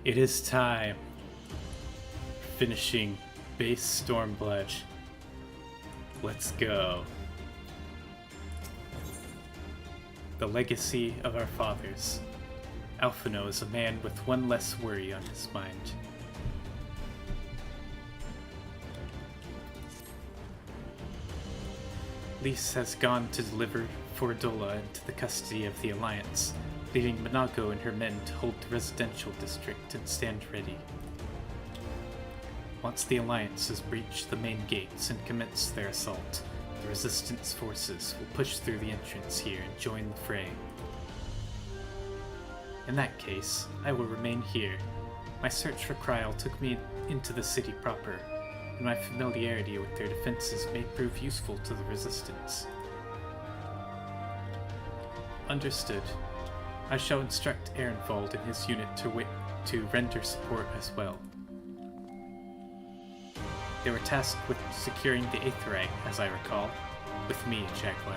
It is time. Finishing base Stormblood. Let's go. The legacy of our fathers. Alphino is a man with one less worry on his mind. Lys has gone to deliver Fordola into the custody of the Alliance, leaving Monaco and her men to hold the residential district and stand ready. Once the Alliance has breached the main gates and commenced their assault, the Resistance forces will push through the entrance here and join the fray. In that case, I will remain here. My search for Kryl took me into the city proper, and my familiarity with their defenses may prove useful to the Resistance. Understood. I shall instruct Ehrenwald and his unit to render support as well. They were tasked with securing the Aetheryte, as I recall, with me, Jaguar.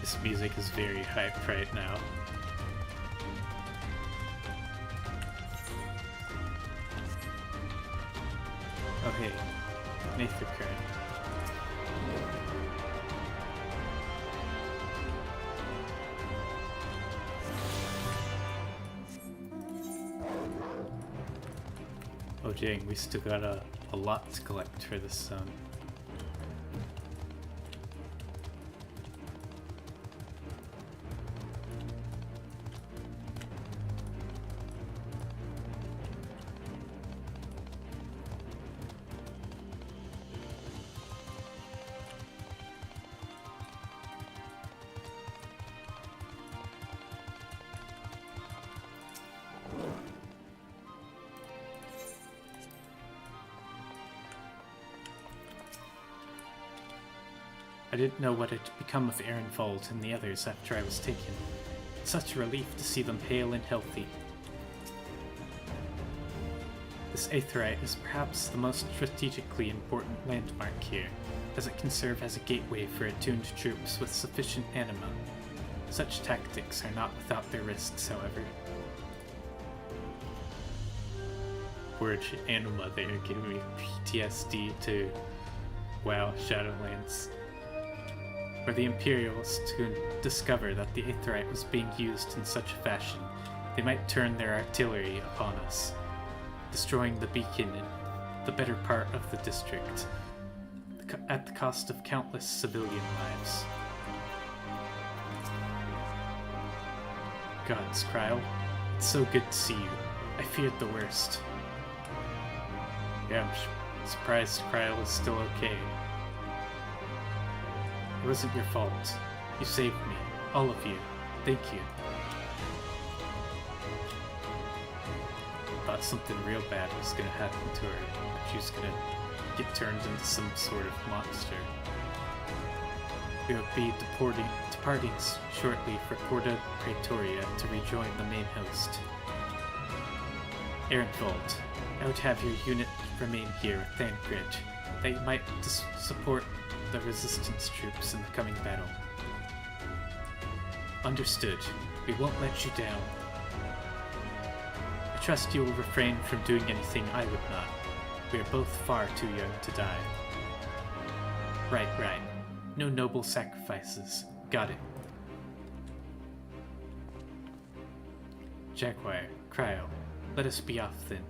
This music is very hyped right now. Oh hey, Nathan Kern. Oh dang, we still got a lot to collect for this zone. I didn't know what had become of Ehrenwald and the others after I was taken. It's such a relief to see them hale and healthy. This Aetheryte is perhaps the most strategically important landmark here, as it can serve as a gateway for attuned troops with sufficient anima. Such tactics are not without their risks, however. Word anima there giving me PTSD to WoW Shadowlands. Were the Imperials to discover that the Aetheryte was being used in such a fashion, they might turn their artillery upon us, destroying the beacon in the better part of the district, at the cost of countless civilian lives. Gods, Kryl, it's so good to see you. I feared the worst. Yeah, I'm surprised Kryl is still okay. It wasn't your fault. You saved me. All of you. Thank you. Thought something real bad was gonna happen to her. She was gonna get turned into some sort of monster. We would be departing shortly for Porta Praetoria to rejoin the main host. Ehrenwald, I would have your unit remain here with Thancred, that you might support the Resistance troops in the coming battle. Understood. We won't let you down. I trust you will refrain from doing anything I would not. We are both far too young to die. Right. No noble sacrifices. Got it. Jaguar, Kryl, let us be off then.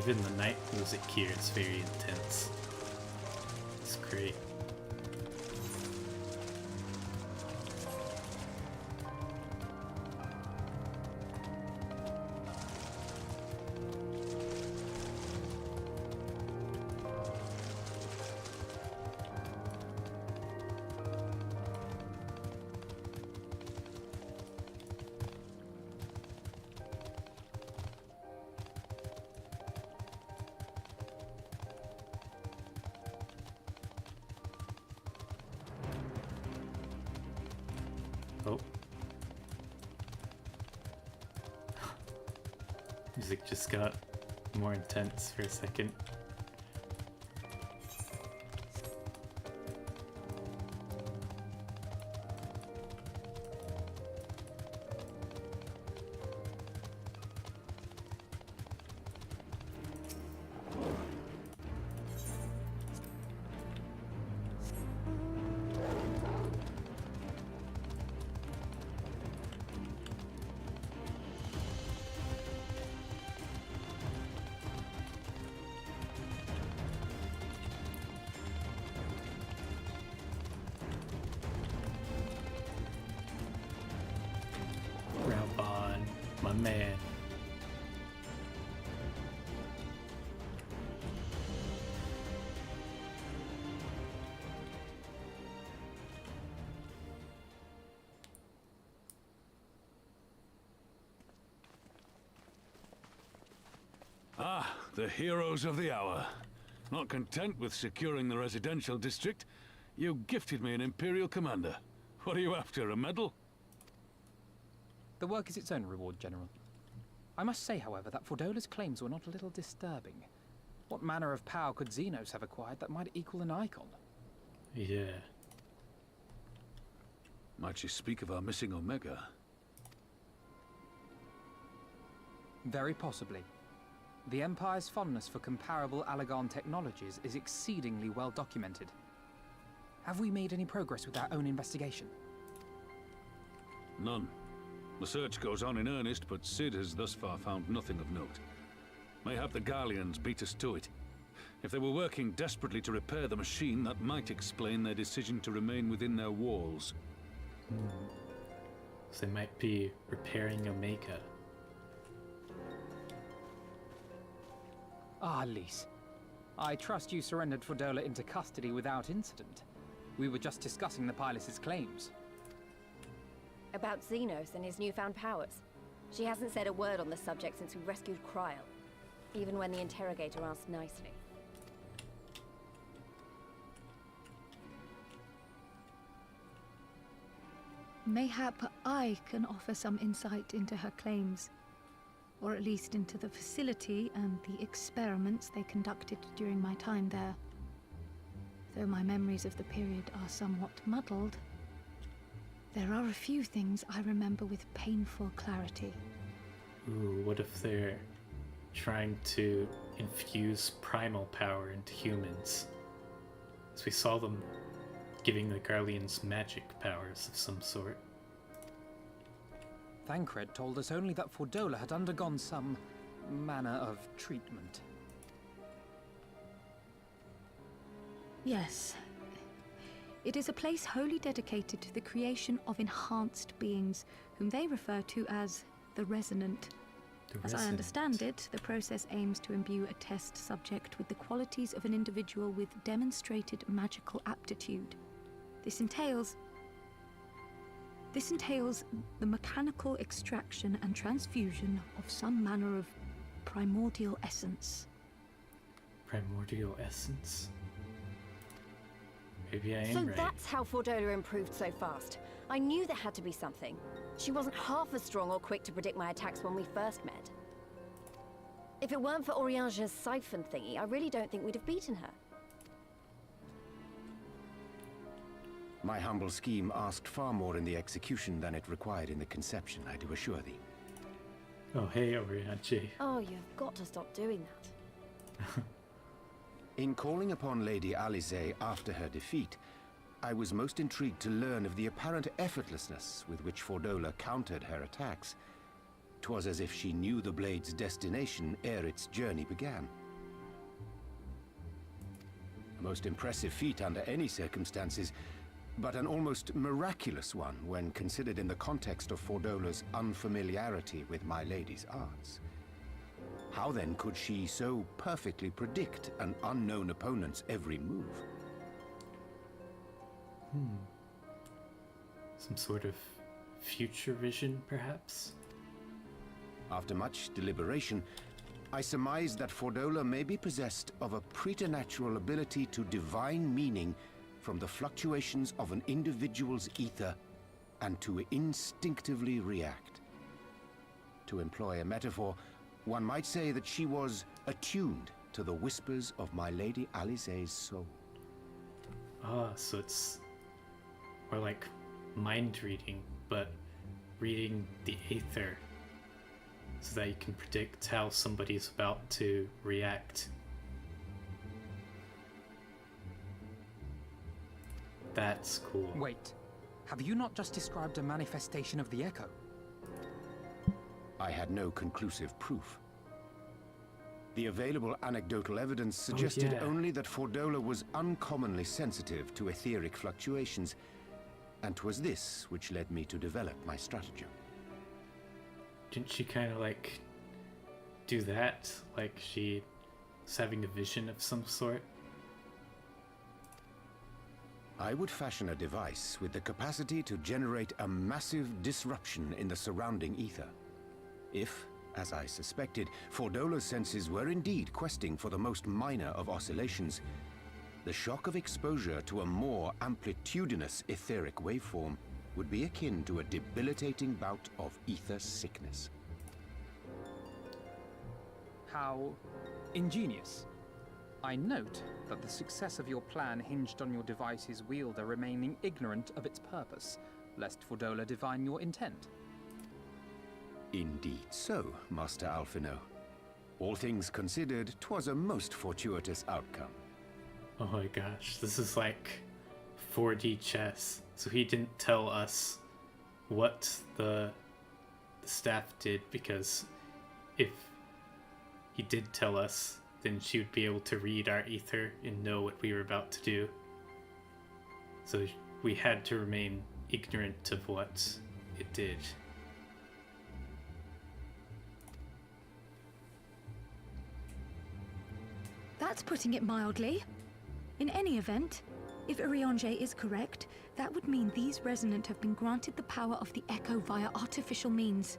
Even the night music here is very intense. It's great. Oh. Music just got more intense for a second. My man. Ah, the heroes of the hour. Not content with securing the residential district, you gifted me an Imperial Commander. What are you after, a medal? The work is its own reward, General. I must say, however, that Fordola's claims were not a little disturbing. What manner of power could Xenos have acquired that might equal an icon? Yeah. Might she speak of our missing Omega? Very possibly. The Empire's fondness for comparable Allagan technologies is exceedingly well documented. Have we made any progress with our own investigation? None. The search goes on in earnest, but Cid has thus far found nothing of note. Mayhap the Garleans beat us to it. If they were working desperately to repair the machine, that might explain their decision to remain within their walls. So they might be repairing Omega. Ah, Lys. I trust you surrendered Fordola into custody without incident. We were just discussing the pilot's claims. About Xenos and his newfound powers. She hasn't said a word on the subject since we rescued Kryl, even when the interrogator asked nicely. Mayhap I can offer some insight into her claims, or at least into the facility and the experiments they conducted during my time there. Though my memories of the period are somewhat muddled, there are a few things I remember with painful clarity. Ooh, what if they're trying to infuse primal power into humans? As we saw them giving the Garleans magic powers of some sort. Thancred told us only that Fordola had undergone some manner of treatment. Yes. It is a place wholly dedicated to the creation of enhanced beings, whom they refer to as the Resonant. As I understand it, the process aims to imbue a test subject with the qualities of an individual with demonstrated magical aptitude. This entails the mechanical extraction and transfusion of some manner of primordial essence. Primordial essence? Maybe I am So right. that's how Fordola improved so fast. I knew there had to be something. She wasn't half as strong or quick to predict my attacks when we first met. If it weren't for Oriange's siphon thingy, I really don't think we'd have beaten her. My humble scheme asked far more in the execution than it required in the conception, I do assure thee. Oh, hey, Oriange. Oh, you've got to stop doing that. In calling upon Lady Alisaie after her defeat, I was most intrigued to learn of the apparent effortlessness with which Fordola countered her attacks. 'Twas as if she knew the blade's destination ere its journey began. A most impressive feat under any circumstances, but an almost miraculous one when considered in the context of Fordola's unfamiliarity with my lady's arts. How then could she so perfectly predict an unknown opponent's every move? Some sort of future vision, perhaps? After much deliberation, I surmise that Fordola may be possessed of a preternatural ability to divine meaning from the fluctuations of an individual's ether and to instinctively react. To employ a metaphor, one might say that she was attuned to the whispers of my Lady Alisaie's soul. Ah, so it's more like mind reading, but reading the aether so that you can predict how somebody's about to react. That's cool. Wait, have you not just described a manifestation of the Echo? I had no conclusive proof. The available anecdotal evidence suggested only that Fordola was uncommonly sensitive to etheric fluctuations, and 'twas this which led me to develop my stratagem. Didn't she kind of like do that? Like she was having a vision of some sort? I would fashion a device with the capacity to generate a massive disruption in the surrounding ether. If, as I suspected, Fordola's senses were indeed questing for the most minor of oscillations, the shock of exposure to a more amplitudinous etheric waveform would be akin to a debilitating bout of ether sickness. How ingenious. I note that the success of your plan hinged on your device's wielder remaining ignorant of its purpose, lest Fordola divine your intent. Indeed so, Master Alphino. All things considered, 'twas a most fortuitous outcome. Oh my gosh, this is like 4D chess. So he didn't tell us what the staff did, because if he did tell us, then she would be able to read our ether and know what we were about to do. So we had to remain ignorant of what it did. That's putting it mildly. In any event, if Urianger is correct, that would mean these Resonant have been granted the power of the Echo via artificial means.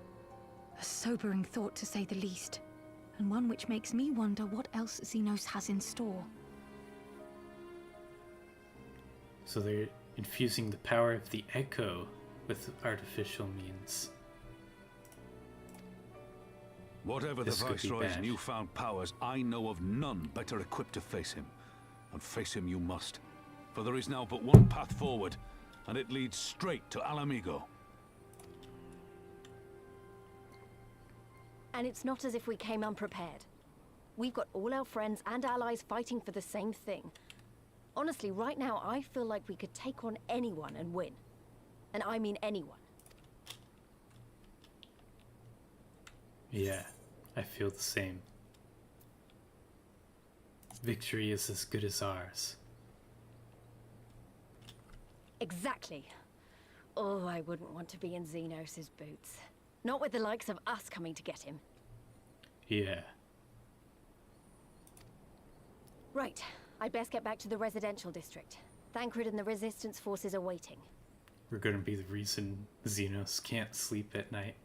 A sobering thought, to say the least, and one which makes me wonder what else Xenos has in store. So they're infusing the power of the Echo with artificial means. Whatever the This could be Viceroy's bad. newfound powers, I know of none better equipped to face him. And face him you must. For there is now but one path forward, and it leads straight to Alamigo. And it's not as if we came unprepared. We've got all our friends and allies fighting for the same thing. Honestly, right now, I feel like we could take on anyone and win. And I mean anyone. Yeah, I feel the same. Victory is as good as ours. Exactly. Oh, I wouldn't want to be in Xenos' boots. Not with the likes of us coming to get him. Yeah. Right. I'd best get back to the residential district. Thancred and the Resistance forces are waiting. We're gonna be the reason Xenos can't sleep at night.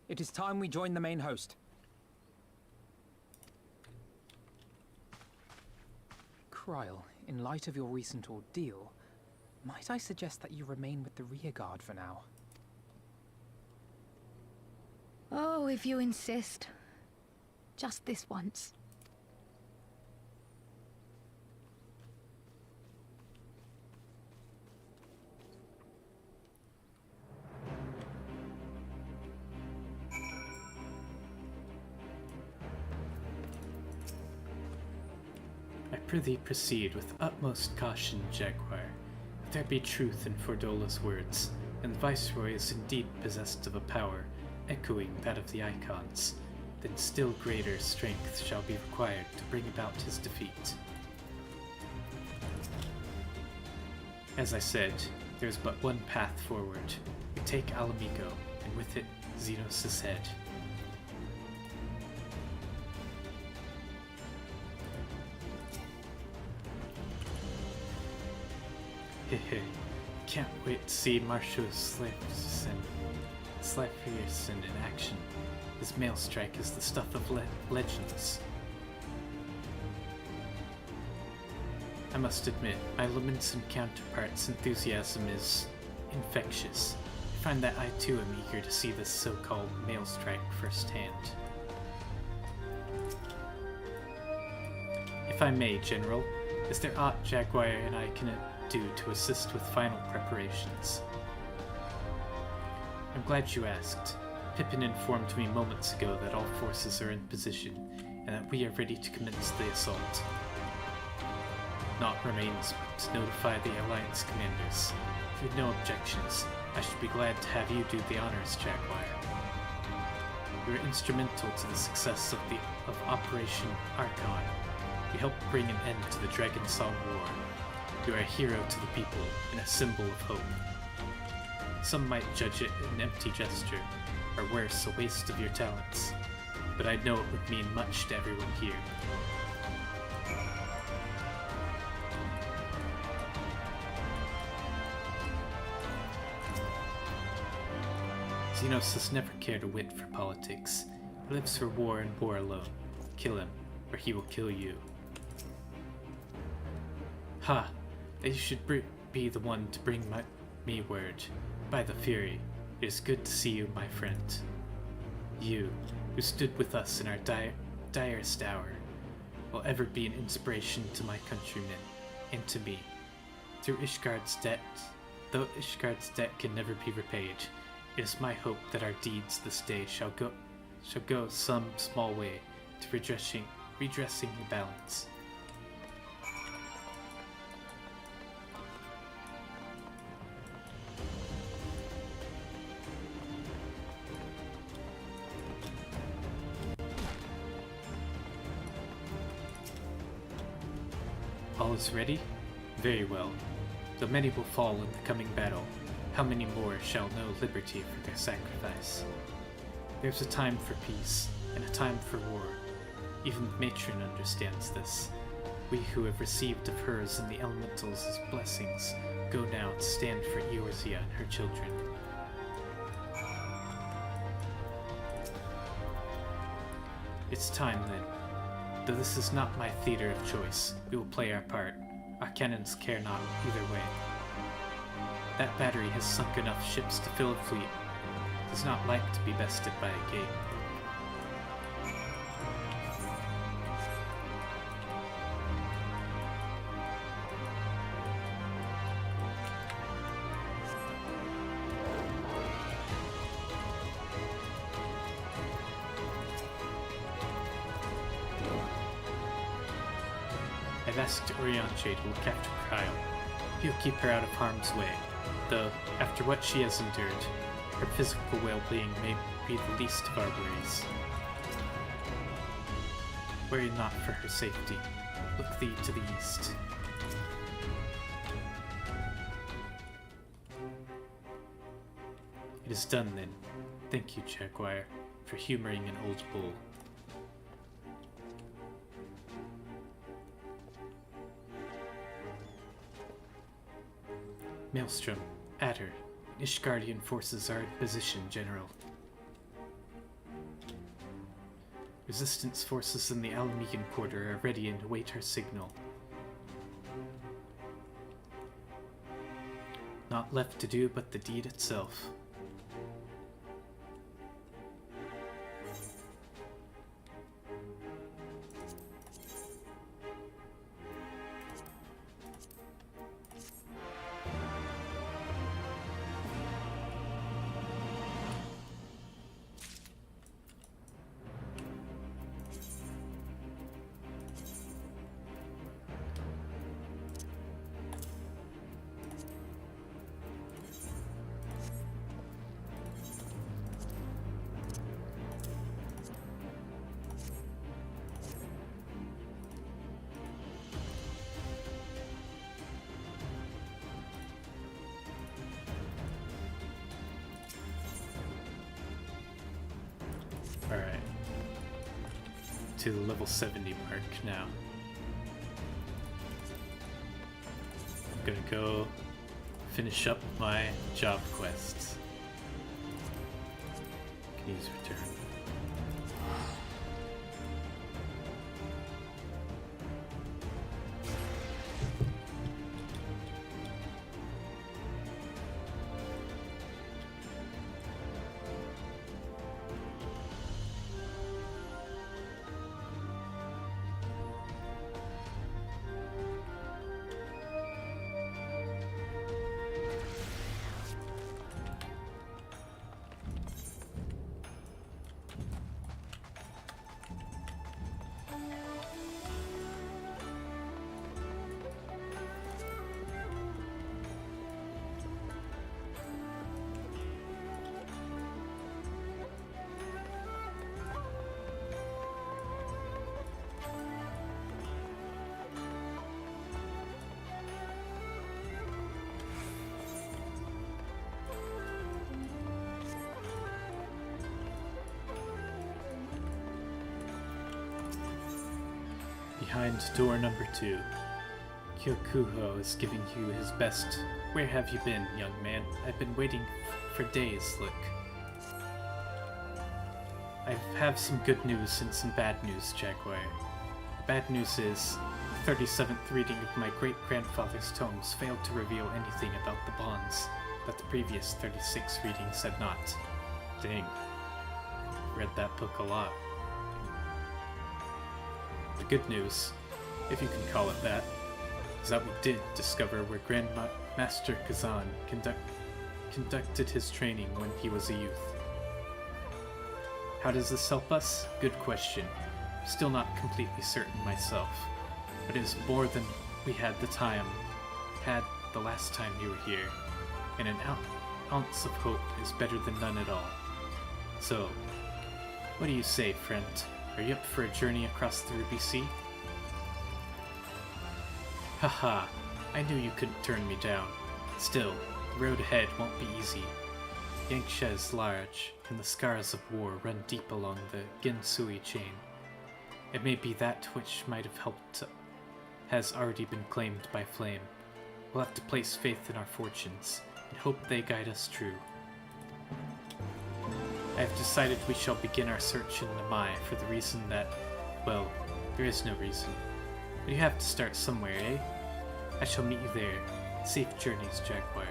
It is time we join the main host. Kryl, in light of your recent ordeal, might I suggest that you remain with the rearguard for now? Oh, if you insist. Just this once. I prithee proceed with utmost caution, Jaguar. If there be truth in Fordola's words, and the Viceroy is indeed possessed of a power echoing that of the Icons, then still greater strength shall be required to bring about his defeat. As I said, there is but one path forward. We take Alamigo, and with it, Xenos' head. Hehe. Can't wait to see Marshal Slafierson in action. His mail strike is the stuff of legends. I must admit, my Lumenson counterpart's enthusiasm is infectious. I find that I too am eager to see this so-called mail strike firsthand. If I may, General, is there aught Jaguar and I can do to assist with final preparations? I'm glad you asked. Pippin informed me moments ago that all forces are in position, and that we are ready to commence the assault. Naught remains but to notify the Alliance commanders. If you have no objections, I should be glad to have you do the honors, Jaguar. You were instrumental to the success of Operation Archon. You helped bring an end to the Dragon Song War. You are a hero to the people and a symbol of hope. Some might judge it an empty gesture, or worse, a waste of your talents, but I know it would mean much to everyone here. Xenos has never cared a whit for politics. He lives for war and war alone. Kill him, or he will kill you. Ha! That you should be the one to bring me word. By the Fury, it is good to see you, my friend. You, who stood with us in our direst hour, will ever be an inspiration to my countrymen, and to me. Though Ishgard's debt can never be repaid, it is my hope that our deeds this day shall go some small way to redressing the balance. All is ready? Very well. Though many will fall in the coming battle, how many more shall know liberty for their sacrifice? There's a time for peace, and a time for war. Even the matron understands this. We who have received of hers and the elementals as blessings go now to stand for Eorzea and her children. It's time then. Though this is not my theater of choice, we will play our part. Our cannons care not either way. That battery has sunk enough ships to fill a fleet. It does not like to be bested by a gate. I've asked Orianche to look after Kyle. He'll keep her out of harm's way, though, after what she has endured, her physical well-being may be the least of our worries. Worry not for her safety. Look thee to the east. It is done then. Thank you, Jaguar, for humoring an old bull. Maelstrom, Adder, and Ishgardian forces are in position, General. Resistance forces in the Alamigan quarter are ready and await our signal. Not left to do but the deed itself. Alright. To the level 70 mark now. I'm gonna go finish up my job quests. Can use return. Behind door number 2, Kyokuho is giving you his best. Where have you been, young man? I've been waiting for days, look. I have some good news and some bad news, Jaguar. The bad news is, the 37th reading of my great-grandfather's tomes failed to reveal anything about the bonds that the previous 36 readings had not. Dang. Read that book a lot. The good news, if you can call it that, is that we did discover where Grandmaster Kazan conducted his training when he was a youth. How does this help us? Good question. Still not completely certain myself, but it is more than we had the last time you were here, and an ounce of hope is better than none at all. So, what do you say, friend? Are you up for a journey across the Ruby Sea? Haha, I knew you couldn't turn me down. Still, the road ahead won't be easy. Yangsha is large, and the scars of war run deep along the Gensui chain. It may be that which might have helped has already been claimed by Flame. We'll have to place faith in our fortunes, and hope they guide us true. I have decided we shall begin our search in Namai for the reason that, well, there is no reason. But you have to start somewhere, eh? I shall meet you there. Safe journeys, Jaguar.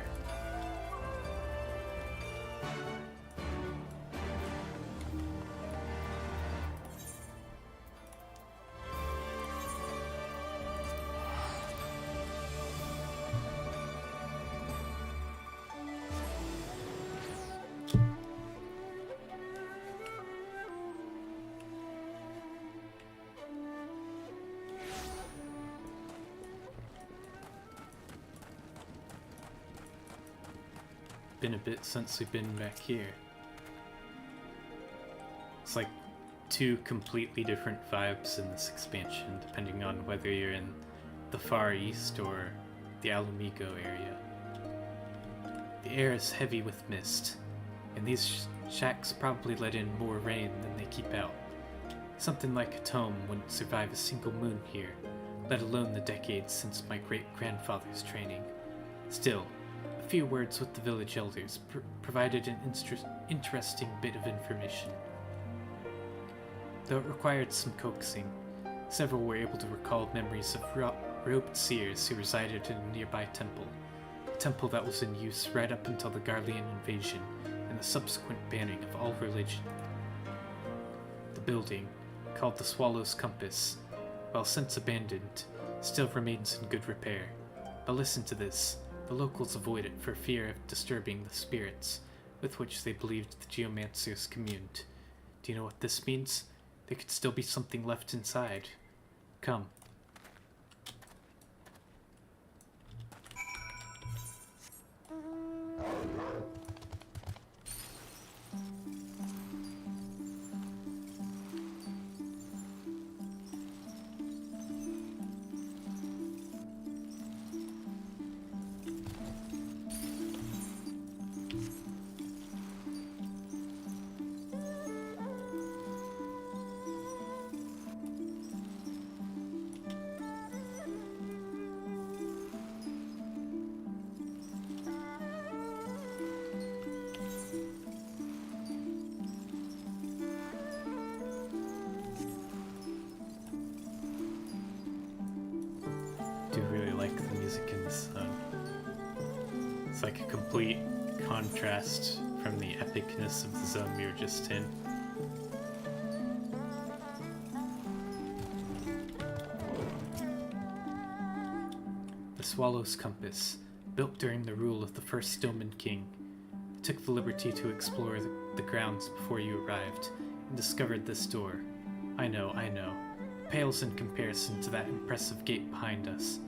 Been a bit since we've been back here. It's like two completely different vibes in this expansion, depending on whether you're in the Far East or the Alamigo area. The air is heavy with mist, and these shacks probably let in more rain than they keep out. Something like a tome wouldn't survive a single moon here, let alone the decades since my great-grandfather's training. Still, a few words with the village elders provided an interesting bit of information. Though it required some coaxing, several were able to recall memories of robed seers who resided in a nearby temple, a temple that was in use right up until the Garlean invasion and the subsequent banning of all religion. The building, called the Swallow's Compass, while since abandoned, still remains in good repair. But listen to this. The locals avoid it for fear of disturbing the spirits with which they believed the geomancers communed. Do you know what this means? There could still be something left inside. Come. It's like a complete contrast from the epicness of the zone we were just in. The Swallow's Compass, built during the rule of the first Stoneman King. I took the liberty to explore the grounds before you arrived, and discovered this door. I know. Pales in comparison to that impressive gate behind us,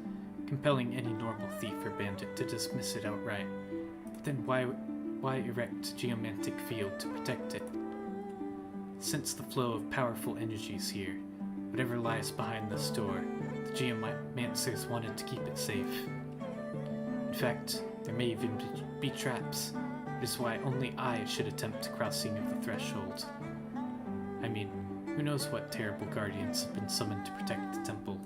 compelling any normal thief or bandit to dismiss it outright. But then why erect a geomantic field to protect it? Sense the flow of powerful energies here. Whatever lies behind this door, the geomancers wanted to keep it safe. In fact, there may even be traps. It is why only I should attempt crossing of the threshold. I mean, who knows what terrible guardians have been summoned to protect the temple.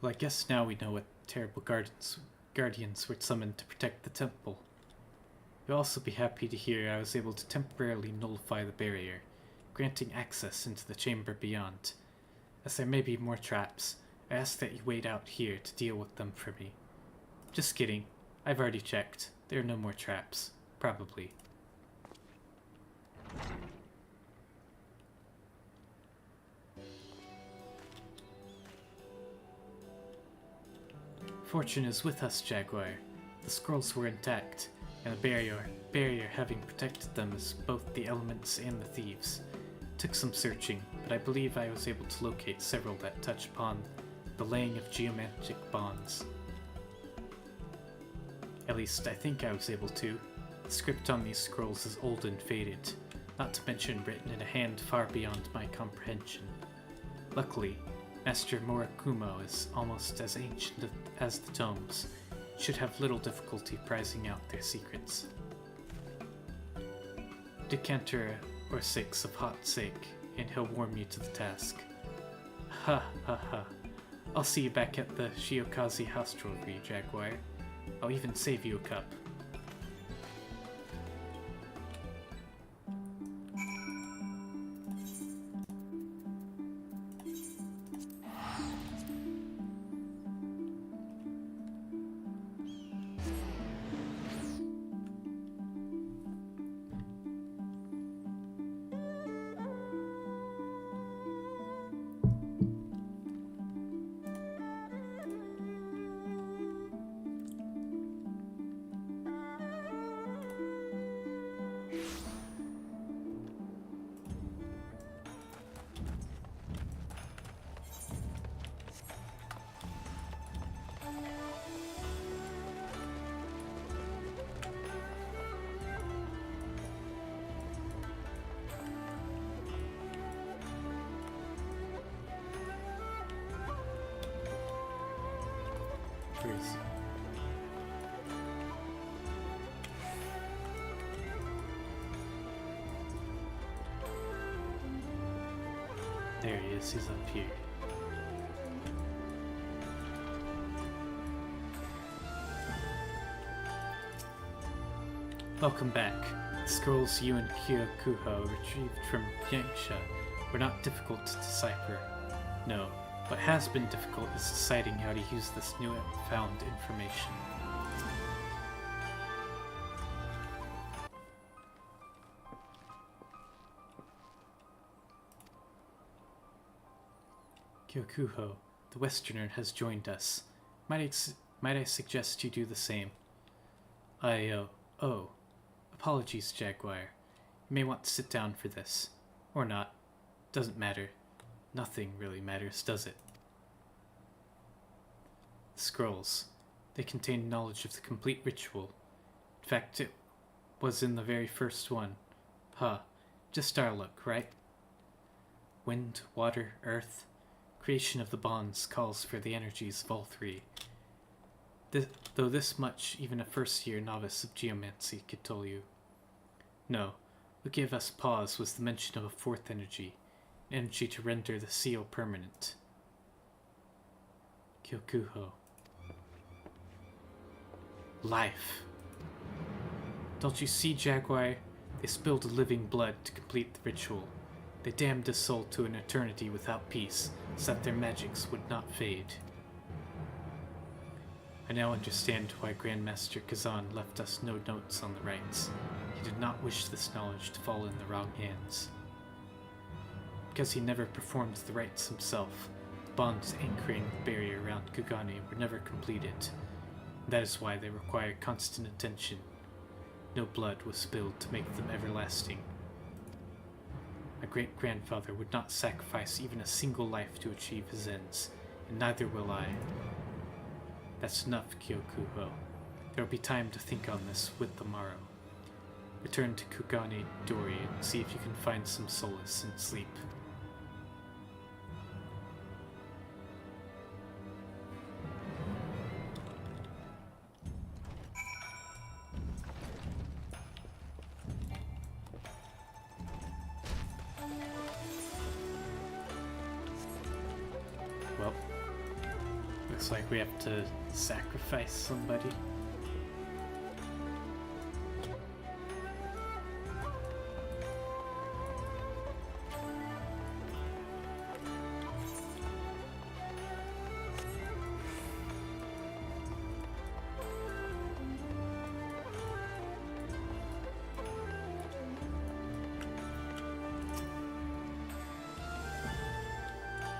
Well, I guess now we know what terrible guardians were summoned to protect the temple. You'll also be happy to hear I was able to temporarily nullify the barrier, granting access into the chamber beyond. As there may be more traps, I ask that you wait out here to deal with them for me. Just kidding. I've already checked. There are no more traps. Probably. Fortune is with us, Jaguar. The scrolls were intact, and the barrier having protected them as both the elements and the thieves. Took some searching, but I believe I was able to locate several that touch upon the laying of geometric bonds. At least, I think I was able to. The script on these scrolls is old and faded, not to mention written in a hand far beyond my comprehension. Luckily, Master Murakumo is almost as ancient as the tomes, should have little difficulty prizing out their secrets. Decanter or 6 of hot sake, and he'll warm you to the task. Ha ha ha. I'll see you back at the Shiokaze hostelry, Jaguar. I'll even save you a cup. Cheers. There he is, he's up here. Welcome back. The scrolls you and Kyokuho retrieved from Yangsha were not difficult to decipher. No, what has been difficult is deciding how to use this new found information. Kyokuho, the Westerner, has joined us. Might I suggest you do the same? Oh. Apologies, Jaguar. You may want to sit down for this. Or not. Doesn't matter. Nothing really matters, does it? The scrolls. They contain knowledge of the complete ritual. In fact, it was in the very first one. Huh. Just our luck, right? Wind, water, earth. Creation of the bonds calls for the energies of all three. Though this much even a first-year novice of geomancy could tell you. No, what gave us pause was the mention of a fourth energy, an energy to render the seal permanent. Kyokuho. Life. Don't you see, Jaguar? They spilled living blood to complete the ritual. They damned a soul to an eternity without peace, so that their magics would not fade. I now understand why Grandmaster Kazan left us no notes on the rites. He did not wish this knowledge to fall in the wrong hands. Because he never performed the rites himself, the bonds anchoring the barrier around Kugane were never completed. That is why they require constant attention. No blood was spilled to make them everlasting. My great-grandfather would not sacrifice even a single life to achieve his ends, and neither will I. That's enough, Kyokuho. There will be time to think on this with the morrow. Return to Kugane Dori and see if you can find some solace in sleep. Well, looks like we have to sacrifice somebody.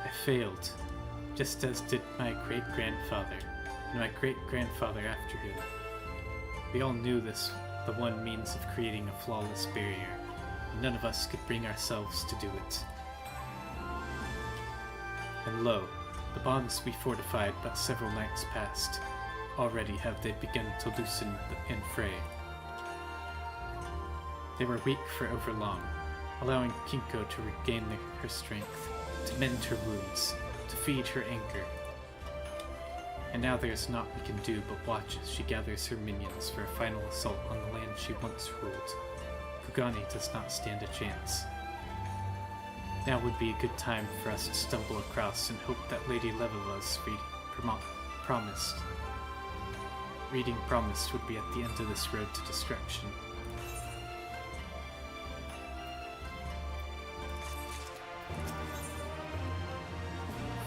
I failed, just as did my great-grandfather, and my great-grandfather after him. We all knew this, the one means of creating a flawless barrier, and none of us could bring ourselves to do it. And lo, the bonds we fortified but several nights past, already have they begun to loosen and fray. They were weak for overlong, allowing Kinko to regain her strength, to mend her wounds, to feed her anger. And now there is naught we can do but watch as she gathers her minions for a final assault on the land she once ruled. Kugane does not stand a chance. Now would be a good time for us to stumble across and hope that Lady Leviva's reading promised would be at the end of this road to destruction.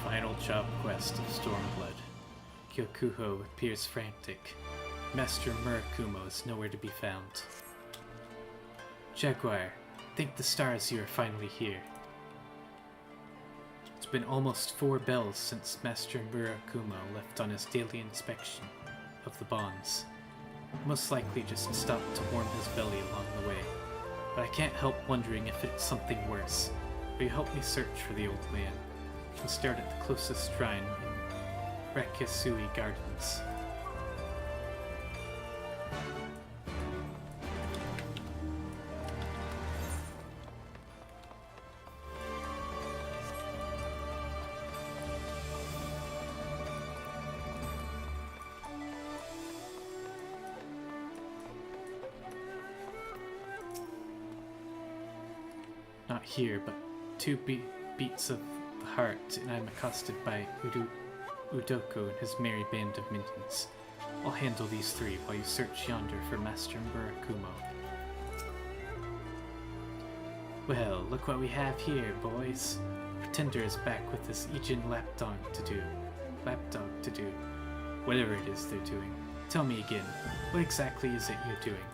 Final job quest of Stormblood. Kyokuho appears frantic. Master Murakumo is nowhere to be found. Jaguar, thank the stars you are finally here. It's been almost 4 bells since Master Murakumo left on his daily inspection of the bonds. Most likely just stopped to warm his belly along the way, but I can't help wondering if it's something worse. Will you help me search for the old man? We can start at the closest shrine in Rakasui Gardens. Not here, but 2 beats of the heart, and I'm accosted by Udoko and his merry band of minions. I'll handle these 3 while you search yonder for Master Murakumo. Well, look what we have here, boys. Pretender is back with this Ijin lapdog to do. Whatever it is they're doing. Tell me again, what exactly is it you're doing?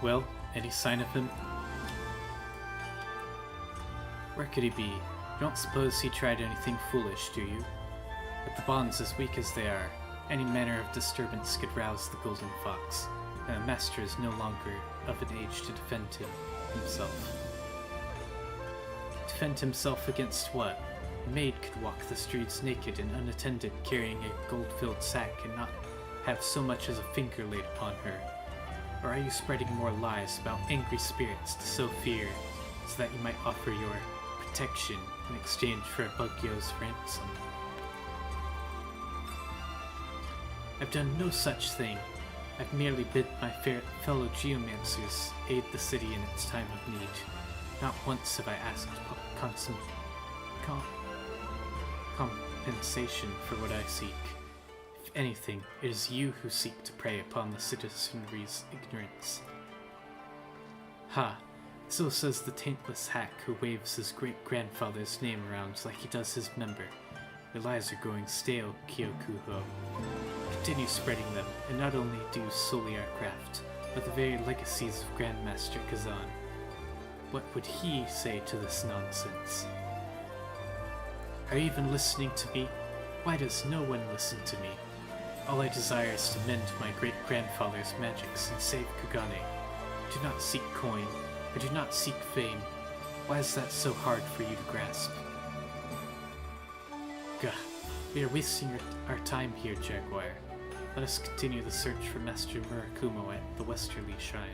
Well, any sign of him? Where could he be? You don't suppose he tried anything foolish, do you? With the bonds as weak as they are, any manner of disturbance could rouse the Golden Fox, and the master is no longer of an age to defend himself. Defend himself against what? A maid could walk the streets naked and unattended, carrying a gold-filled sack and not have so much as a finger laid upon her. Or are you spreading more lies about angry spirits to sow fear, so that you might offer your protection in exchange for a Bugyo's ransom? I've done no such thing. I've merely bid my fellow geomancers aid the city in its time of need. Not once have I asked compensation for what I seek. If anything, it is you who seek to prey upon the citizenry's ignorance. Ha! So says the taintless hack who waves his great-grandfather's name around like he does his member. Your lies are growing stale, Kyokuho. Continue spreading them, and not only do sully our craft, but the very legacies of Grandmaster Kazan. What would he say to this nonsense? Are you even listening to me? Why does no one listen to me? All I desire is to mend my great-grandfather's magics and save Kugane. I do not seek coin. I do not seek fame. Why is that so hard for you to grasp? Gah, we are wasting our time here, Jaguar. Let us continue the search for Master Murakumo at the Westerly Shrine.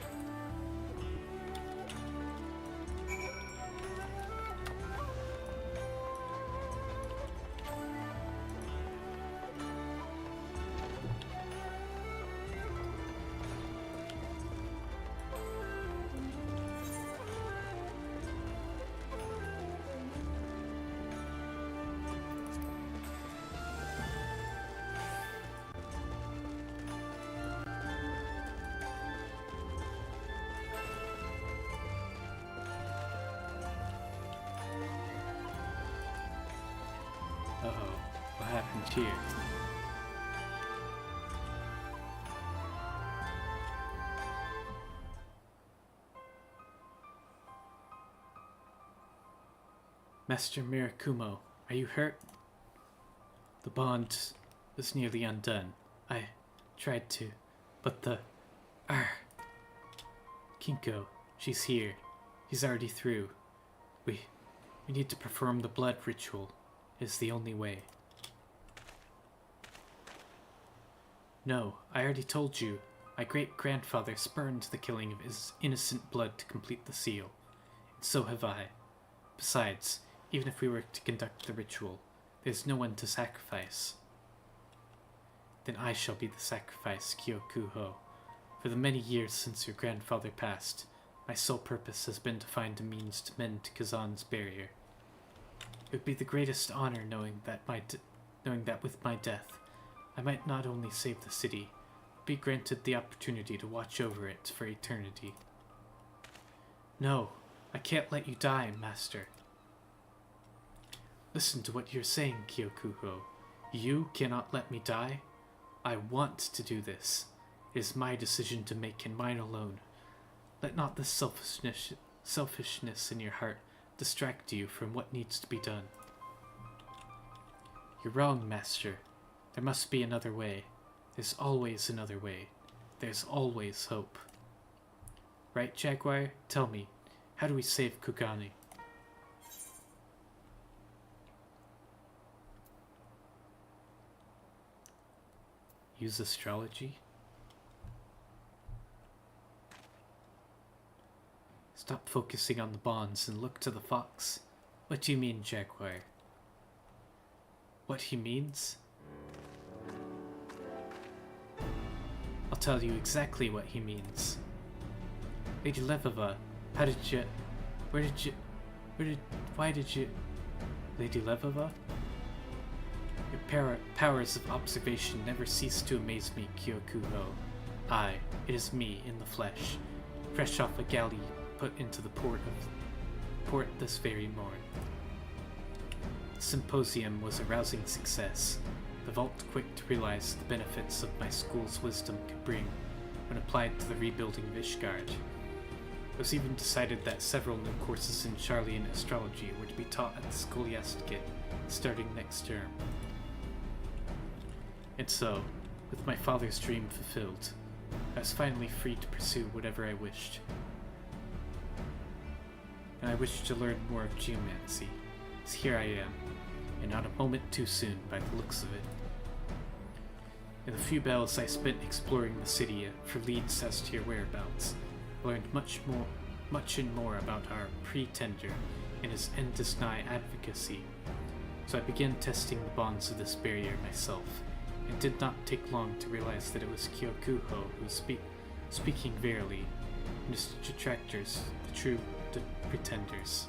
Uh-oh, what happened here? Master Mirakumo, are you hurt? The bond was nearly undone. I tried to, but the... Kinko, she's here. He's already through. We need to perform the blood ritual. Is the only way. No, I already told you. My great-grandfather spurned the killing of his innocent blood to complete the seal. And so have I. Besides, even if we were to conduct the ritual, there's no one to sacrifice. Then I shall be the sacrifice, Kyokuho. For the many years since your grandfather passed, my sole purpose has been to find a means to mend Kazan's barrier. It would be the greatest honor knowing that with my death, I might not only save the city, but be granted the opportunity to watch over it for eternity. No, I can't let you die, Master. Listen to what you're saying, Kyokuho. You cannot let me die? I want to do this. It is my decision to make and mine alone. Let not the selfishness in your heart distract you from what needs to be done. You're wrong, Master. There must be another way. There's always another way. There's always hope. Right, Jaguar? Tell me, how do we save Kugane? Use astrology? Stop focusing on the bonds and look to the fox. What do you mean, Jaguar? What he means? I'll tell you exactly what he means. Lady Levova, why did you... Lady Levova? Your powers of observation never cease to amaze me, Kyokuho. Aye, it is me, in the flesh, fresh off a galley put into the port this very morn. The symposium was a rousing success. The vault quick to realize the benefits of my school's wisdom could bring when applied to the rebuilding of Ishgard. It was even decided that several new courses in Charlian astrology were to be taught at the Scholastic starting next term. And so, with my father's dream fulfilled, I was finally free to pursue whatever I wished. And I wished to learn more of geomancy, as here I am, and not a moment too soon by the looks of it. In the few bells I spent exploring the city for leads as to your whereabouts, I learned much and more about our pretender and his endless-nigh advocacy, so I began testing the bonds of this barrier myself, and did not take long to realize that it was Kyokuho who was speaking verily, and his detractors, the true pretenders.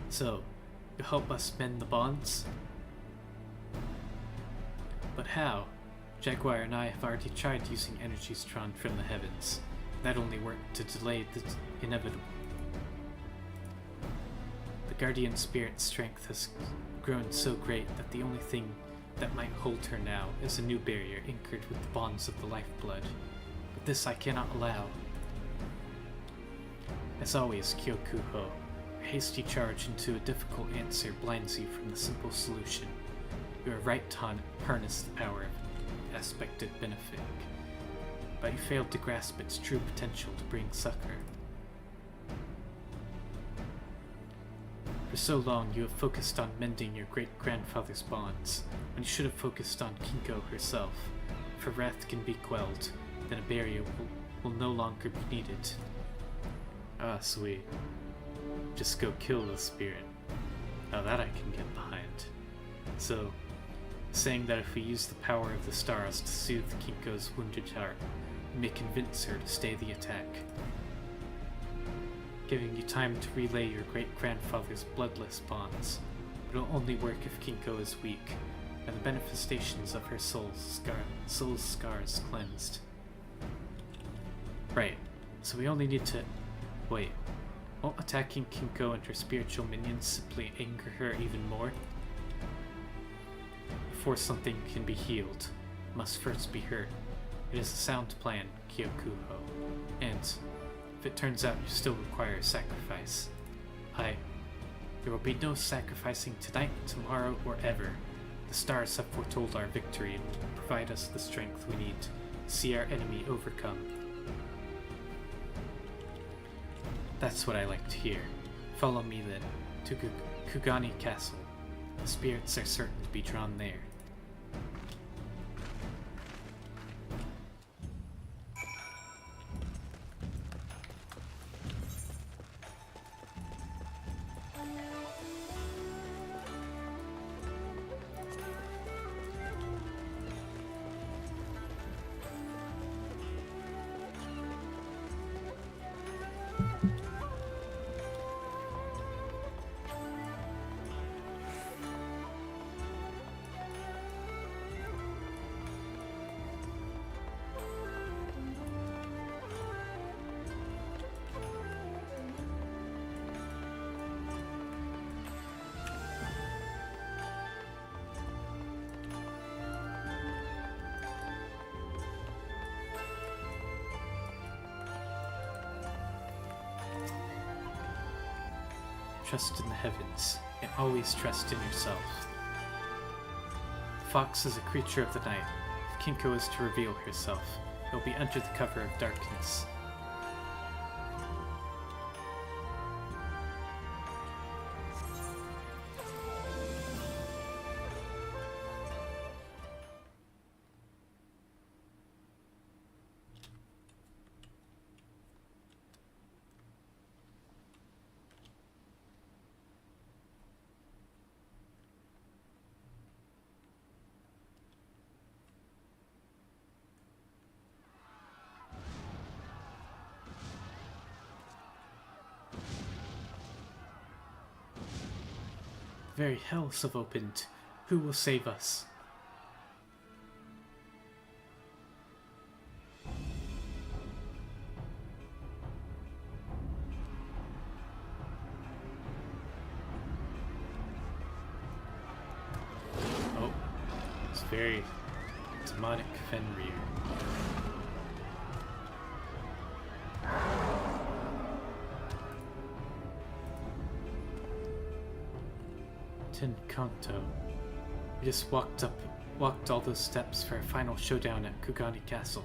So, you'll help us mend the bonds? But how? Jaguar and I have already tried using energies drawn from the heavens. That only worked to delay the inevitable. The Guardian Spirit's strength has grown so great that the only thing that might hold her now is a new barrier anchored with the bonds of the lifeblood. But this I cannot allow. As always, Kyokuho, a hasty charge into a difficult answer blinds you from the simple solution. You are right to harness the power of aspected benefic, but you failed to grasp its true potential to bring succor. For so long you have focused on mending your great-grandfather's bonds, when you should have focused on Kinko herself. If her wrath can be quelled, then a barrier will no longer be needed. Ah, sweet. Just go kill the spirit. Now that I can get behind. So, saying that if we use the power of the stars to soothe Kinko's wounded heart, we may convince her to stay the attack. Giving you time to relay your great-grandfather's bloodless bonds, but it'll only work if Kinko is weak, and the manifestations of her soul's scars cleansed. Right, so we only need to... Wait, won't attacking Kinko and her spiritual minions simply anger her even more? Before something can be healed, it must first be hurt. It is a sound plan, Kyokuho, and if it turns out you still require a sacrifice, there will be no sacrificing tonight, tomorrow, or ever. The stars have foretold our victory and will provide us the strength we need to see our enemy overcome. That's what I like to hear. Follow me then, to Kugani Castle. The spirits are certain to be drawn there. Trust in the heavens, and always trust in yourself. The fox is a creature of the night. If Kinko is to reveal herself, it will be under the cover of darkness. The very hells have opened. Who will save us? Oh, it's very demonic Fenrir. Kanto. We just walked all those steps for our final showdown at Kugani Castle.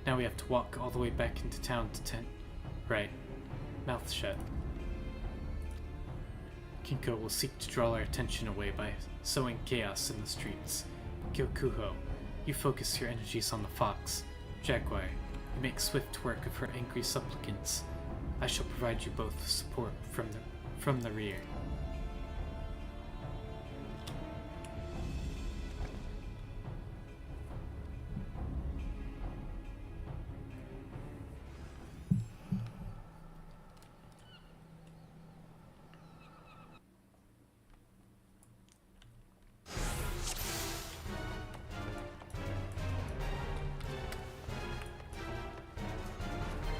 Now we have to walk all the way back into town to Right. Mouth shut. Kinko will seek to draw our attention away by sowing chaos in the streets. Gyokuho, you focus your energies on the fox. Jaguar, you make swift work of her angry supplicants. I shall provide you both support from the rear.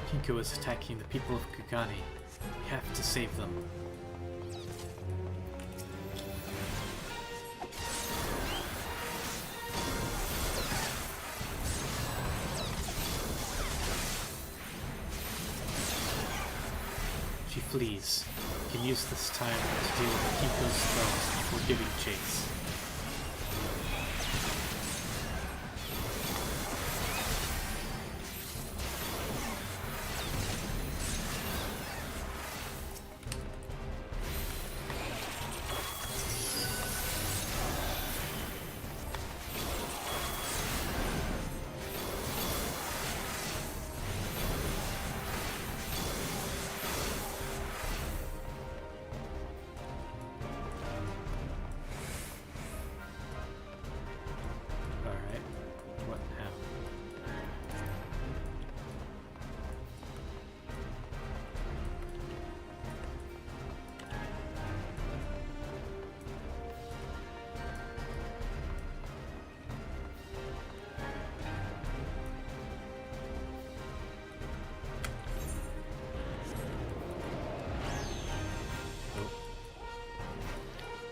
Kinko is attacking the people of Kugani. We have to save them. She flees. You can use this time to deal with Kinko's spells before giving chase.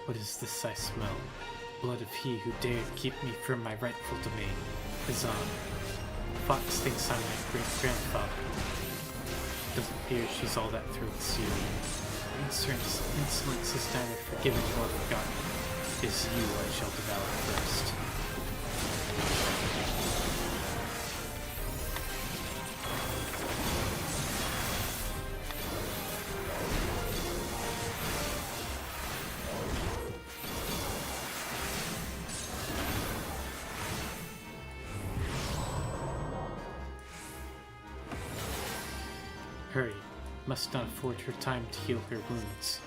What is this I smell? Blood of he who dared keep me from my rightful domain. Kazan. Fox thinks I'm my great-grandfather. Doesn't appear she's all that thrilled to see me. Insolence is neither forgiven nor forgotten. It is you I shall devour first. Hurry, must not afford her time to heal her wounds.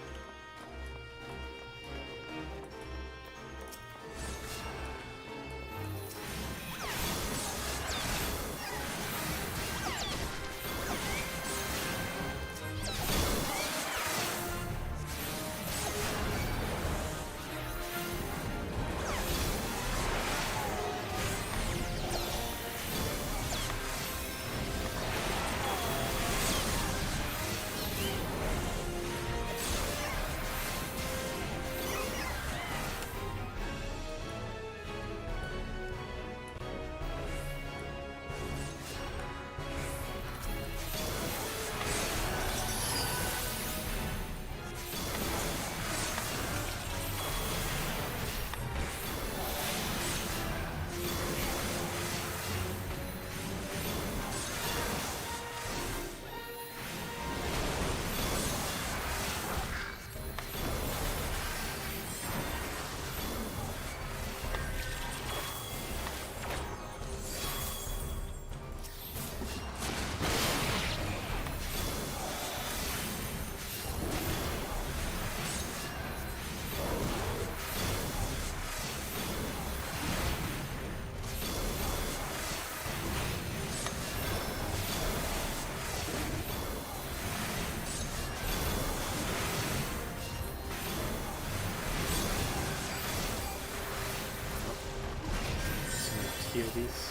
Heal these.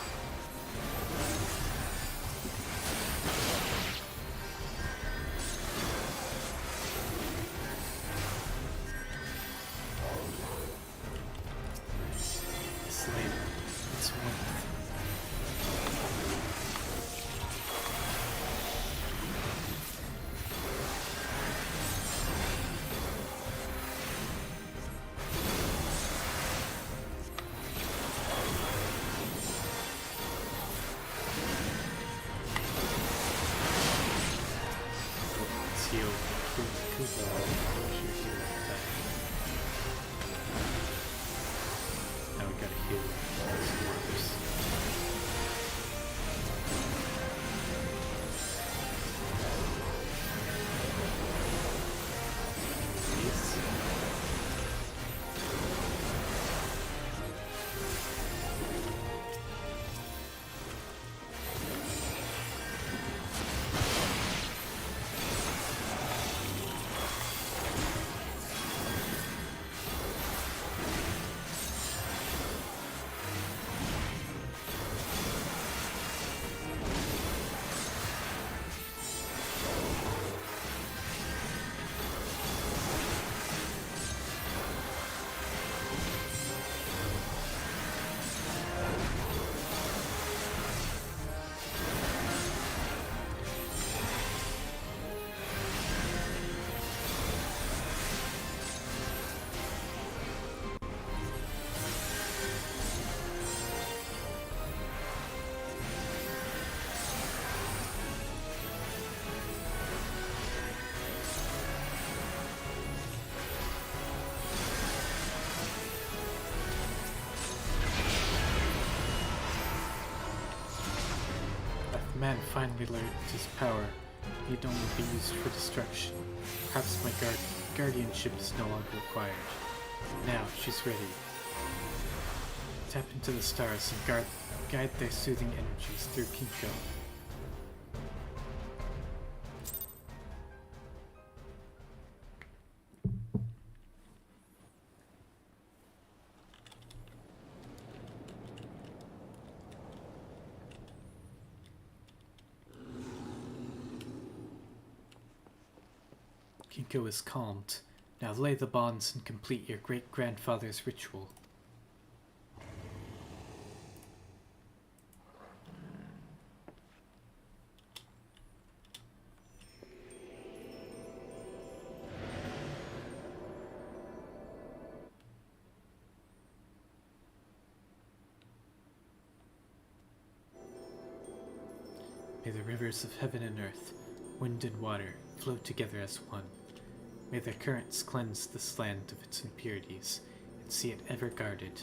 It's later. It's one. man finally learned his power need only be used for destruction. Perhaps my guardianship is no longer required. Now, she's ready. Tap into the stars and guide their soothing energies through Kinko. Kinko is calmed. Now lay the bonds and complete your great-grandfather's ritual. May the rivers of heaven and earth, wind and water, flow together as one. May their currents cleanse this land of its impurities, and see it ever guarded.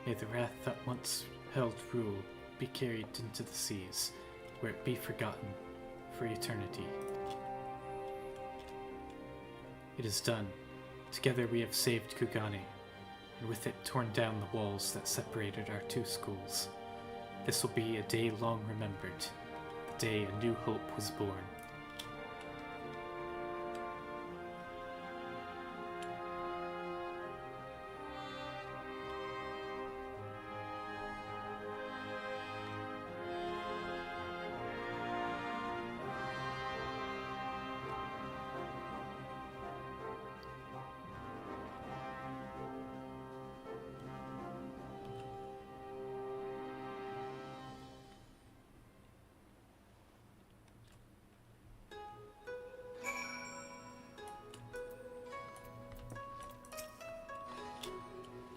May the wrath that once held rule be carried into the seas, where it be forgotten for eternity. It is done. Together we have saved Kugane, and with it torn down the walls that separated our two schools. This will be a day long remembered, the day a new hope was born.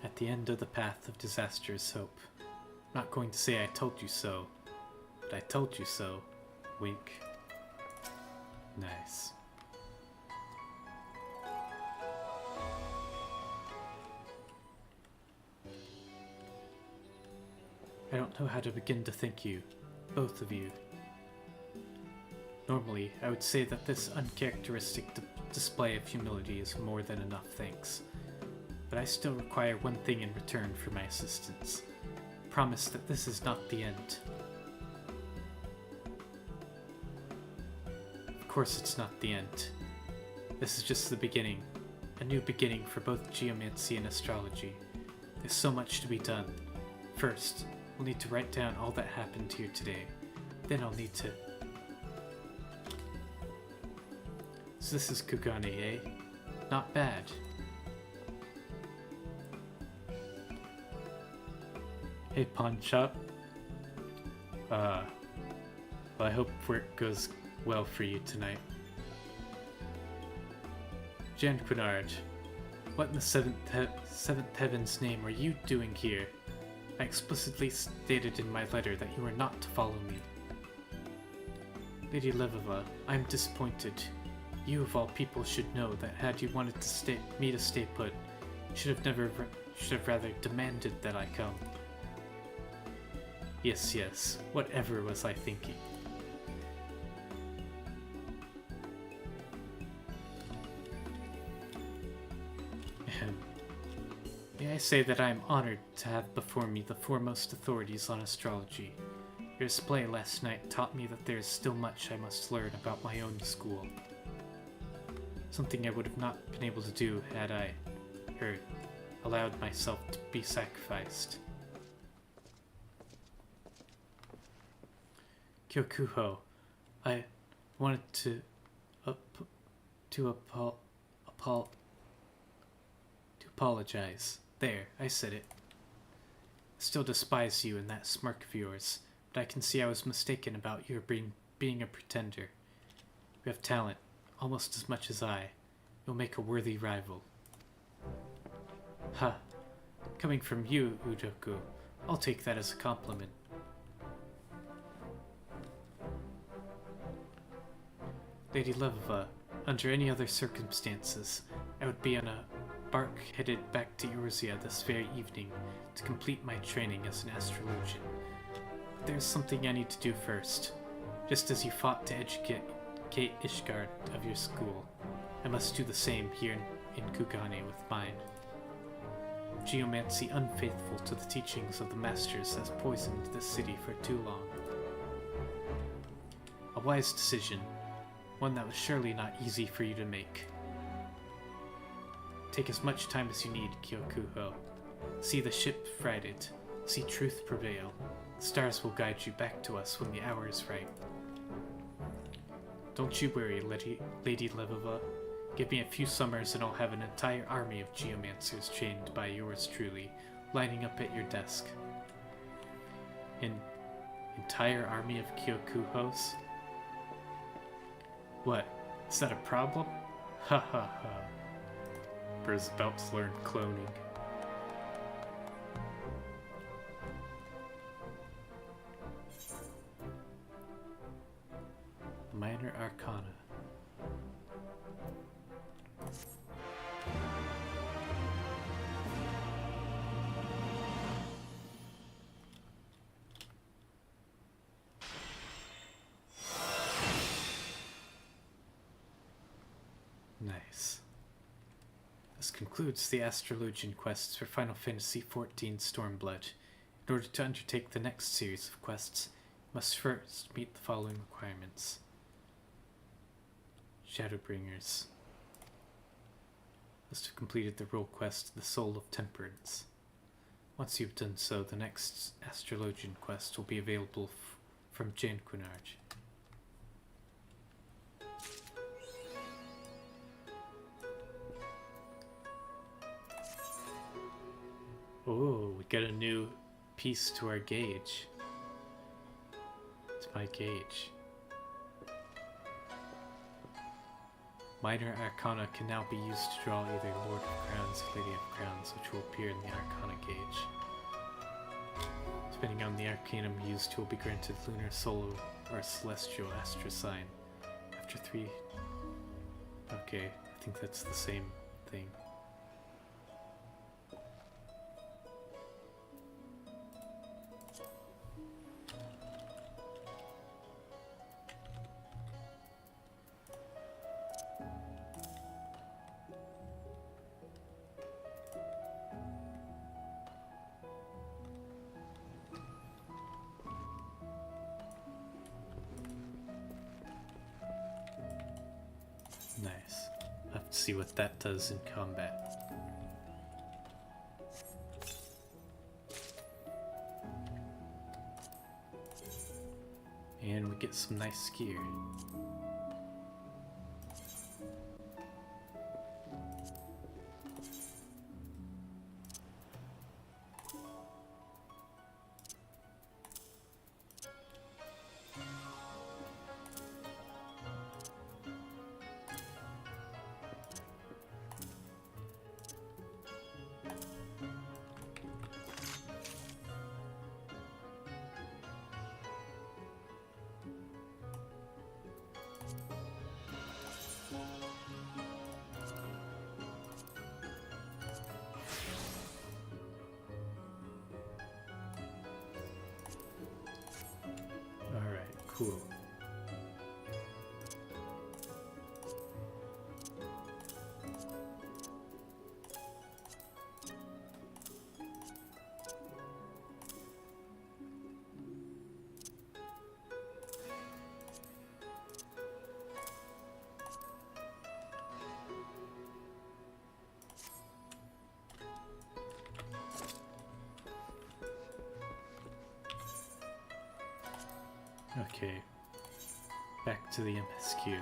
At the end of the path of disaster is hope. I'm not going to say I told you so, but I told you so. Wink. Nice. I don't know how to begin to thank you, both of you. Normally, I would say that this uncharacteristic display of humility is more than enough thanks. But I still require one thing in return for my assistance. Promise that this is not the end. Of course it's not the end. This is just the beginning. A new beginning for both geomancy and astrology. There's so much to be done. First, we'll need to write down all that happened here today. Then I'll need to... So this is Kugane, eh? Not bad. Hey, pawn shop. Well, I hope work goes well for you tonight. Jan Quinard, what in the seventh heaven's name are you doing here? I explicitly stated in my letter that you were not to follow me. Lady Levova, I'm disappointed. You of all people should know that had you wanted me to stay put, should have rather demanded that I come. Yes, whatever was I thinking? May I say that I am honored to have before me the foremost authorities on astrology. Your display last night taught me that there is still much I must learn about my own school. Something I would have not been able to do had I allowed myself to be sacrificed. Kyokuho, I wanted to apologize. There, I said it. I still despise you and that smirk of yours, but I can see I was mistaken about your being a pretender. You have talent, almost as much as I. You'll make a worthy rival. Ha. Coming from you, Udoku, I'll take that as a compliment. Lady Levova, under any other circumstances, I would be on a bark headed back to Eorzea this very evening to complete my training as an astrologian. But there's something I need to do first. Just as you fought to educate Ishgard of your school, I must do the same here in Kugane with mine. Geomancy unfaithful to the teachings of the masters has poisoned this city for too long. A wise decision, one that was surely not easy for you to make. Take as much time as you need, Kyokuho. See the ship righted. See truth prevail. The stars will guide you back to us when the hour is right. Don't you worry, Lady Levova. Give me a few summers and I'll have an entire army of geomancers trained by yours truly, lining up at your desk. An entire army of Kyokuhos? What? Is that a problem? Ha ha ha. Bur's about to learn cloning. Minor Arcana. Nice. This concludes the astrologian quests for Final Fantasy XIV Stormblood. In order to undertake the next series of quests, you must first meet the following requirements. Shadowbringers must have completed the role quest The Soul of Temperance. Once you've done so, the next astrologian quest will be available from Jane Quinard. Oh, we got a new piece to our gauge. It's my gauge. Minor Arcana can now be used to draw either Lord of Crowns or Lady of Crowns, which will appear in the Arcana gauge. Depending on the Arcanum used, you will be granted Lunar Solo or Celestial Astra Sign. After 3... Okay, I think that's the same thing. Nice. I'll have to see what that does in combat. And we get some nice gear. Cool. Okay, back to the MSQ.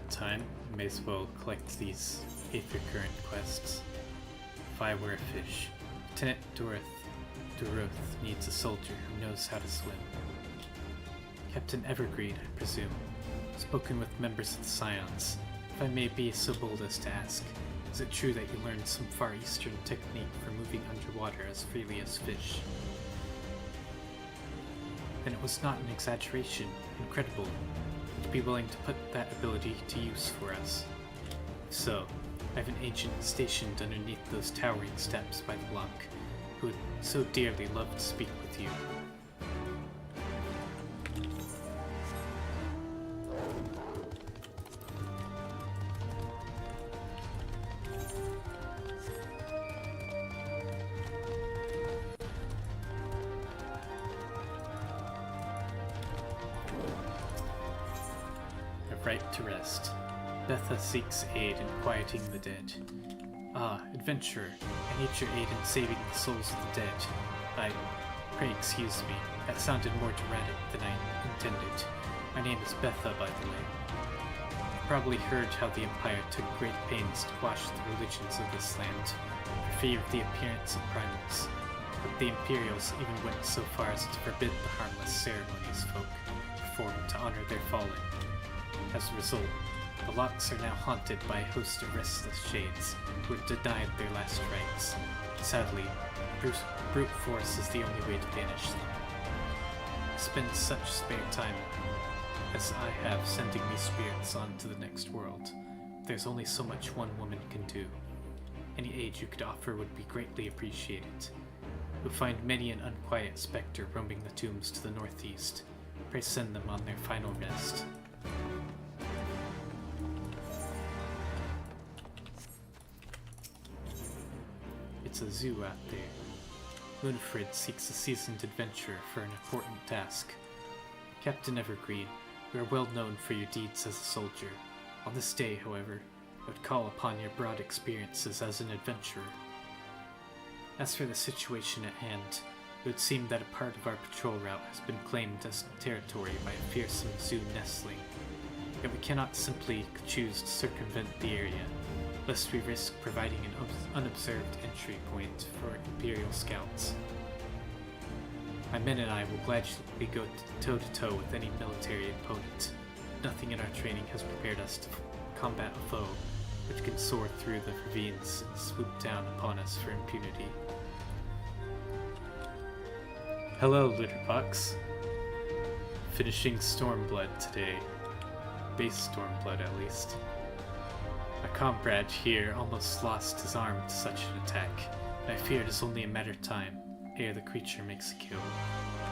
the time, I may as well collect these Aether Current quests. If I were a fish, Lieutenant Doroth needs a soldier who knows how to swim. Captain Evergreen, I presume. Spoken with members of the Scions. If I may be so bold as to ask, is it true that you learned some Far Eastern technique for moving underwater as freely as fish? Then it was not an exaggeration. Incredible. Would you be willing to put that ability to use for us? If so, I have an agent stationed underneath those towering steps by the lock, who would so dearly love to speak with you. Right to rest. Betha seeks aid in quieting the dead. Ah, adventurer, I need your aid in saving the souls of the dead. Pray excuse me, that sounded more dramatic than I intended. My name is Betha, by the way. You probably heard how the Empire took great pains to quash the religions of this land, for fear of the appearance of primals. But the Imperials even went so far as to forbid the harmless ceremonies folk performed to honor their fallen. As a result, the locks are now haunted by a host of restless shades who are denied their last rites. Sadly, brute force is the only way to banish them. I spend such spare time as I have sending these spirits on to the next world. There's only so much one woman can do. Any aid you could offer would be greatly appreciated. You'll find many an unquiet spectre roaming the tombs to the northeast. Pray send them on their final rest. It's a zoo out there. Lunefrid seeks a seasoned adventurer for an important task. Captain Evergreen, you are well known for your deeds as a soldier. On this day, however, I would call upon your broad experiences as an adventurer. As for the situation at hand, it would seem that a part of our patrol route has been claimed as territory by a fearsome zoo nestling. Yet we cannot simply choose to circumvent the area, lest we risk providing an unobserved entry point for Imperial scouts. My men and I will gladly go toe-to-toe with any military opponent. Nothing in our training has prepared us to combat a foe which can soar through the ravines and swoop down upon us for impunity. Hello, Litterbucks. Finishing Stormblood today. Base Stormblood, at least. My comrade here almost lost his arm to such an attack, and I fear it is only a matter of time ere the creature makes a kill,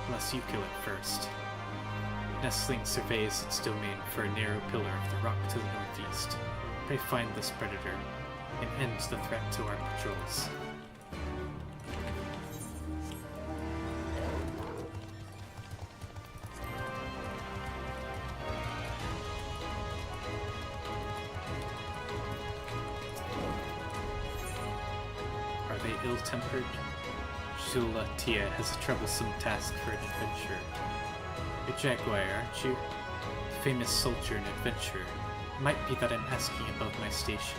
unless you kill it first. Nestling surveys its domain for a narrow pillar of the rock to the northeast. Pray find this predator, and end the threat to our patrols. Are they ill-tempered? Shula Tia has a troublesome task for an adventurer. You're Jaguar, aren't you? Famous soldier and adventurer. It might be that I'm asking above my station,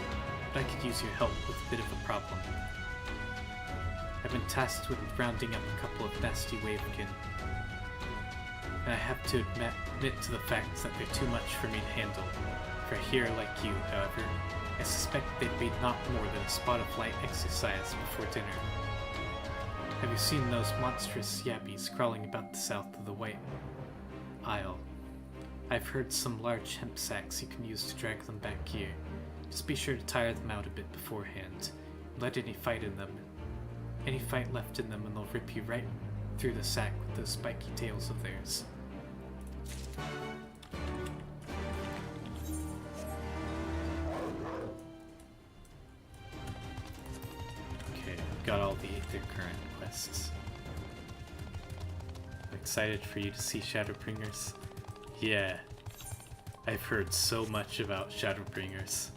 but I could use your help with a bit of a problem. I've been tasked with rounding up a couple of nasty wavekin, and I have to admit to the fact that they're too much for me to handle. For a hero like you, however, I suspect they'd be not more than a spot of light exercise before dinner. Have you seen those monstrous yabbies crawling about the south of the White Isle? I've heard some large hemp sacks you can use to drag them back here. Just be sure to tire them out a bit beforehand. Let any fight left in them and they'll rip you right through the sack with those spiky tails of theirs. Okay, got all the Aether Current quests. I'm excited for you to see Shadowbringers. Yeah, I've heard so much about Shadowbringers.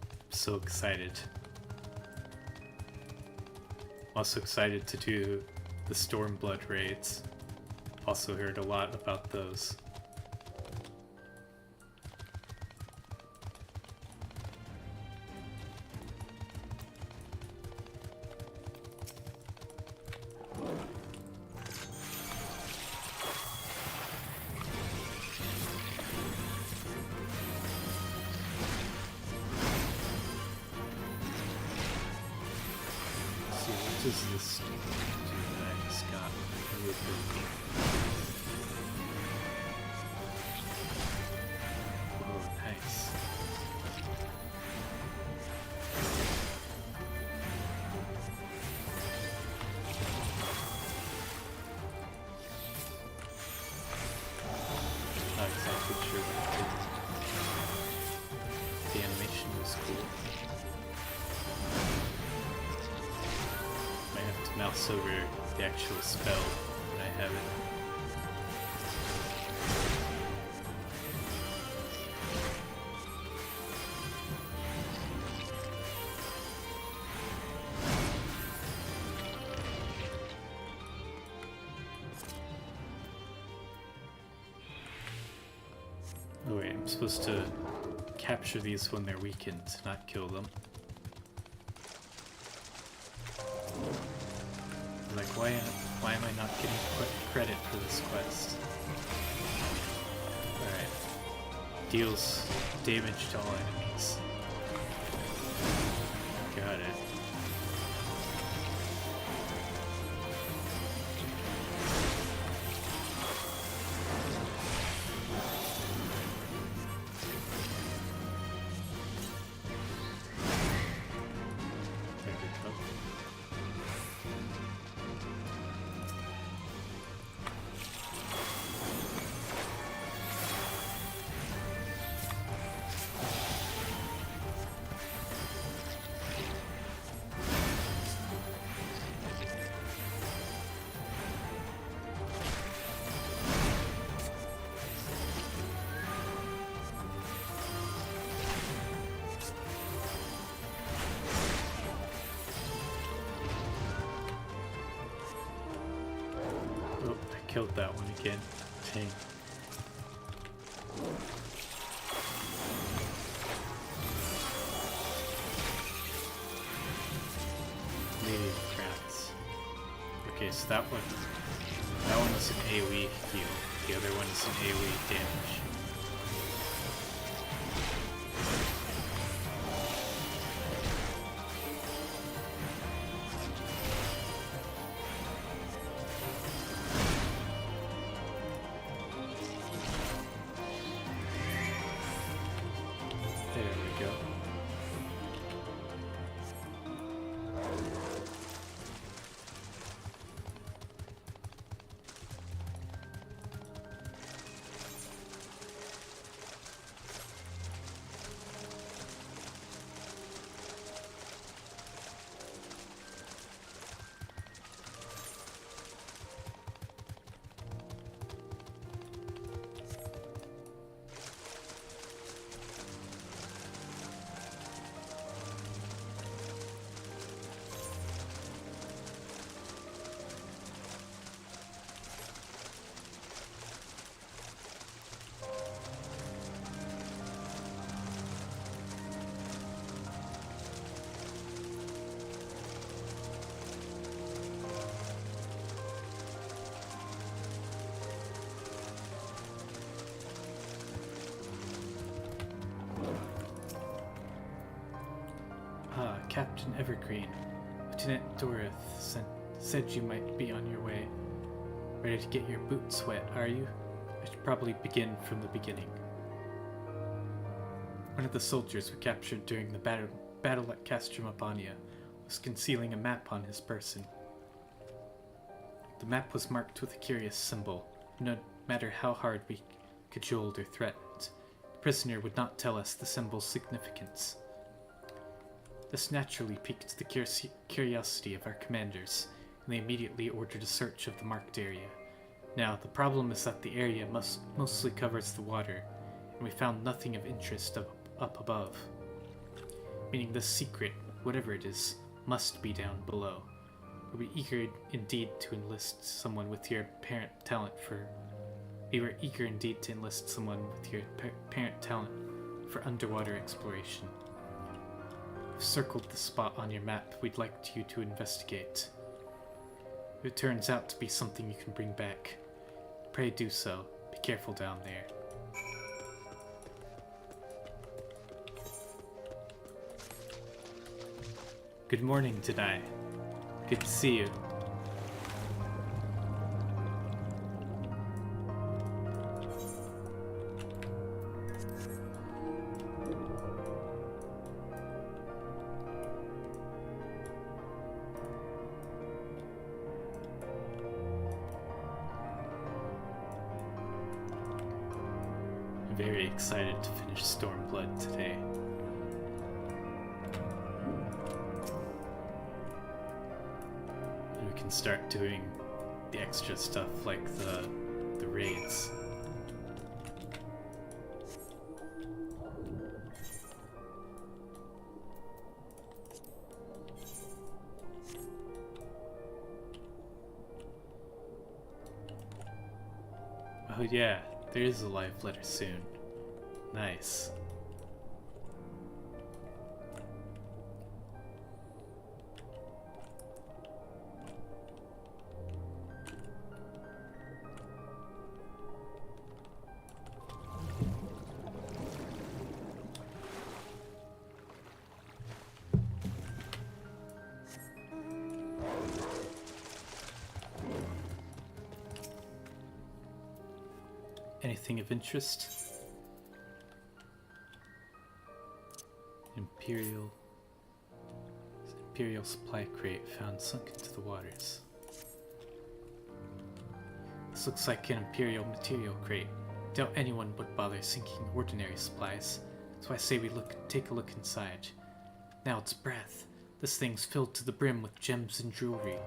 I'm so excited. I'm also excited to do the Stormblood raids. Also heard a lot about those. does this do that I just got? Oh, nice. Not exactly sure what it did. The animation was cool. Might have to mouse over the actual spell when I have it. Oh wait, I'm supposed to capture these when they're weakened, not kill them. Like, why am I not getting credit for this quest? Alright. Deals damage to all enemies. Got it. There we go. Oh, I killed that one again. Dang. Native crafts. Okay, so that one is an AoE heal. The other one is an AoE damage. There we go. Ah, Captain Evergreen. Lieutenant Dorith said you might be on your way. Ready to get your boots wet, are you? I should probably begin from the beginning. One of the soldiers we captured during the battle at Castromabania was concealing a map on his person. The map was marked with a curious symbol. No matter how hard we cajoled or threatened, the prisoner would not tell us the symbol's significance. This naturally piqued the curiosity of our commanders, and they immediately ordered a search of the marked area. Now, the problem is that the area mostly covers the water, and we found nothing of interest up above. Meaning this secret, whatever it is, must be down below. We were eager indeed to enlist someone with your apparent talent for underwater exploration. We've circled the spot on your map we'd like you to investigate. If it turns out to be something you can bring back, pray do so. Be careful down there. Good morning, Denai. Good to see you. I'm very excited to finish Stormblood today. And we can start doing the extra stuff like the raids. Oh yeah, there is a live letter soon. Nice. Anything of interest? Imperial supply crate found sunk into the waters. This looks like an Imperial material crate. Doubt anyone would bother sinking ordinary supplies, so I say we take a look inside. Now its breath. This thing's filled to the brim with gems and jewelry.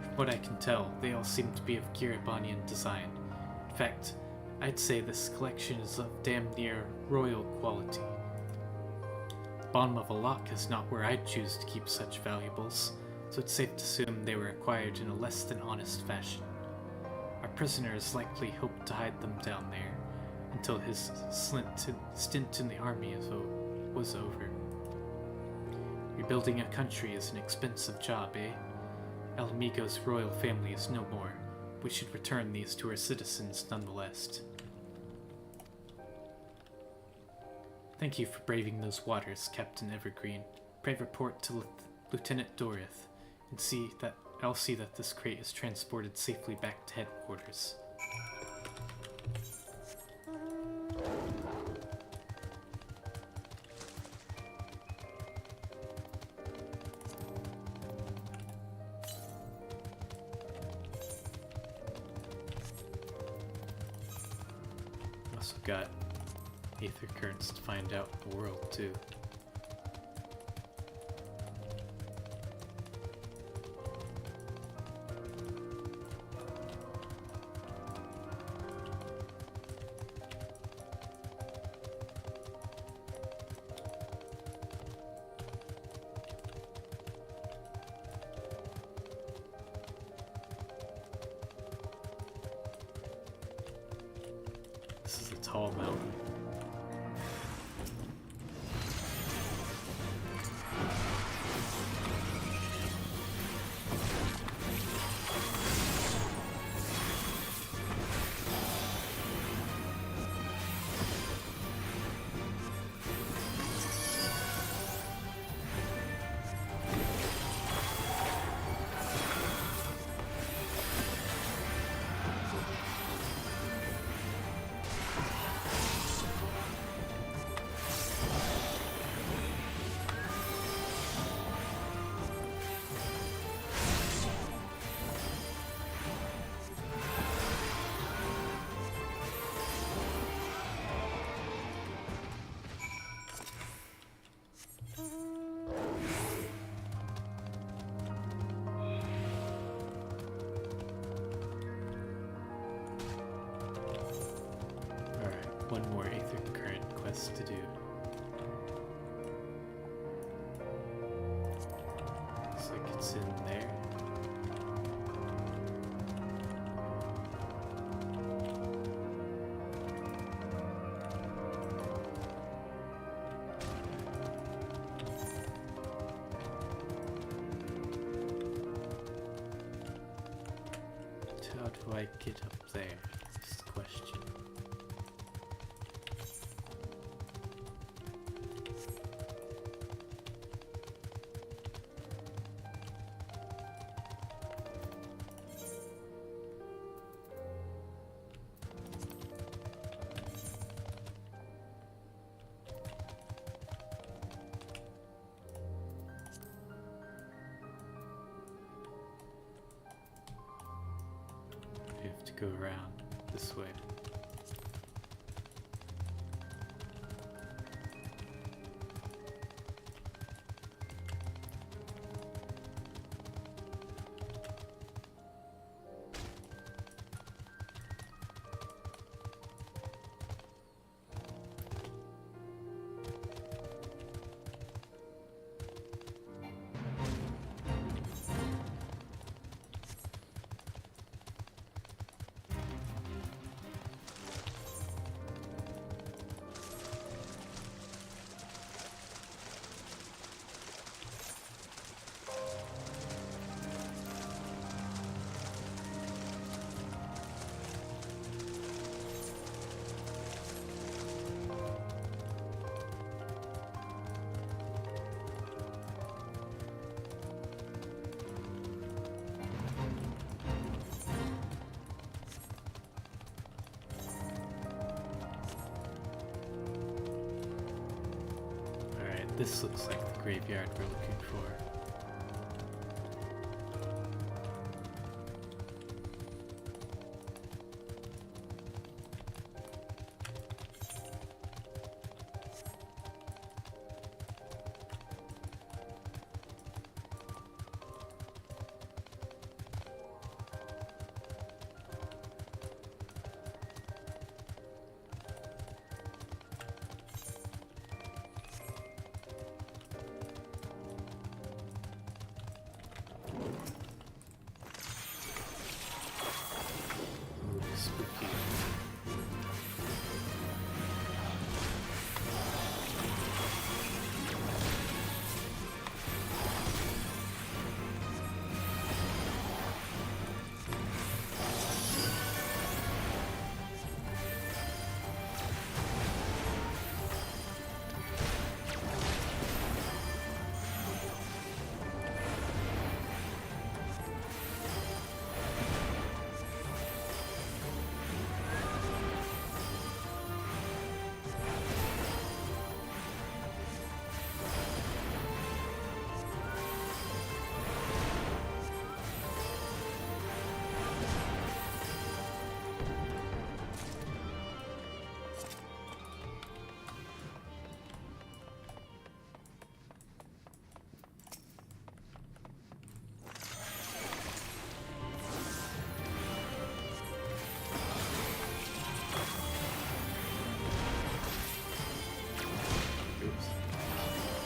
From what I can tell, they all seem to be of Garibanian design. In fact, I'd say this collection is of damn near royal quality. The bottom of a lock is not where I'd choose to keep such valuables, so it's safe to assume they were acquired in a less than honest fashion. Our prisoners likely hoped to hide them down there until his stint in the army was over. Rebuilding a country is an expensive job, eh? El Amigo's royal family is no more. We should return these to our citizens nonetheless. Thank you for braving those waters, Captain Evergreen. Pray report to Lieutenant Dorith, and I'll see that this crate is transported safely back to headquarters. Also got Aether currents to find out in the world too. This is a tall mountain. One more Aether Current quest to do. Looks like it's in there. How do I get up there? Is the question. go around this way. This looks like the graveyard we're looking for.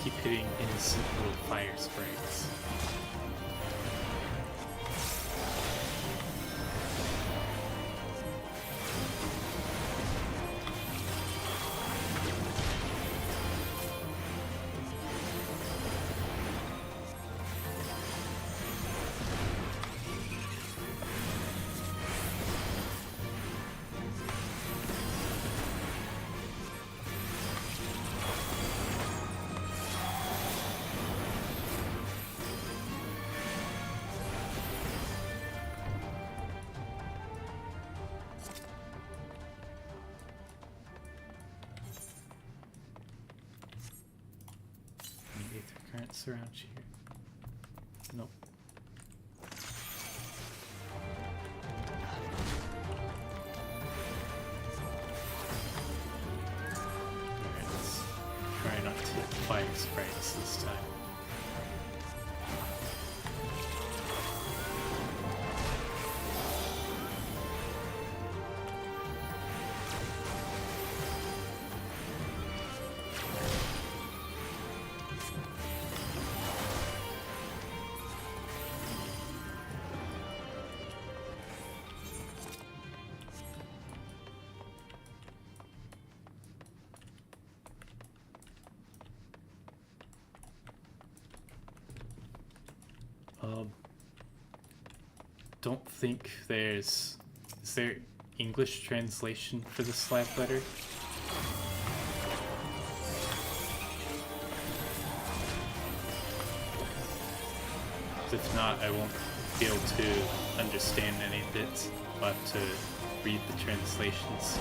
Keep hitting innocent little fire sprites. Currents around here. Nope. Alright, let's try not to hit fire sprites this time. Don't think there's... Is there English translation for the slab letter? If not, I won't be able to understand any of it. I'll have to read the translations.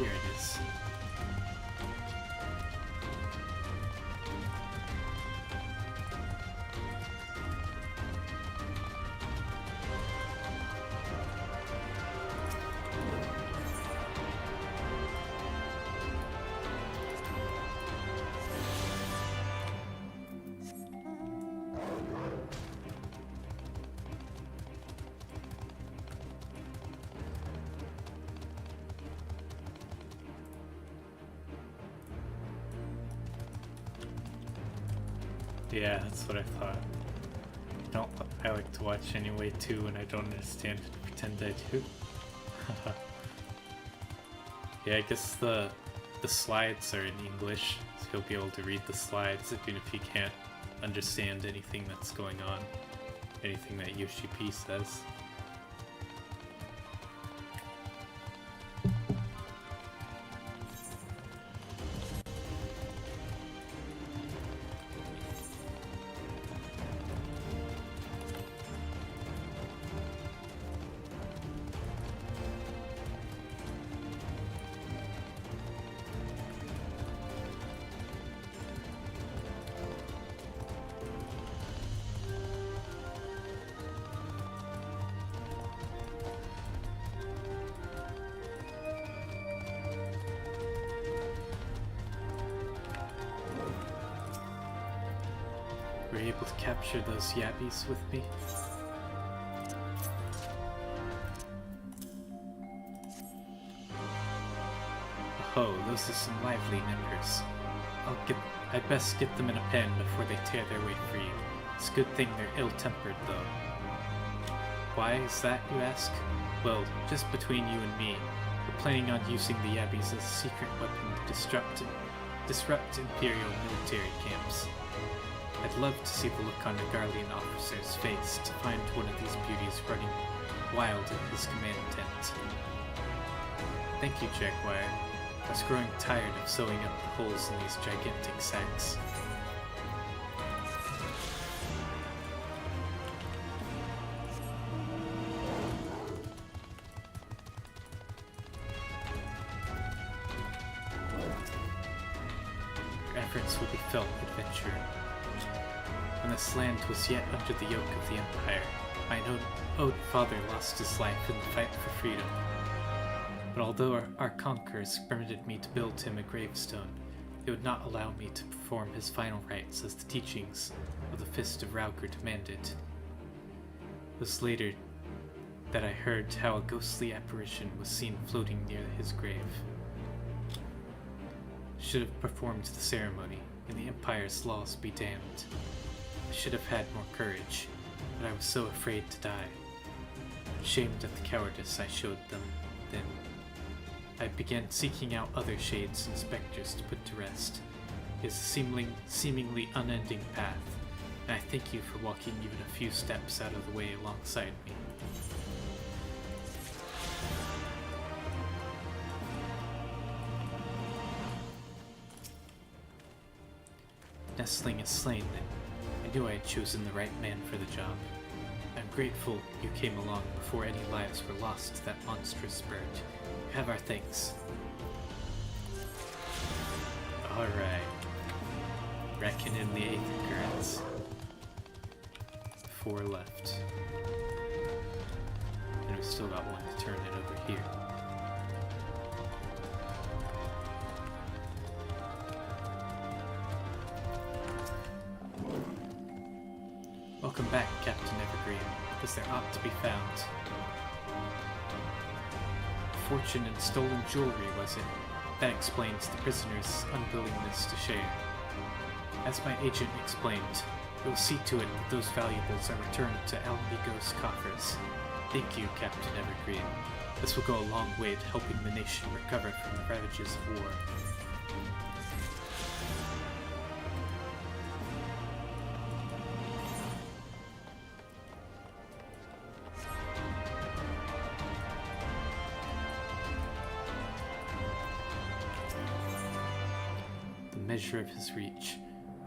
Here it is. Yeah, that's what I thought. I like to watch anyway too when I don't understand it, pretend I do. Yeah, I guess the slides are in English, so you'll be able to read the slides even if you can't understand anything that's going on, anything that Yoshi P says. Were you able to capture those yabbies with me? Oh, those are some lively nippers. I'd best get them in a pen before they tear their way free. It's a good thing they're ill-tempered, though. Why is that, you ask? Well, just between you and me, we're planning on using the yabbies as a secret weapon to disrupt Imperial military camps. I'd love to see the look on a Garlean officer's face to find one of these beauties running wild in his command tent. Thank you, Jaguar. I was growing tired of sewing up the holes in these gigantic sacks. Your efforts will be felt, adventurer. When this land was yet under the yoke of the Empire, my own father lost his life in the fight for freedom. But although our conquerors permitted me to build him a gravestone, they would not allow me to perform his final rites as the teachings of the Fist of Raugr demanded. It was later that I heard how a ghostly apparition was seen floating near his grave. I should have performed the ceremony, and the Empire's laws be damned. I should have had more courage, but I was so afraid to die. Ashamed at the cowardice I showed them then, I began seeking out other shades and specters to put to rest. It is a seemingly unending path, and I thank you for walking even a few steps out of the way alongside me. Nestling is slain then. I knew I had chosen the right man for the job. I'm grateful you came along before any lives were lost to that monstrous bird. You have our thanks. Alright. Reckon in the 8th occurrence. 4 left. And we still got one to turn it over here. Welcome back, Captain Evergreen. Was there aught to be found? Fortune and stolen jewelry, was it? That explains the prisoner's unwillingness to share. As my agent explained, we will see to it that those valuables are returned to Alamigo's coffers. Thank you, Captain Evergreen. This will go a long way to helping the nation recover from the ravages of war. Measure of his reach,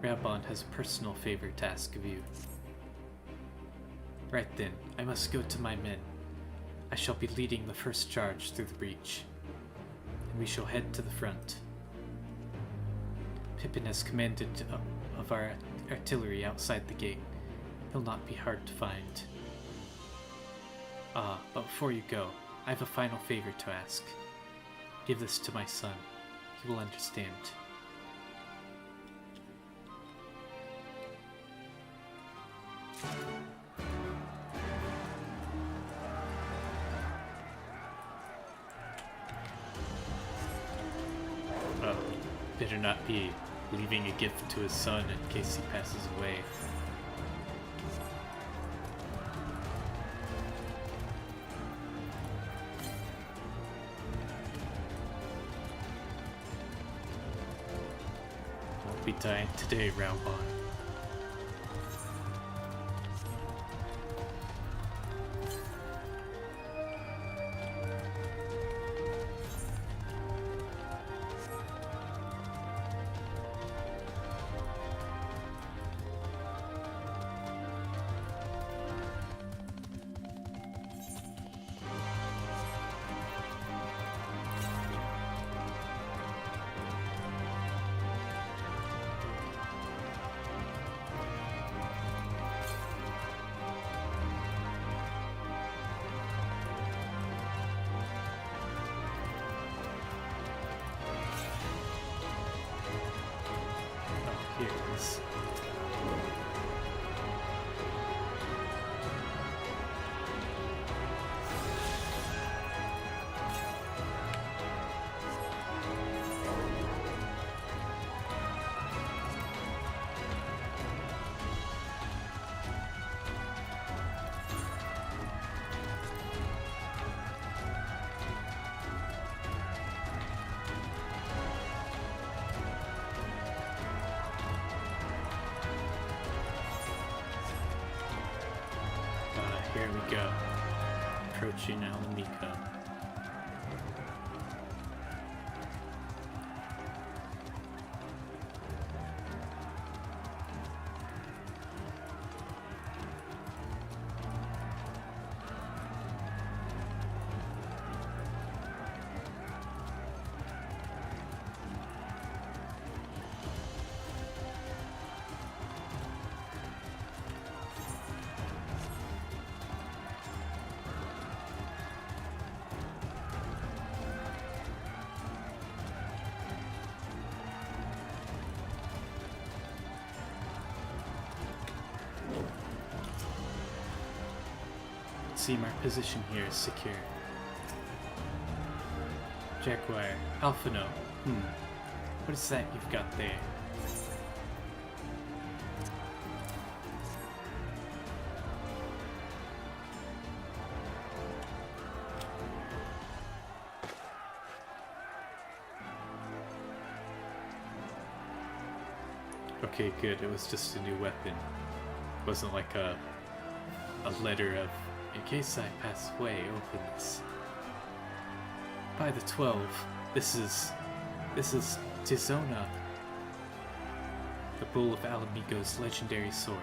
Rabon has a personal favor to ask of you. Right then, I must go to my men. I shall be leading the first charge through the breach. We shall head to the front. Pippin has commanded of our artillery outside the gate. He'll not be hard to find. But before you go, I have a final favor to ask. Give this to my son. He will understand. Better not be leaving a gift to his son in case he passes away. Won't be dying today, Raubon. Here it is. Here we go. Approaching Alamico. Seem our position here is secure. Jaguar, Alphano. What is that you've got there? Okay, good. It was just a new weapon. It wasn't like a letter of, in case I pass away, open this. By the 12, this is Tizona, the bull of Alamigo's legendary sword,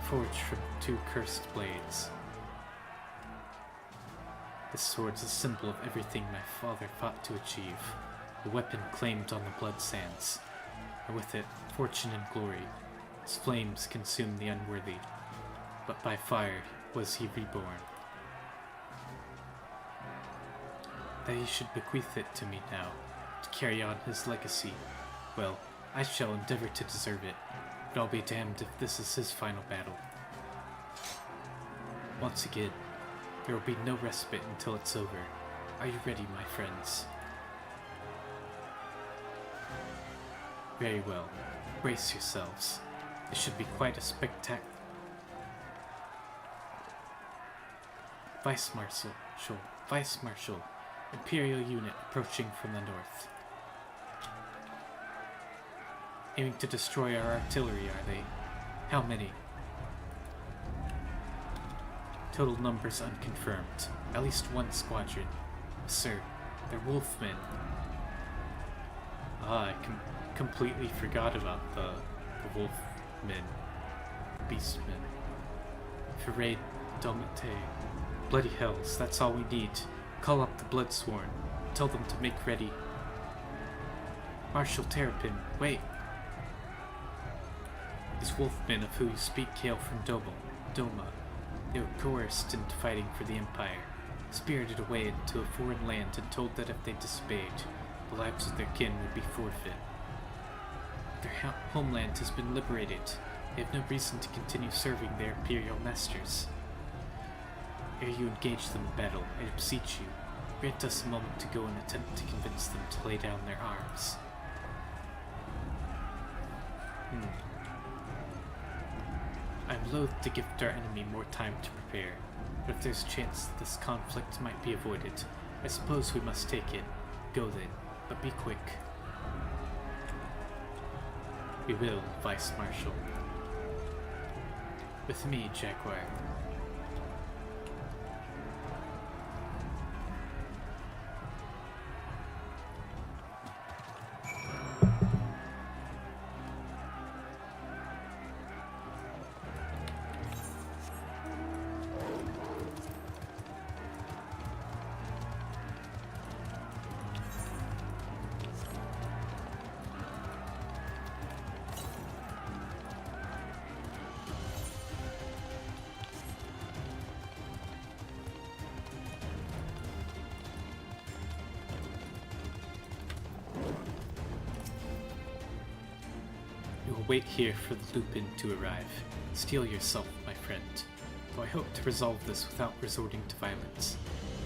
forged from 2 cursed blades. This sword's a symbol of everything my father fought to achieve, a weapon claimed on the blood sands, and with it, fortune and glory. Its flames consumed the unworthy, but by fire was he reborn. That he should bequeath it to me now, to carry on his legacy. Well, I shall endeavor to deserve it, but I'll be damned if this is his final battle. Once again, there will be no respite until it's over. Are you ready, my friends? Very well. Brace yourselves. This should be quite a spectacle. Vice Marshal, Imperial unit approaching from the north. Aiming to destroy our artillery, are they? How many? Total numbers unconfirmed. At least 1 squadron. Sir, they're wolfmen. I completely forgot about the wolfmen. Beastmen. Foray Domite. Bloody hells, that's all we need. Call up the Bloodsworn. Tell them to make ready. Marshal Terrapin, wait! These wolfmen of who you speak hail from Doma. They were coerced into fighting for the Empire, spirited away into a foreign land and told that if they disobeyed, the lives of their kin would be forfeit. Their homeland has been liberated. They have no reason to continue serving their imperial masters. Ere you engage them in battle, I beseech you, grant us a moment to go and attempt to convince them to lay down their arms. I'm loath to gift our enemy more time to prepare, but if there's a chance that this conflict might be avoided, I suppose we must take it. Go then, but be quick. We will, Vice Marshal. With me, Jaguar. Wait here for the Lupin to arrive. Steel yourself, my friend. Though I hope to resolve this without resorting to violence,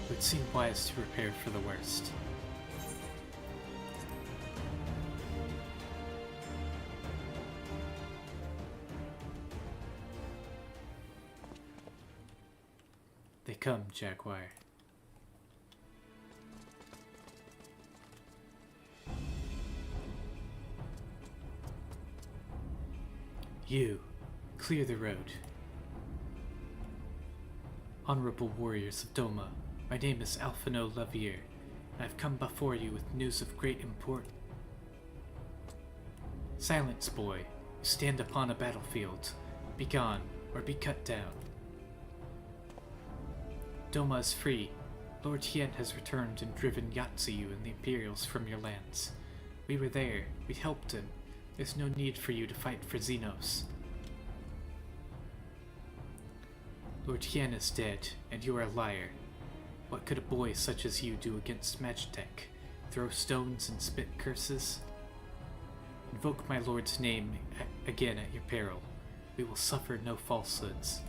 it would seem wise to prepare for the worst. They come, Jaguar. You, clear the road. Honorable warriors of Doma, my name is Alphino Lavier, and I've come before you with news of great import. Silence, boy. You stand upon a battlefield. Be gone, or be cut down. Doma is free. Lord Hien has returned and driven Yatsuyu and the Imperials from your lands. We were there. We helped him. There's no need for you to fight for Xenos. Lord Hien is dead, and you are a liar. What could a boy such as you do against Magitech? Throw stones and spit curses? Invoke my lord's name again at your peril. We will suffer no falsehoods.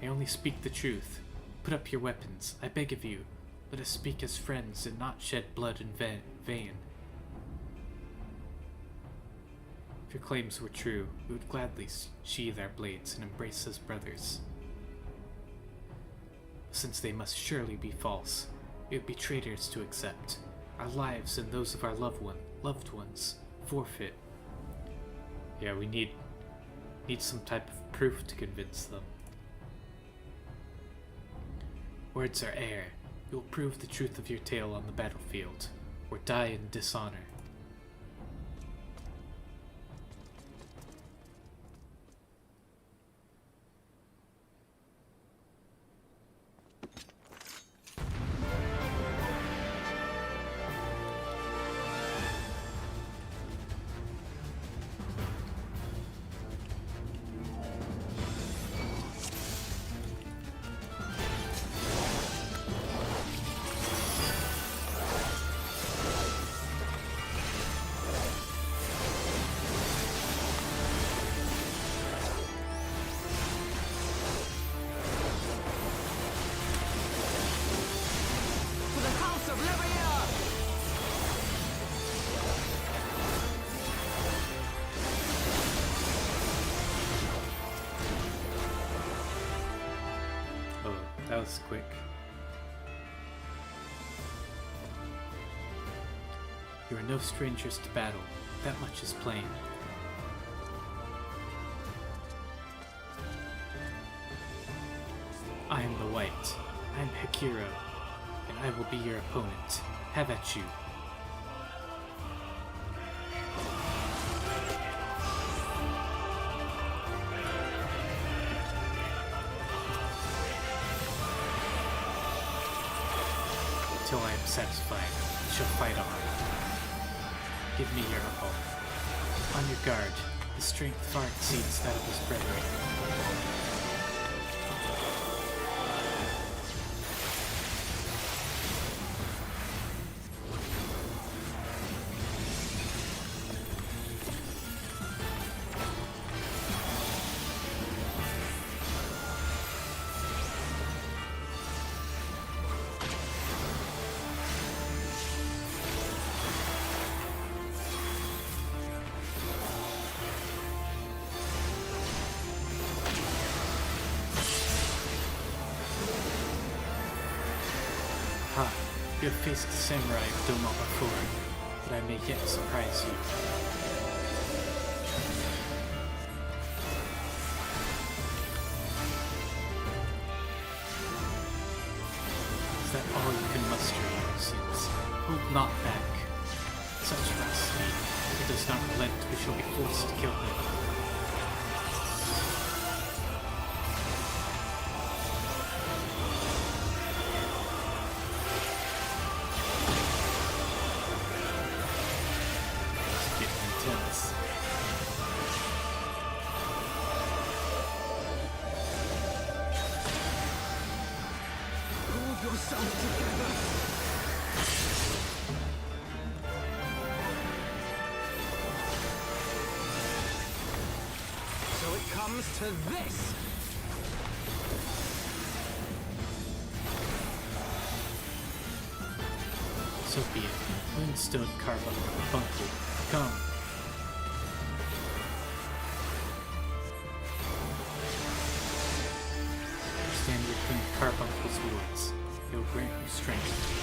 I only speak the truth. Put up your weapons, I beg of you. Let us speak as friends and not shed blood in vain. If your claims were true, we would gladly sheathe our blades and embrace as brothers. Since they must surely be false, it would be traitors to accept. Our lives and those of our loved ones forfeit. Yeah, we need some type of proof to convince them. Words are air. You will prove the truth of your tale on the battlefield, or die in dishonor. That was quick. You are no strangers to battle. That much is plain. I am the White. I am Hekiro, and I will be your opponent. Have at you. Until I am satisfied, I shall fight on. Give me your help. On your guard. His strength far exceeds that of his brethren. You have faced the samurai of Doma before, but I may yet surprise you. Is that all you can muster, Sins? Hold not back. Such blasphemy. If it does not relent, we shall be forced to kill him. So it comes to this! So be it. Moonstone Carbuncle, come. Stand within Carbuncle's woods. It will grant you strength.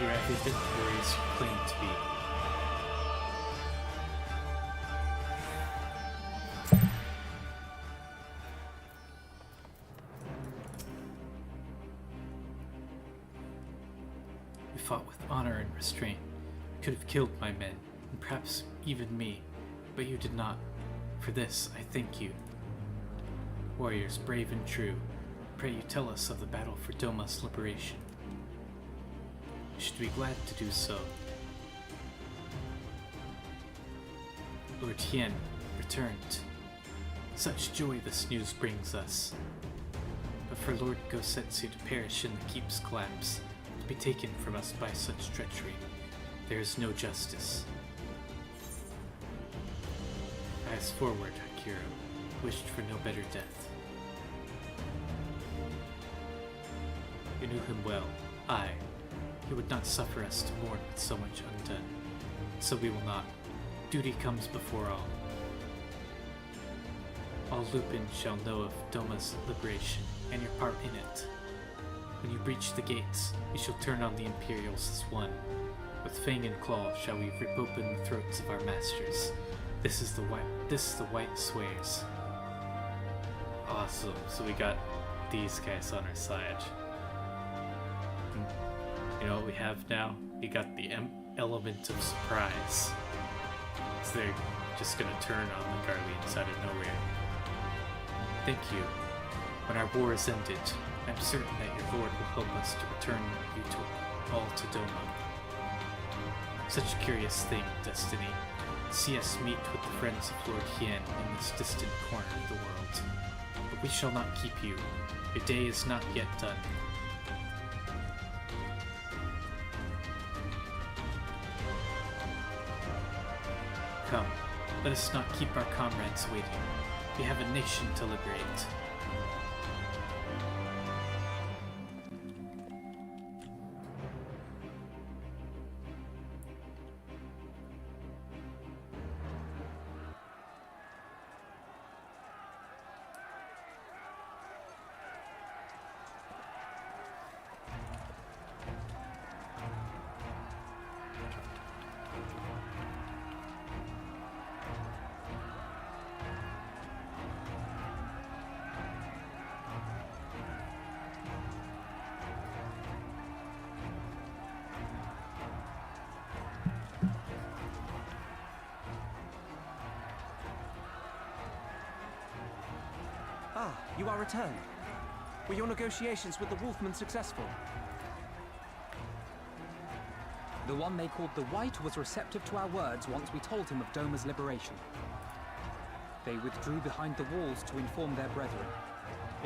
Your everything warriors claim to be. You fought with honor and restraint. You could have killed my men, and perhaps even me, but you did not. For this, I thank you. Warriors brave and true, pray you tell us of the battle for Doma's liberation. You should be glad to do so. Lord Hien returned. Such joy this news brings us. But for Lord Gosetsu to perish in the keep's collapse, to be taken from us by such treachery, there is no justice. Eyes forward, Akira, wished for no better death. knew him well. Aye, he would not suffer us to mourn with so much undone. So we will not. Duty comes before all. All Lupin shall know of Doma's liberation, and your part in it. When you breach the gates, we shall turn on the Imperials as one. With fang and claw shall we rip open the throats of our masters. This is the white swears. Awesome, so we got these guys on our side. You know what we have now? We got the element of surprise. So they're just gonna turn on the Guardians out of nowhere. Thank you. When our war is ended, I'm certain that your lord will help us to return you all to Doma. Such a curious thing, destiny. See us meet with the friends of Lord Hien in this distant corner of the world. But we shall not keep you. Your day is not yet done. Come, let us not keep our comrades waiting. We have a nation to liberate. Ah, you are returned. Were your negotiations with the Wolfmen successful? The one they called the White was receptive to our words once we told him of Doma's liberation. They withdrew behind the walls to inform their brethren.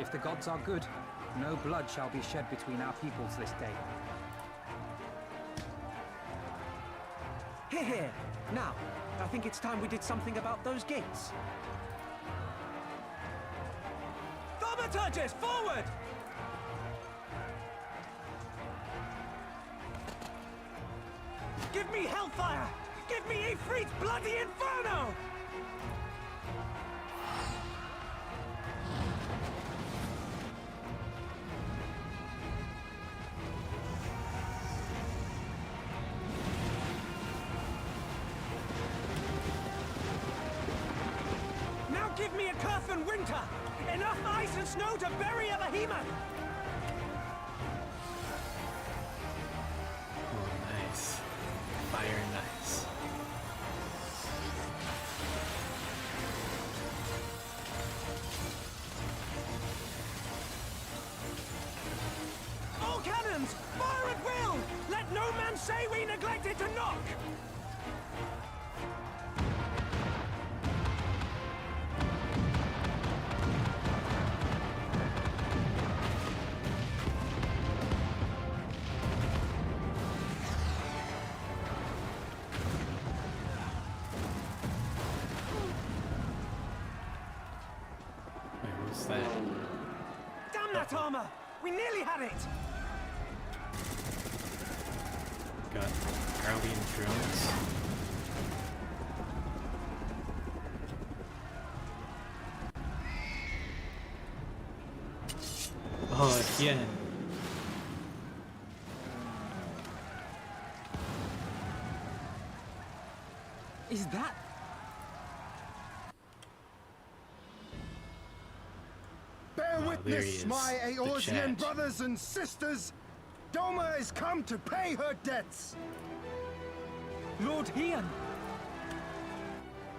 If the gods are good, no blood shall be shed between our peoples this day. Hear, hear. Now, I think it's time we did something about those gates. Thaumaturges, forward! Give me hellfire! Give me Ifrit's bloody inferno! Now give me a Curfin winter! Enough ice and snow to bury a behemoth! Oh, nice. Fire nice. All cannons! Fire at will! Let no man say we neglected to knock! Wait, what's that? Damn that armor! We nearly had it! Got Guardian drones. Oh, again. Is that... Bear there he witness, is, my the Aorsian Chad. brothers and sisters! Doma has come to pay her debts! Lord Hien!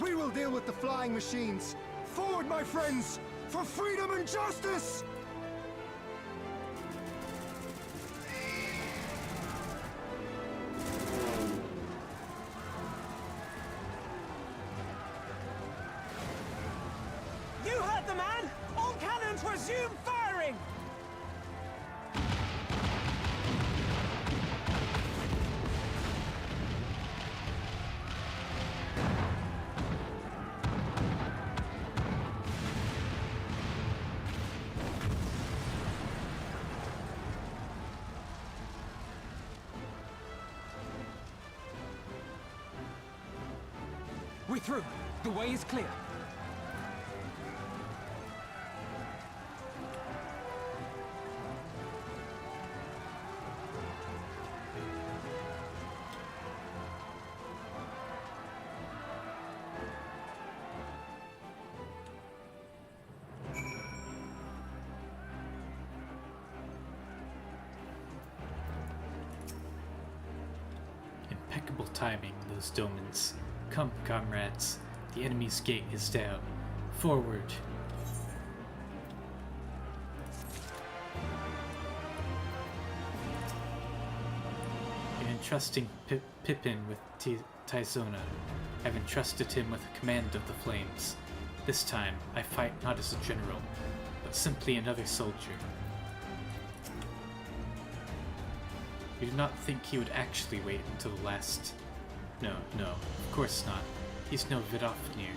We will deal with the flying machines! Forward, my friends! For freedom and justice! You heard the man! All cannons resume firing! We're through. The way is clear. Impeccable timing, those Domans. Come, comrades. The enemy's gate is down. Forward. In entrusting Pippin with Tizona, I've entrusted him with command of the flames. This time, I fight not as a general, but simply another soldier. You do not think he would actually wait until the last... No, of course not. He's no Vidofnir.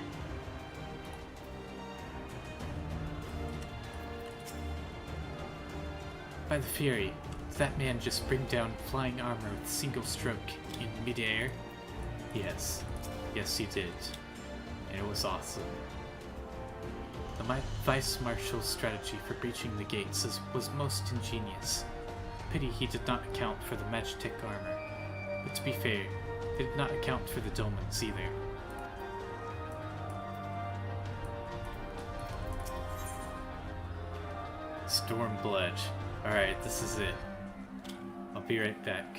By the Fury, did that man just bring down flying armor with a single stroke in midair? Yes, he did. And it was awesome. The Vice Marshal's strategy for breaching the gates was most ingenious. Pity he did not account for the Magitech armor. But to be fair, they did not account for the Domans either. Stormblood. Alright, this is it. I'll be right back.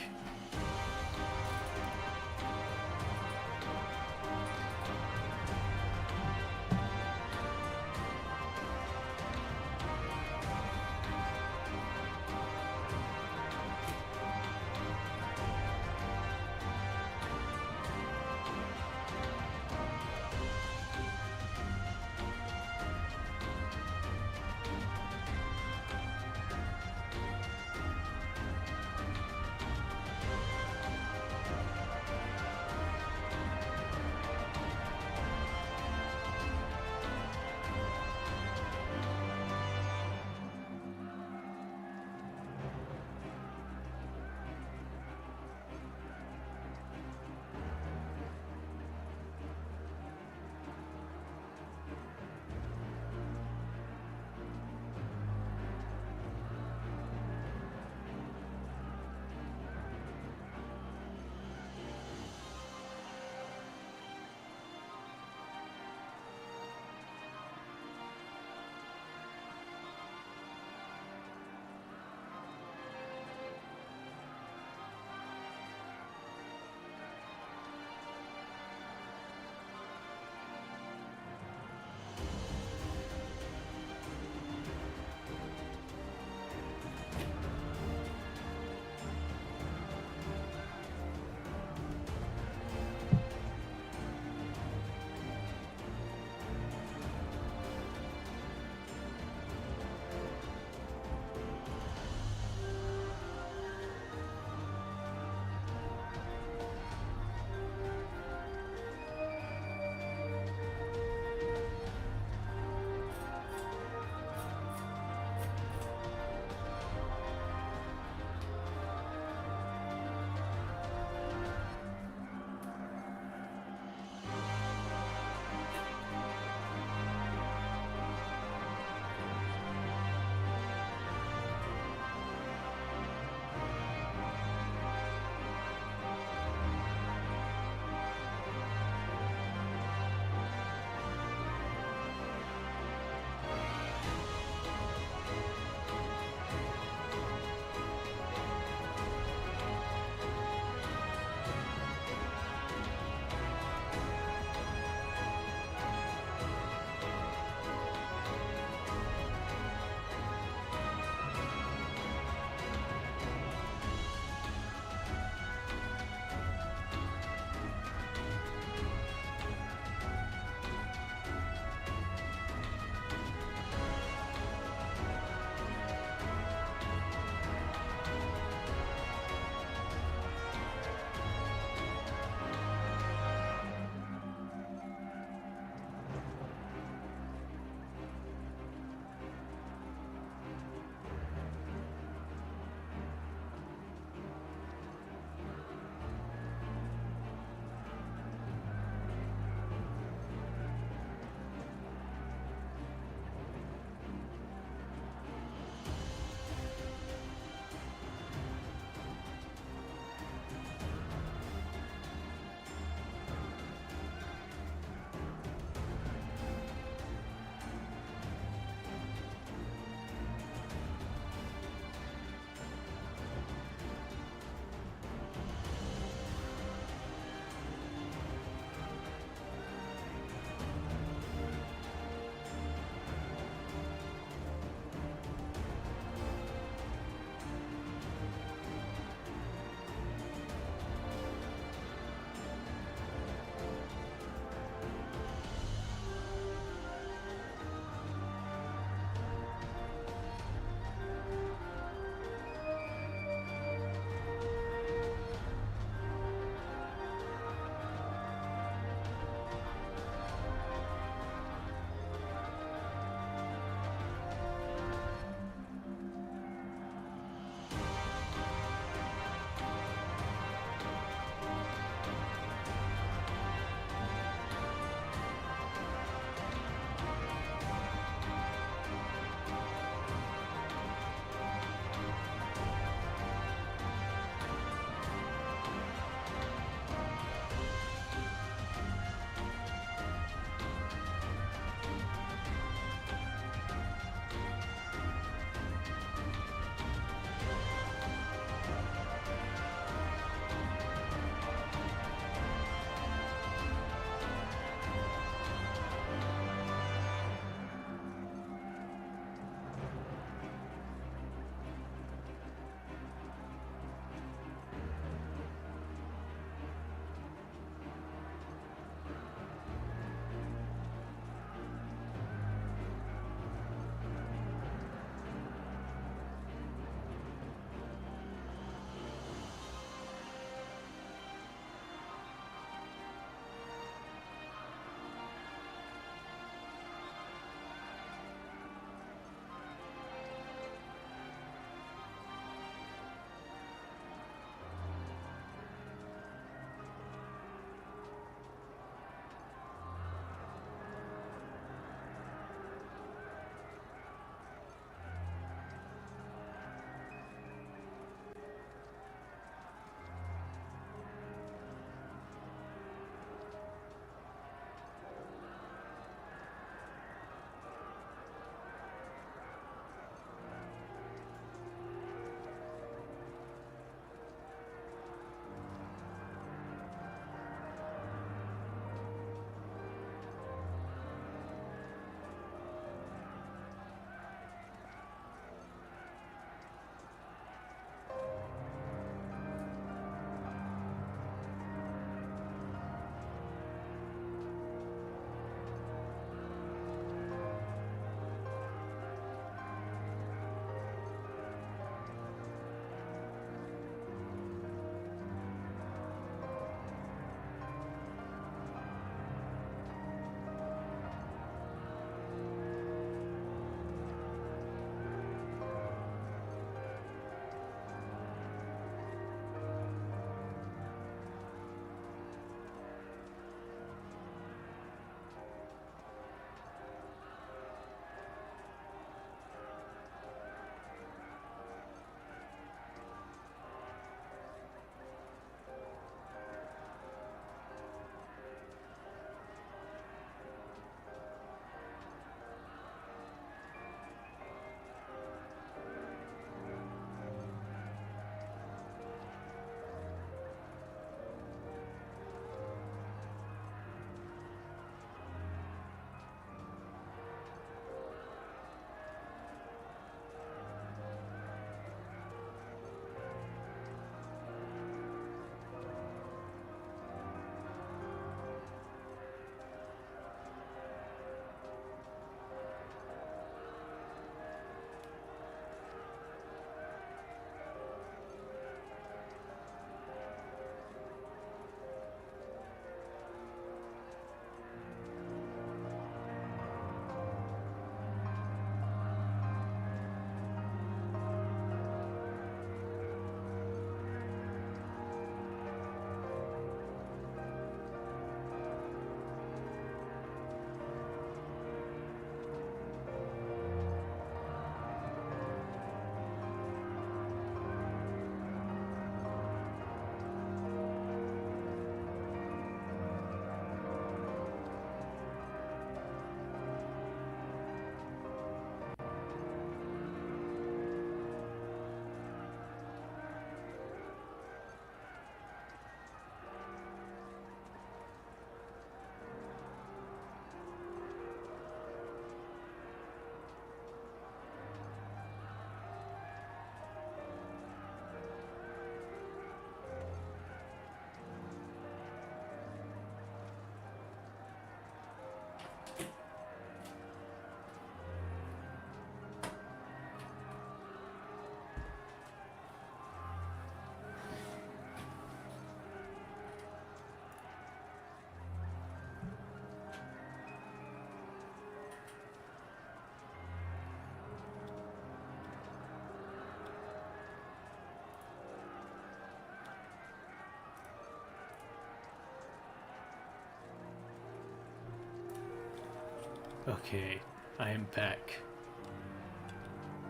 Okay, I am back.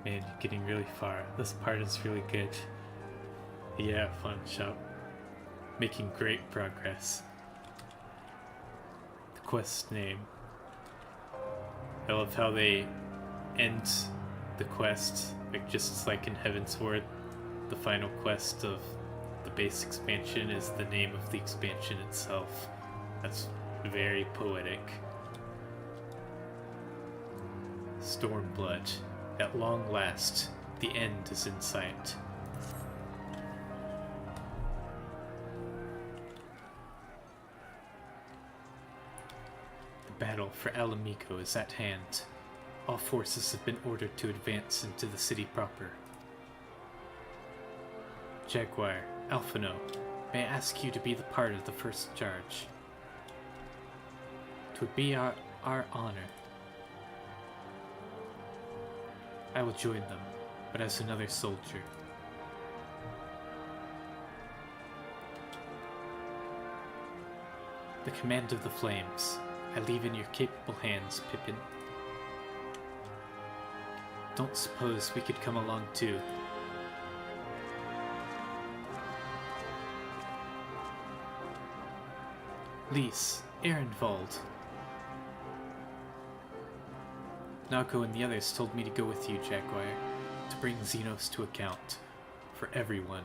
Man, getting really far. This part is really good. Yeah, fun shop. Making great progress. The quest name. I love how they end the quest, like just like in Heavensward, the final quest of the base expansion is the name of the expansion itself. That's very poetic. Stormblood. At long last, the end is in sight. The battle for Alamico is at hand. All forces have been ordered to advance into the city proper. Jaguar, Alphino, may I ask you to be the part of the first charge? 'Twould be our honor. I will join them, but as another soldier. The command of the flames. I leave in your capable hands, Pippin. Don't suppose we could come along too. Lys, Ehrenwald. Naoko and the others told me to go with you, Jaguar, to bring Xenos to account. For everyone.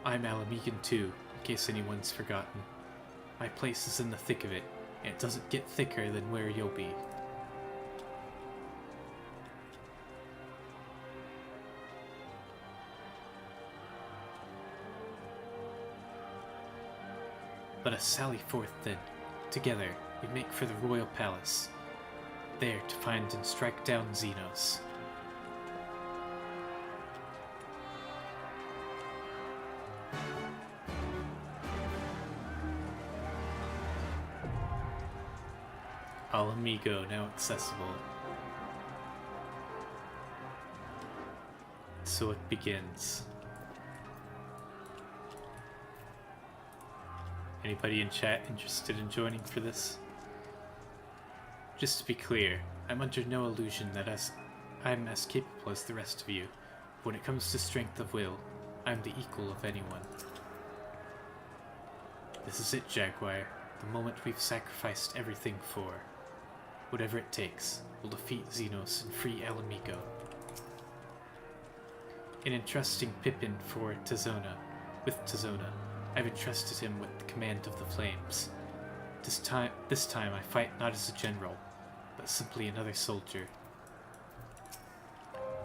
I'm Alamican too, in case anyone's forgotten. My place is in the thick of it, and it doesn't get thicker than where you'll be. Let us sally forth then. Together, we make for the royal palace, there to find and strike down Xenos. Alamigo now accessible. So it begins. Anybody in chat interested in joining for this? Just to be clear, I'm under no illusion that I'm as capable as the rest of you. When it comes to strength of will, I'm the equal of anyone. This is it, Jaguar, the moment we've sacrificed everything for. Whatever it takes, we'll defeat Xenos and free Alamico. In entrusting Pippin with Tizona, I've entrusted him with the command of the flames. This time I fight not as a general, but simply another soldier.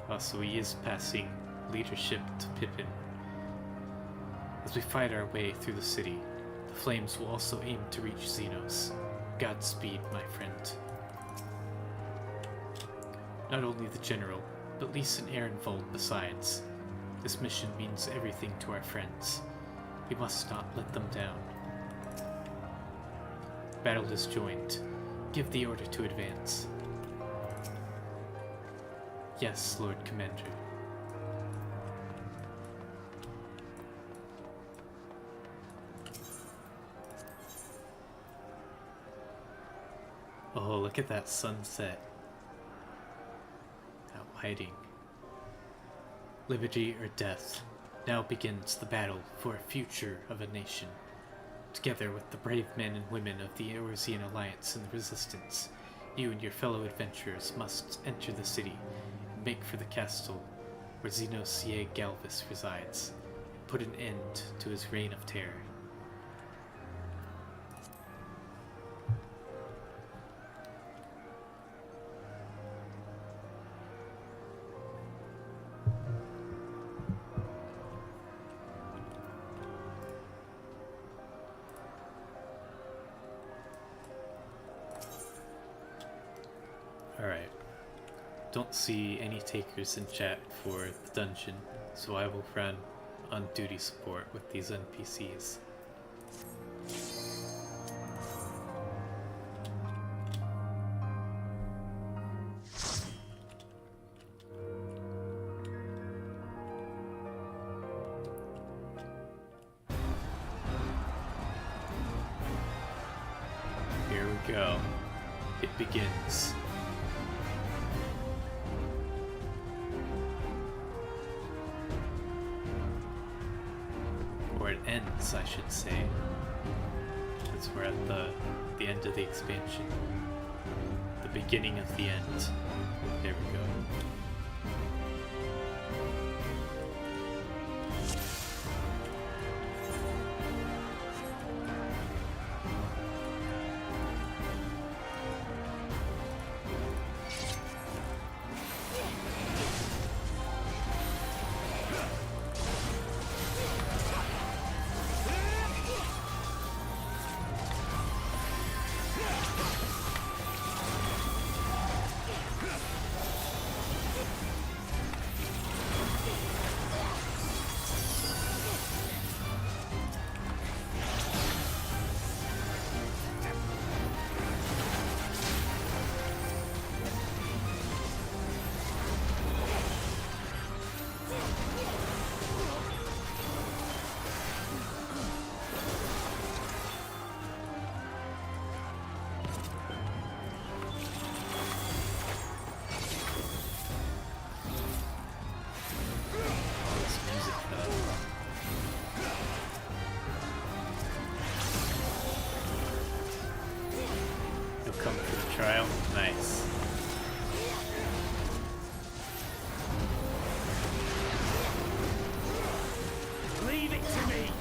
Also, he is passing leadership to Pippin. As we fight our way through the city, the flames will also aim to reach Xenos. Godspeed, my friend. Not only the general, but Lys and Ehrenwald besides. This mission means everything to our friends. We must not let them down. Battle is joined. Give the order to advance. Yes, Lord Commander. Oh, look at that sunset. That lighting. Liberty or death. Now begins the battle for a future of a nation. Together with the brave men and women of the Eorzean Alliance and the Resistance, you and your fellow adventurers must enter the city and make for the castle where Xenos Galvis resides, and put an end to his reign of terror. Alright, don't see any takers in chat for the dungeon, so I will run on duty support with these NPCs. Here we go. It begins. Or it ends, I should say. Because we're at the end of the expansion. The beginning of the end. There we go. Come for the trial. Nice. Leave it to me!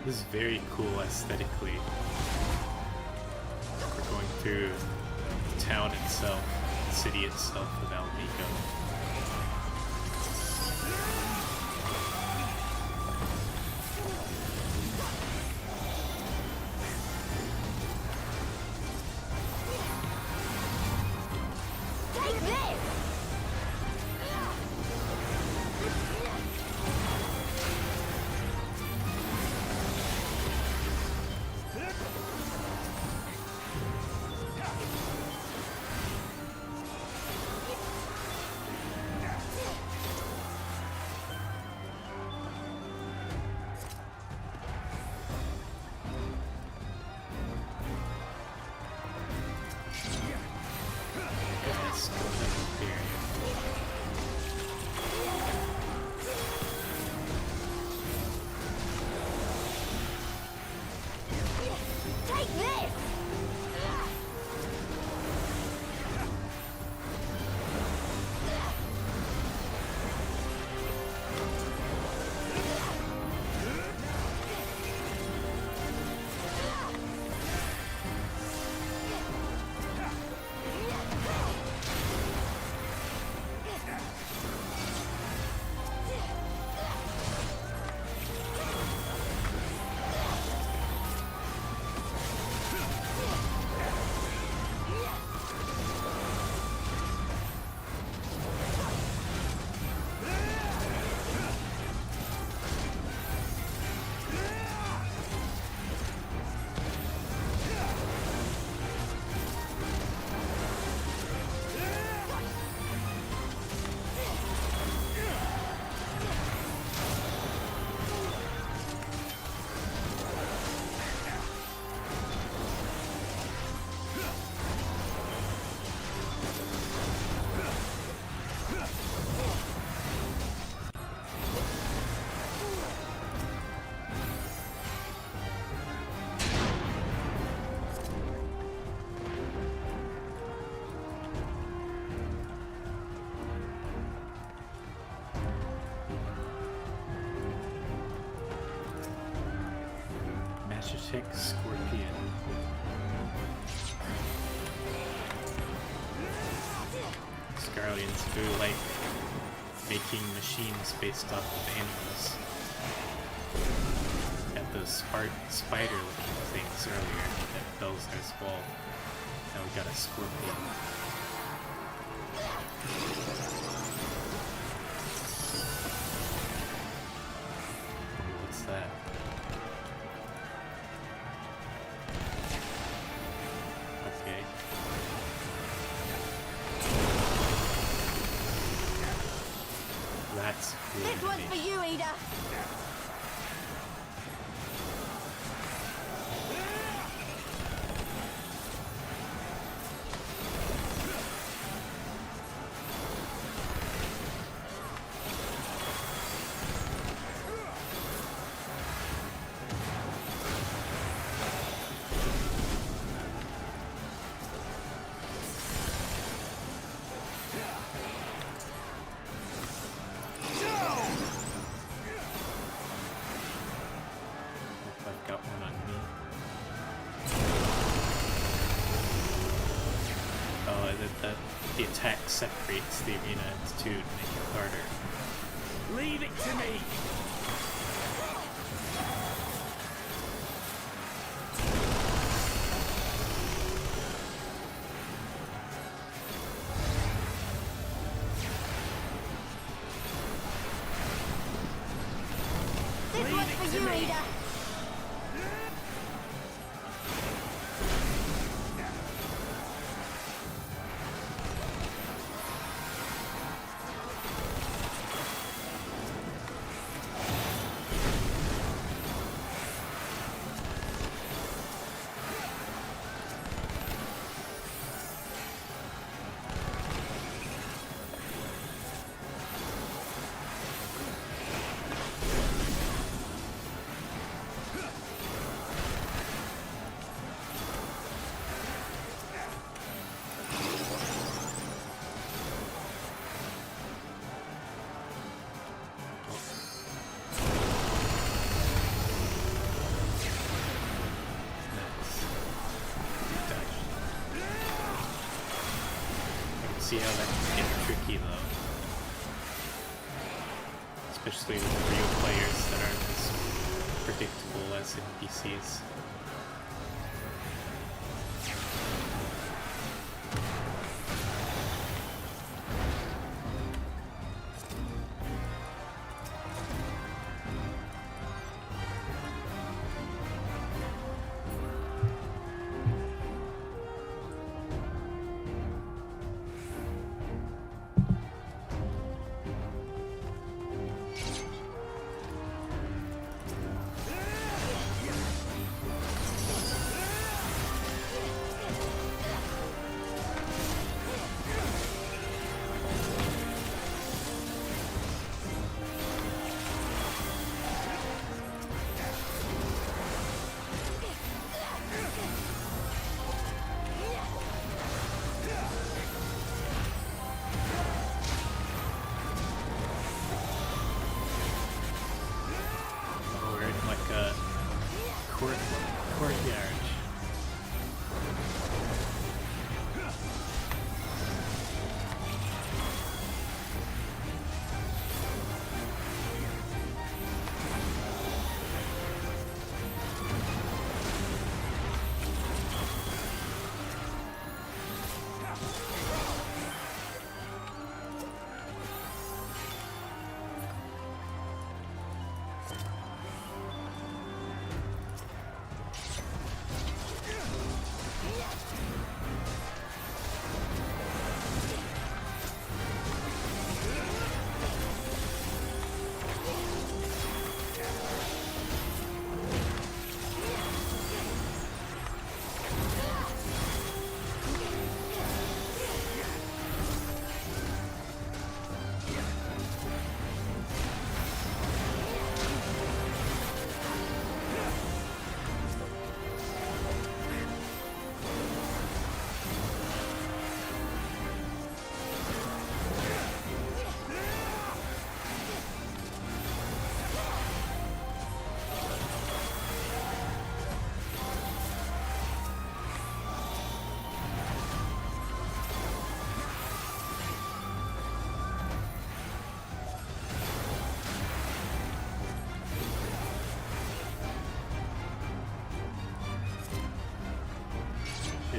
This is very cool aesthetically. We're going through the town itself, the city itself of Alamico. Check Scorpion. Scarlians who like making machines based off of animals. Had those spider-looking things earlier at Belzar's wall. Now we got a scorpion. Ooh, what's that? Okay. That's cool. This one's for you, Ida! The attack separates the arena into two to make it harder. Leave it to me! This one's for you, Ida! See how that can get tricky though. Especially with real players that aren't as predictable as NPCs.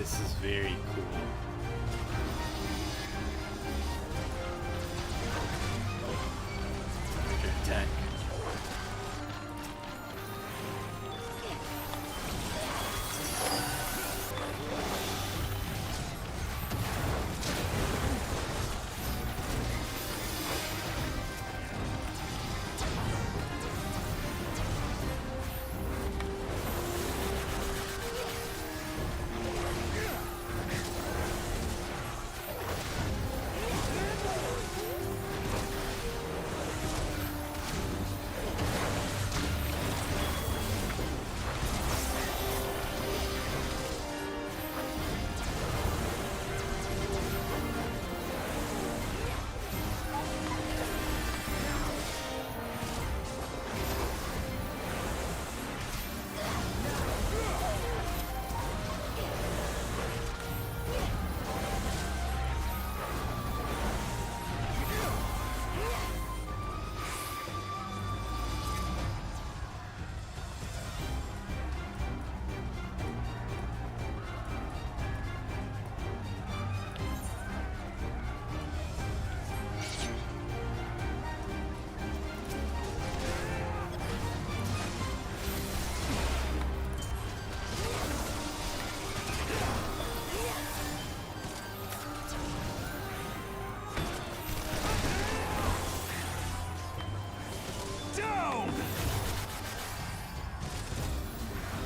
This is very cool. Attack.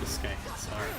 This guy hits hard.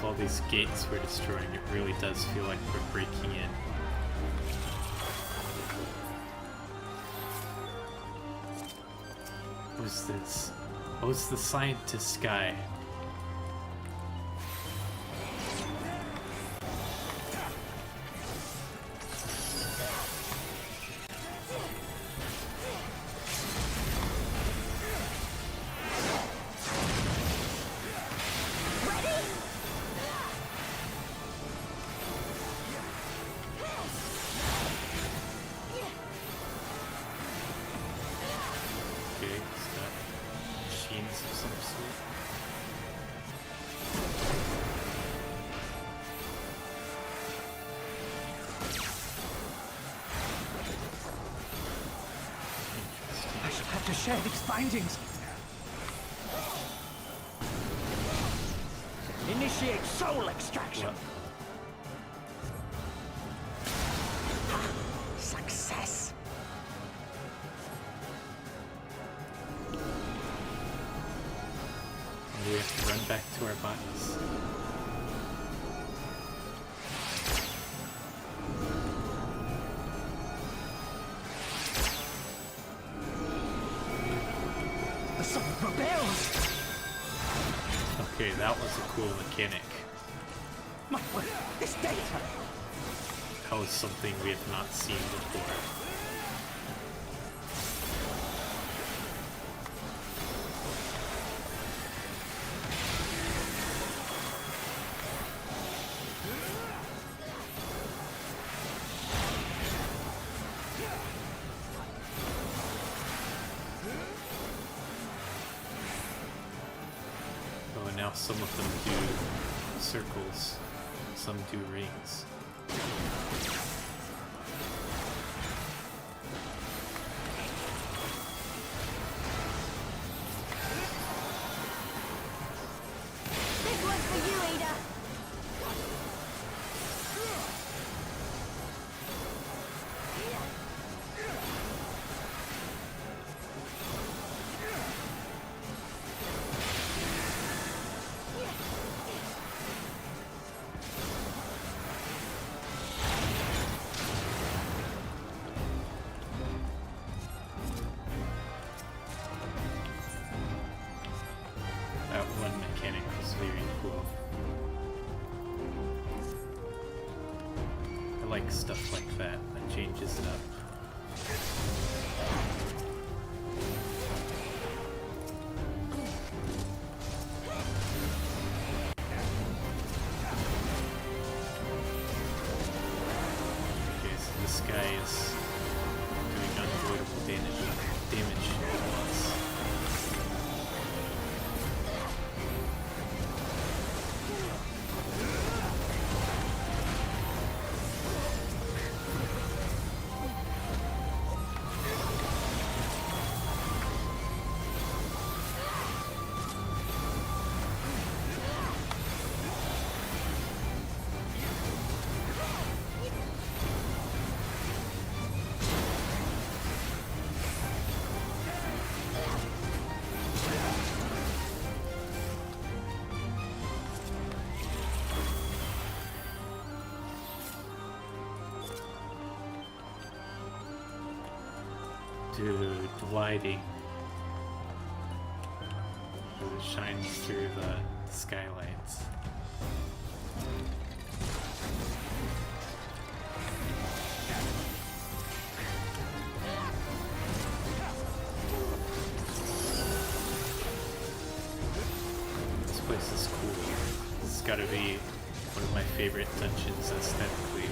All these gates we're destroying, it really does feel like we're breaking in. Who's this? Oh, it's the scientist guy. I shall have to share these findings. Initiate soul extraction. Success. We have to run back to our bodies. The sun rebels. Okay, that was a cool mechanic. My word, this data. That was something we have not seen before. Oh, and now some of them do circles, some do rings. like stuff like that. That changes it up. Okay, so this guy is doing unavoidable damage at once. Dude, lighting. It shines through the skylights. This place is cool. It's gotta be one of my favorite dungeons aesthetically.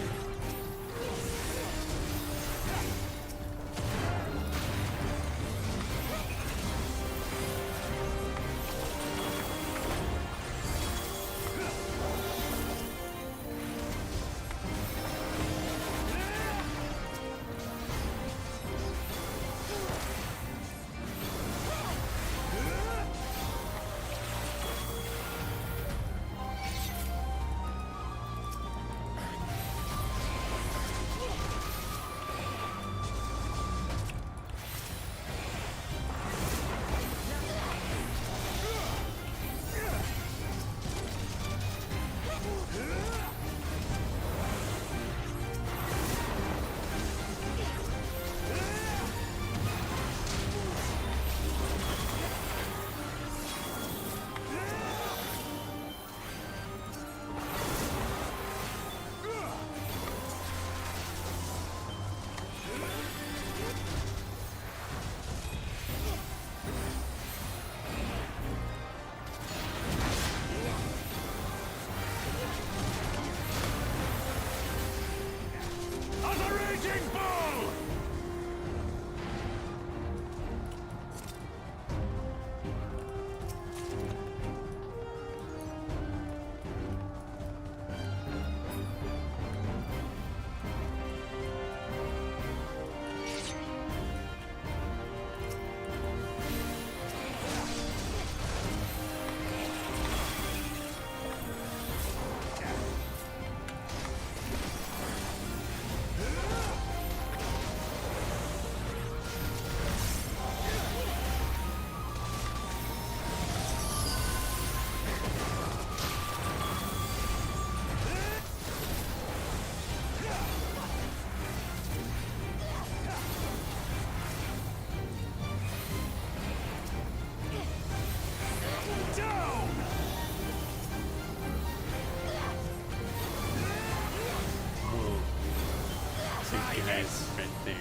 Guys, right there.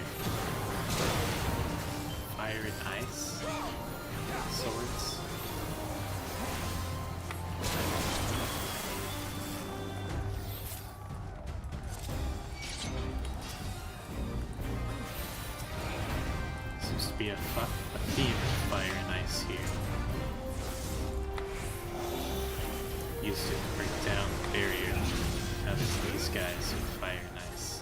Fire and ice. Swords. Seems to be a theme of fire and ice here. Used to break down the barrier. Now there's these guys with fire and ice.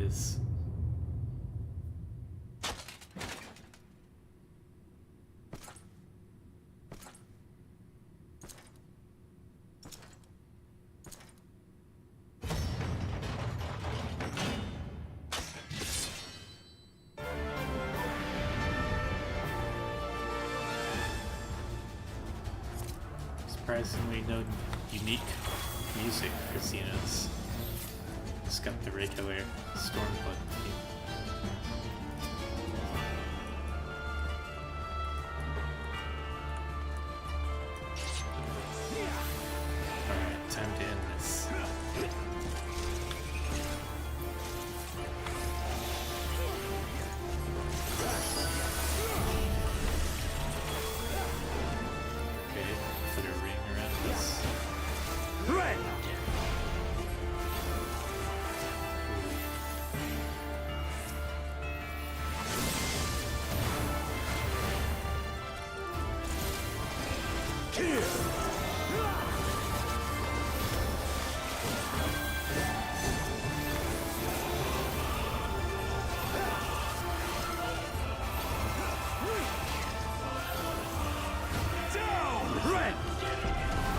is. Surprisingly, no unique music for Xenos. Just got the regular Stormblood theme. Alright, time to end this. Okay, put a ring around this. Red!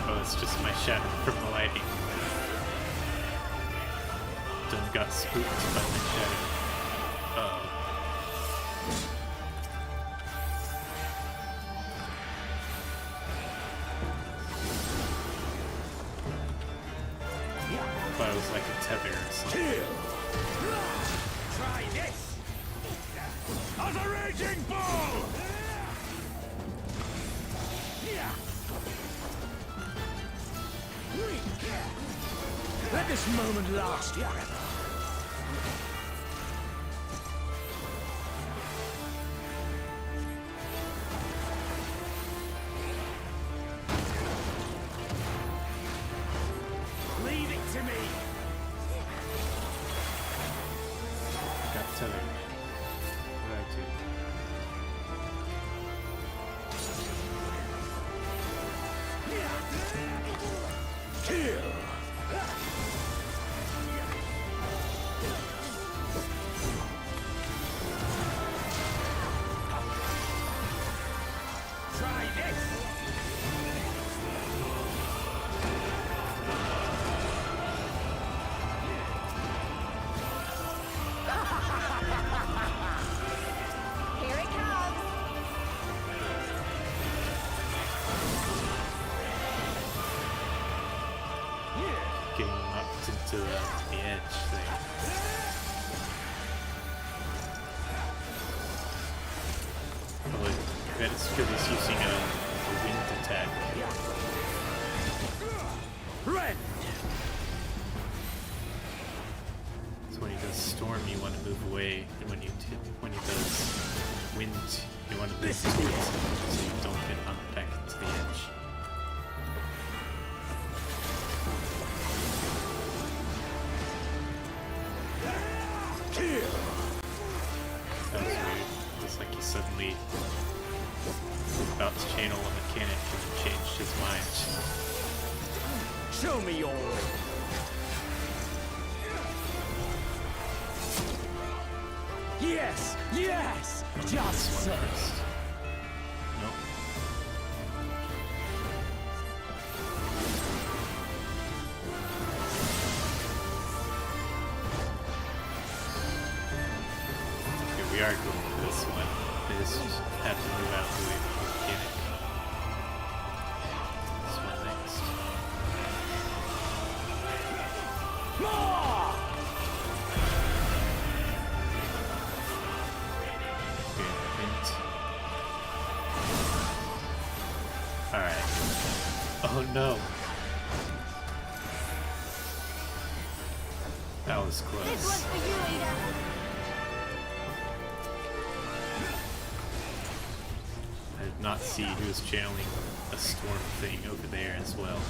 Oh, it's just my shadow from the lighting. Done got spooked by my shadow. Oh. Thought it was like a tether or something. Try this! As a raging bull! Let this moment last forever. Leave it to me. Got tethered. What did I do? Kill. Try this. Here it comes! Getting knocked into the edge thing. Probably that's good as using a wind attack. Red. So when he does storm, you want to move away, and when he does wind, you want to move towards him so you don't get knocked back into the edge. That was weird. Just like he suddenly was about to channel a mechanic and then changed his mind. Show me your. Yes, yes, just This so. one first. Nope. Okay, we are going for this one. They just have to move out the way of the mechanic. This one next. More! Okay, hint. Alright. Oh no. That was This close. one's for you, Ada! I did not see who was channeling a storm thing over there as well.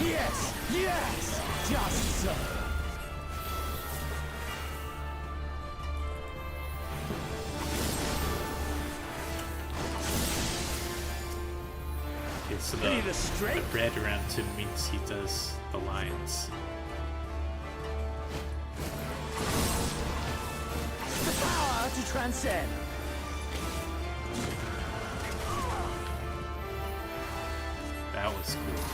Yes, yes, just so. Okay, so Need a the straight? red around him means he does the lines. The power to transcend. That was cool.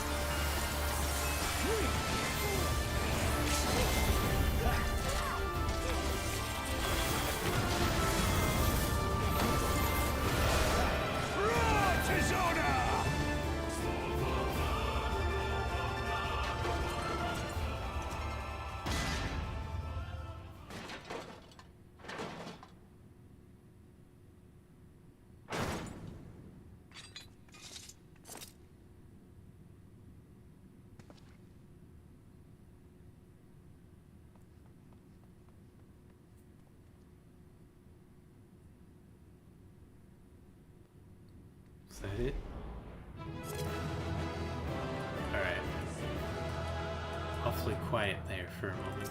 Is that it? Alright. Awfully quiet there for a moment.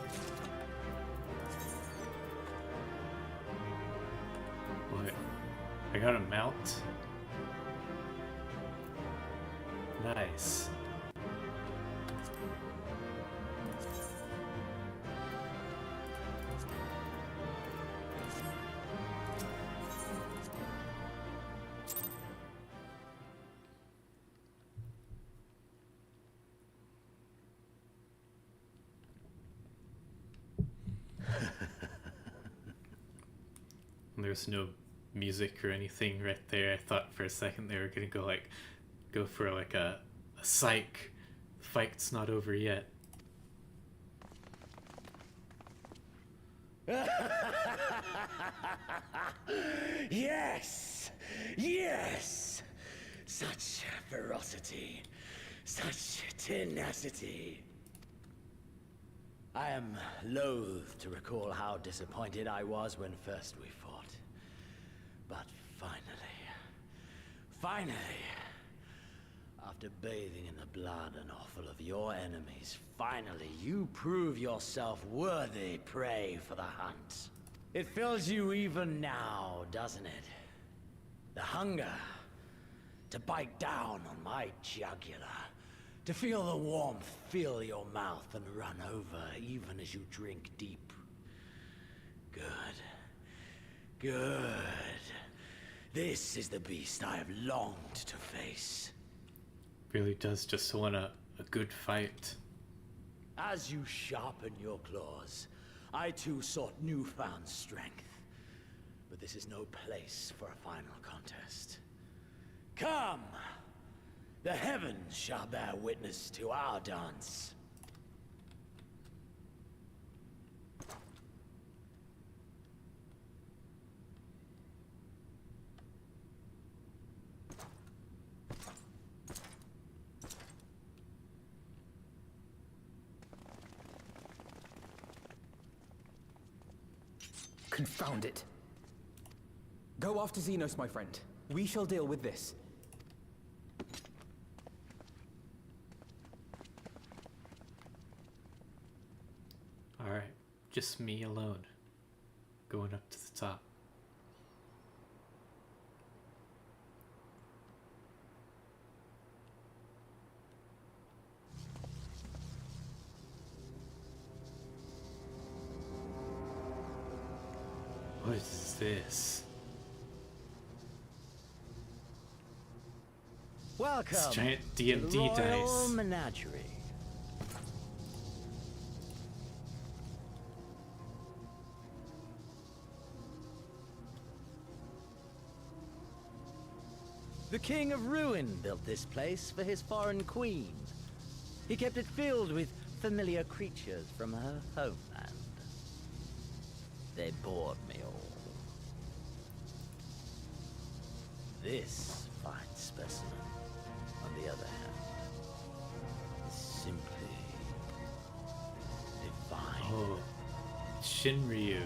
What? I got a mount? Nice. There's no music or anything right there. I thought for a second they were gonna go for like a psych. The fight's not over yet. Yes! Yes! Such ferocity. Such tenacity. I am loath to recall how disappointed I was when first we fought. But finally, after bathing in the blood and offal of your enemies, finally you prove yourself worthy prey for the hunt. It fills you even now, doesn't it? The hunger to bite down on my jugular. To feel the warmth fill your mouth and run over even as you drink deep. Good. Good. This is the beast I have longed to face. Really does just want a good fight. As you sharpen your claws, I too sought newfound strength. But this is no place for a final contest. Come! The heavens shall bear witness to our dance. Confound it. Go after Xenos, my friend. We shall deal with this. Alright, just me alone. Going up to the top. What is this? Welcome It's giant to D&D the Royal dice. Menagerie. The King of Ruin built this place for his foreign queen. He kept it filled with familiar creatures from her homeland. They bored me all. This fine specimen, on the other hand, is simply divine. Oh, Shinryu.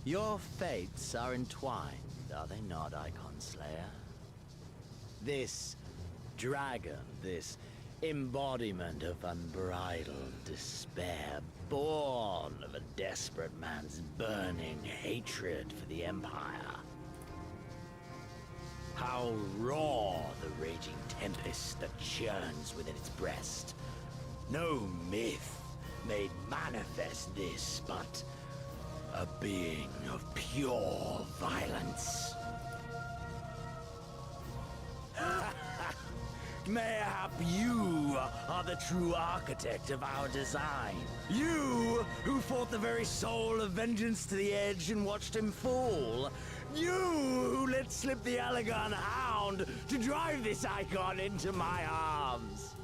Your fates are entwined, are they not, Icon Slayer? This dragon, this embodiment of unbridled despair, born of a desperate man's burning hatred for the Empire. How raw the raging tempest that churns within its breast. No myth made manifest this, but a being of pure violence. Mayhap you are the true architect of our design. You who fought the very soul of vengeance to the edge and watched him fall. You who let slip the Allegan hound to drive this icon into my arms.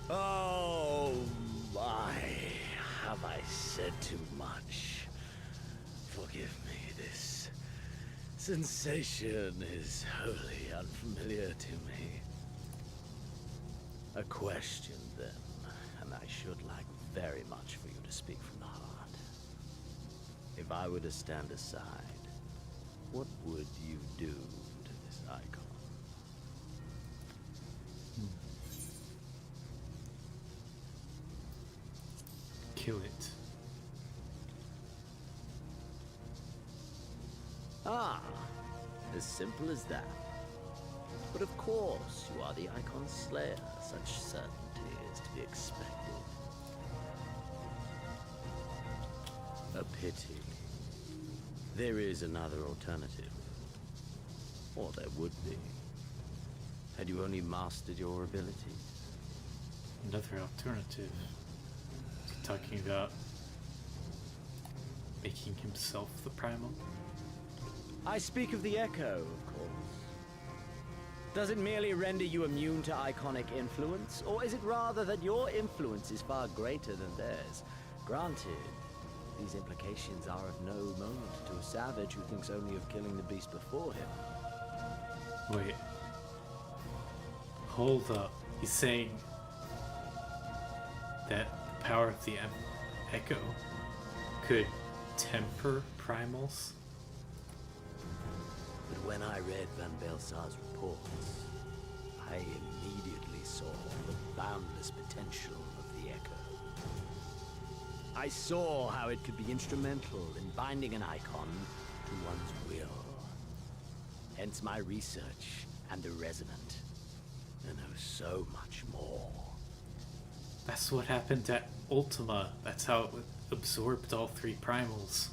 Oh my, have I said too much? Forgive me, this sensation is wholly unfamiliar to me. A question, then, and I should like very much for you to speak from the heart. If I were to stand aside, what would you do to this icon? Kill it. Ah, as simple as that. But of course, you are the Icon's slayer. Such certainty is to be expected. A pity. There is another alternative. Or there would be. Had you only mastered your abilities. Another alternative. Talking about making himself the primal. I speak of the Echo, of course. Does it merely render you immune to iconic influence, or is it rather that your influence is far greater than theirs? Granted, these implications are of no moment to a savage who thinks only of killing the beast before him. Wait. Hold up. He's saying that the power of the Echo could temper primals? But when I read Van Belsar's reports, I immediately saw the boundless potential of the Echo. I saw how it could be instrumental in binding an icon to one's will. Hence my research and the Resonant. And oh, so much more. That's what happened at Ultima. That's how it absorbed all three primals.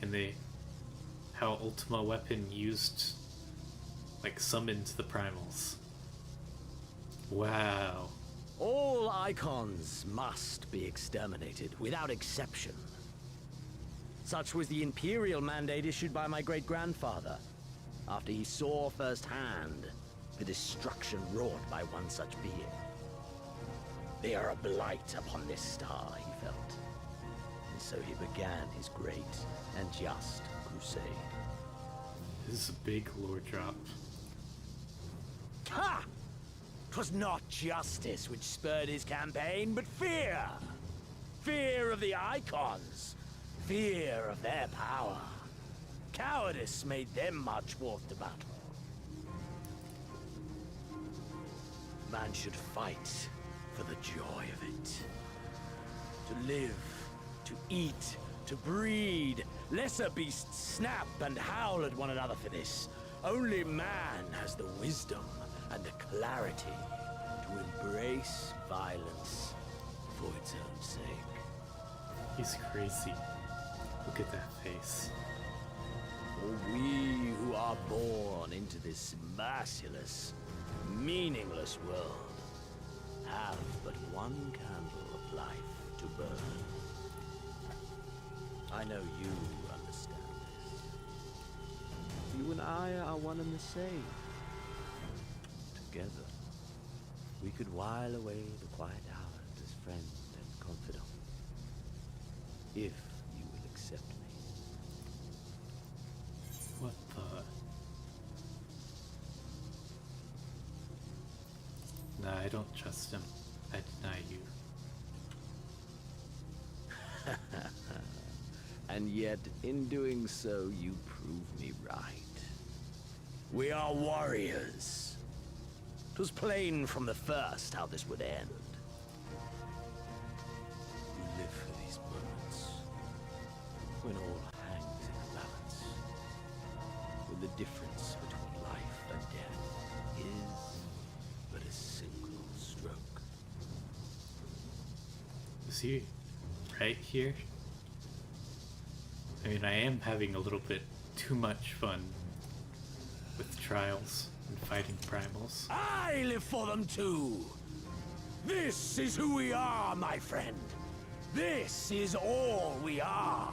And how Ultima weapon used, like, summoned the primals. Wow. All icons must be exterminated, without exception. Such was the Imperial mandate issued by my great-grandfather, after he saw firsthand the destruction wrought by one such being. They are a blight upon this star, he felt. And so he began his great and just crusade. This is a big lore drop. Ha! 'Twas not justice which spurred his campaign, but fear! Fear of the Icons! Fear of their power! Cowardice made them march forth to battle. Man should fight for the joy of it. To live, to eat, to breed. Lesser beasts snap and howl at one another for this. Only man has the wisdom and the clarity to embrace violence for its own sake. He's crazy. Look at that face. For we who are born into this merciless, meaningless world have but one candle of life to burn. I know you understand this. You and I are one and the same. Together, we could while away the quiet hours as friend and confidant. If you will accept me. What the... Nah, I don't trust him. I deny you. And yet, in doing so, you prove me right. We are warriors. 'Twas plain from the first how this would end. We live for these moments, when all hangs in the balance. difference between life and death is but a single stroke. Is he right here? I mean, I am having a little bit too much fun with trials and fighting primals. I live for them too! This is who we are, my friend! This is all we are!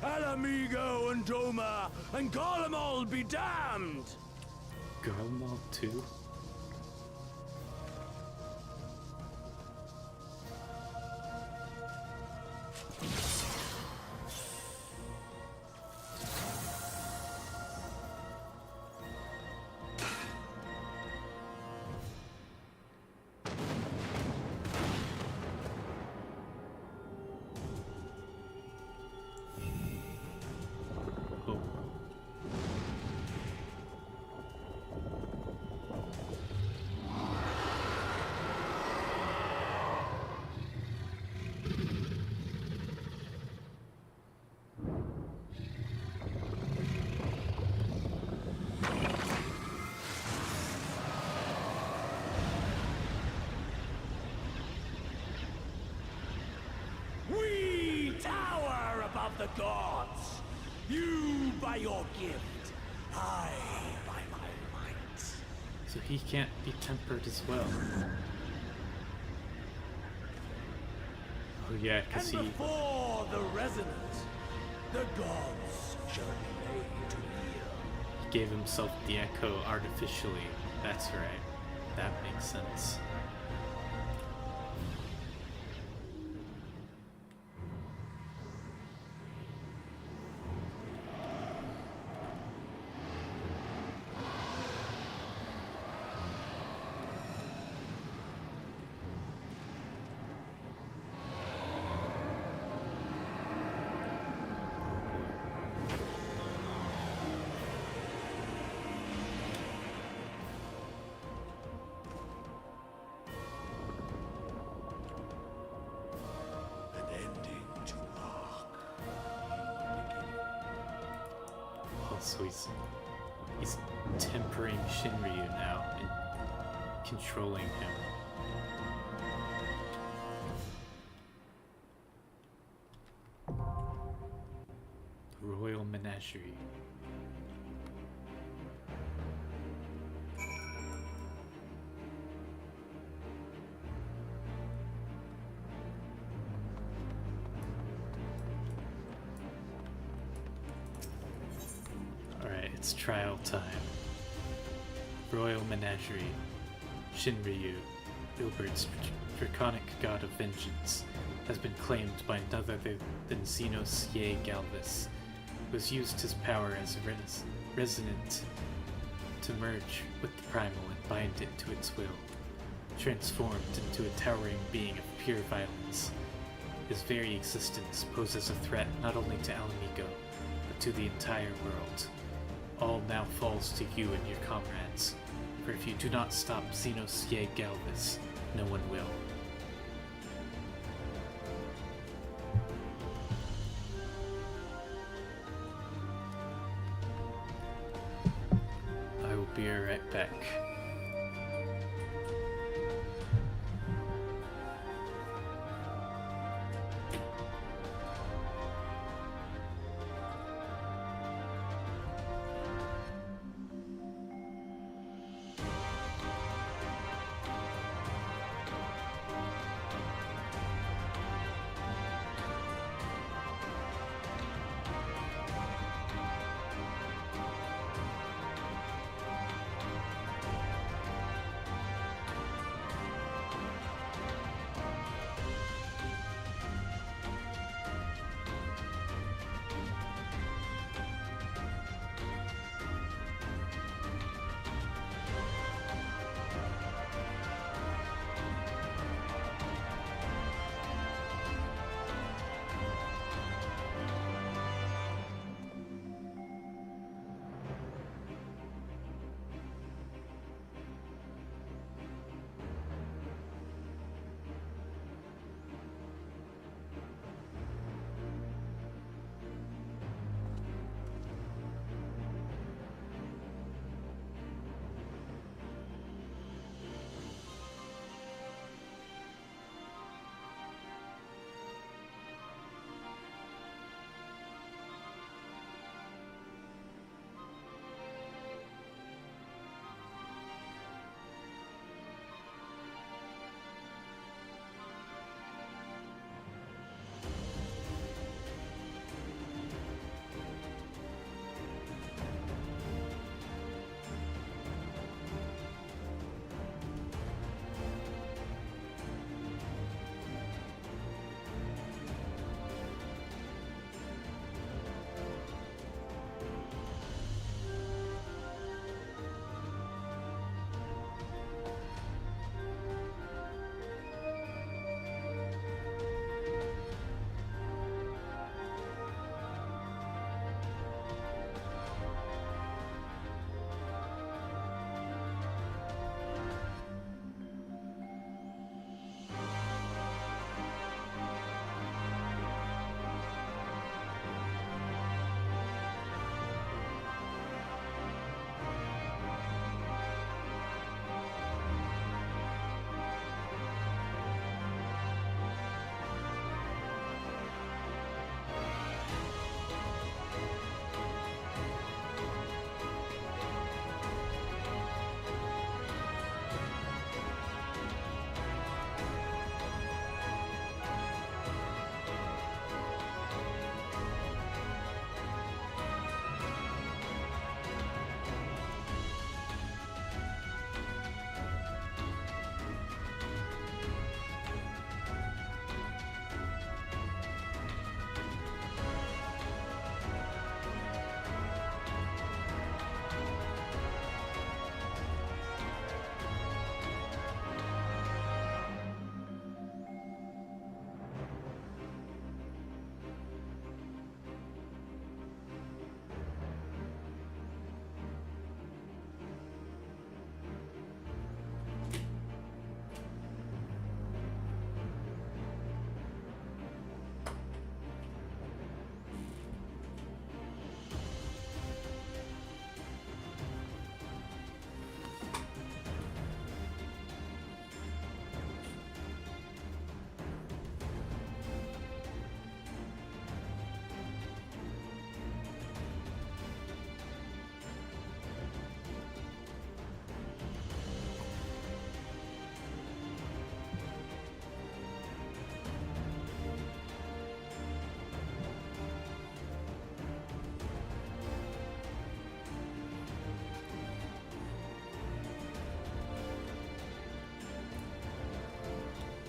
Alamigo and Doma and Garlemald be damned! Garlemald too? Oh. We tower above the gods! You by your gift, I by my might. So he can't be tempered as well. Oh yeah, And because he... before the resonance, the gods shall be made to yield. He gave himself the echo artificially. That's right. That makes sense. An ending to mark. Oh, so he's tempering Shinryu now and controlling him. Royal Menagerie. Alright, it's trial time. Royal Menagerie. Shinryu, Ilbert's draconic god of vengeance, has been claimed by none other than Xenos Ye Galvis, who has used his power as a resonant to merge with the primal and bind it to its will. Transformed into a towering being of pure violence, his very existence poses a threat not only to Alamigo, but to the entire world. All now falls to you and your comrades, for if you do not stop Xenos Ye Galvis, no one will. I will be right back.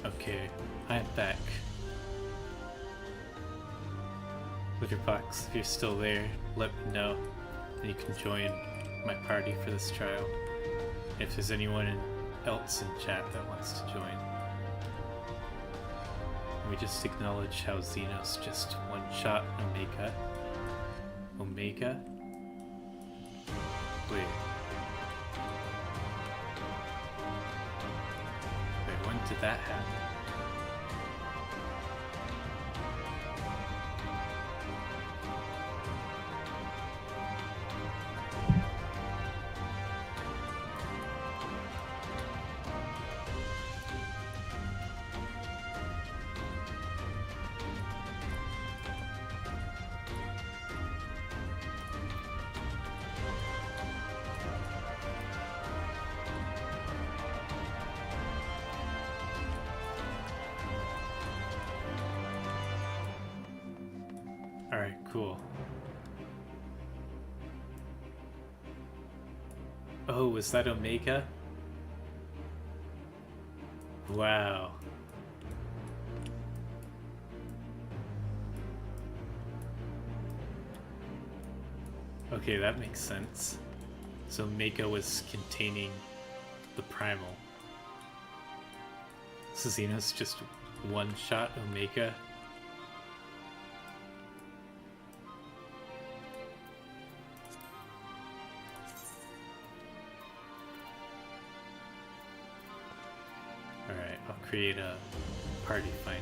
Okay, I'm back. Litterbox, if you're still there, let me know, and you can join my party for this trial. If there's anyone else in chat that wants to join. Let me just acknowledge how Xenos just one-shot Omega. Omega? Wait, when did that happen? Alright, cool. Oh, was that Omega? Wow. Okay, that makes sense. So Omega was containing the Primal. So Xenos just one-shot Omega. Alright, I'll create a party finder.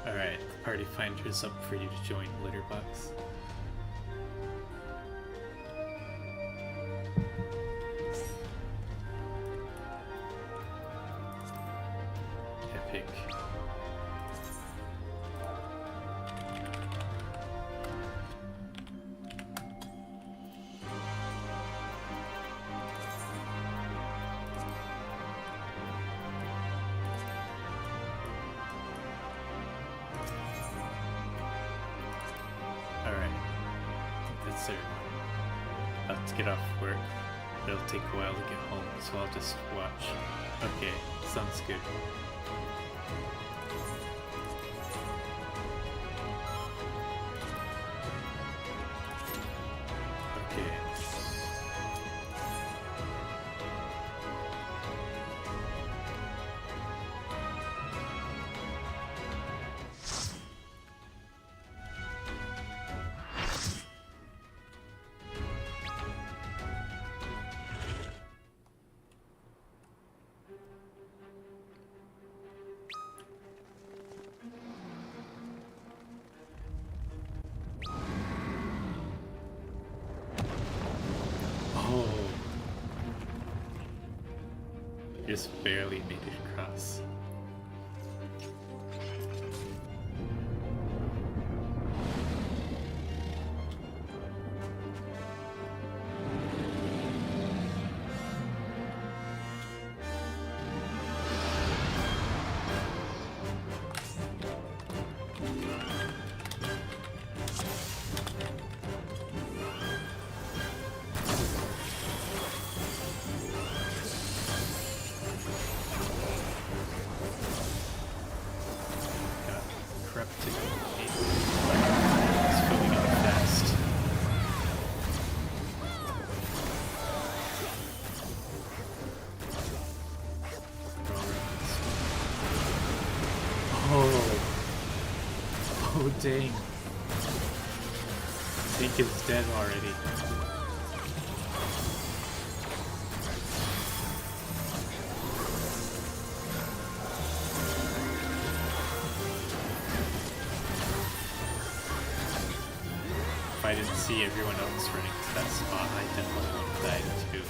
Alright, the party finder is up for you to join Litterbox. Epic. Alright, that's everyone. I have to get off work. It'll take a while to get home, so I'll just watch. Okay, sounds good. Okay. Oh. Just barely made it across. Got corrupted. It's filling up fast. Oh. Oh dang. Tank is dead already. If I didn't see everyone else running to that spot, I definitely would have died too.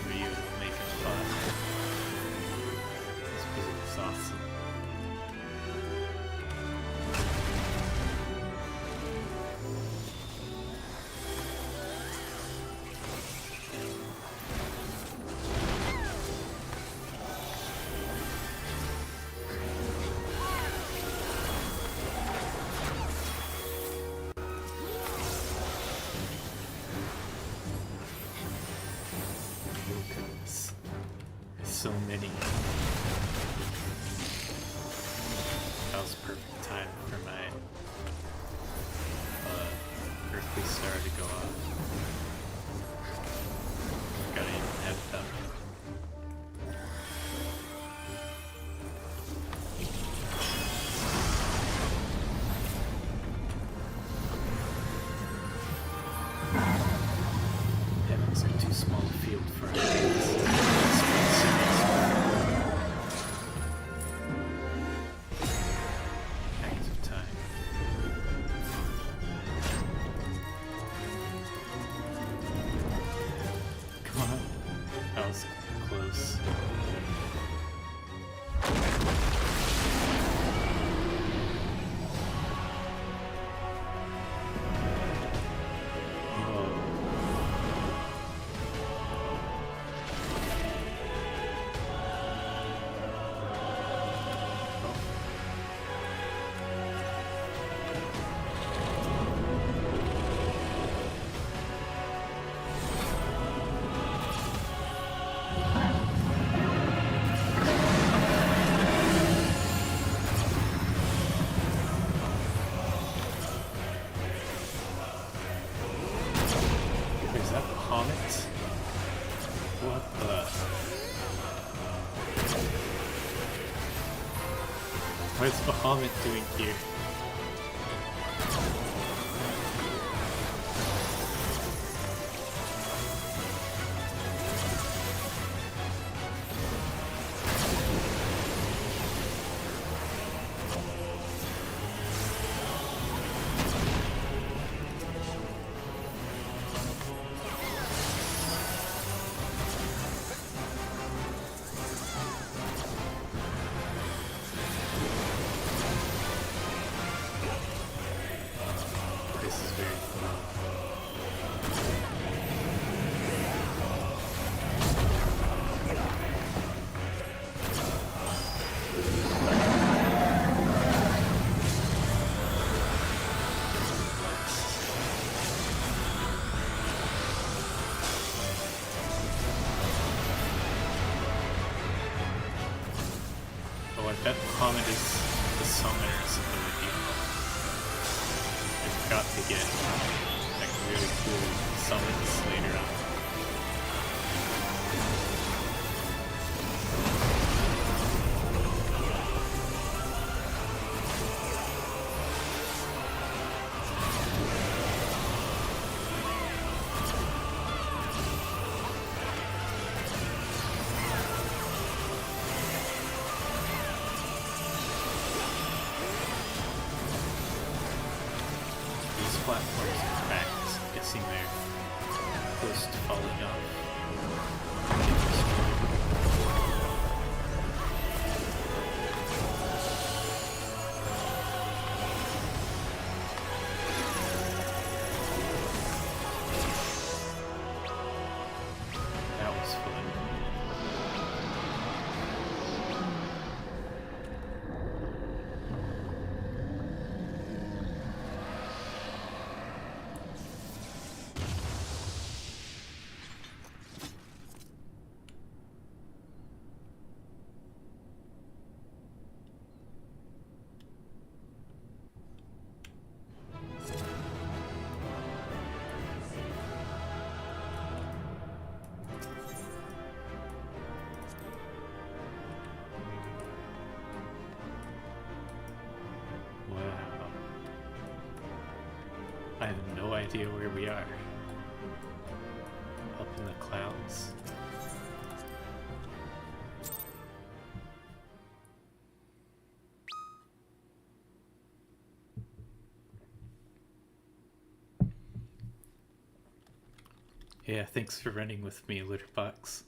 review will make it fun. This music is awesome. So many. That was perfect time for my earthly star to go off. Gotta even have them. Heavens are too small a field for our hands. Close. Is that Bahamut? What the? What is Bahamut doing here? I bet Bahamut is the summoner's ability. I forgot to get like really cool summons later on. Platforms in fact, guessing they're close to falling off. That was fun. I have no idea where we are. Up in the clouds. Yeah, thanks for running with me, Litterbox.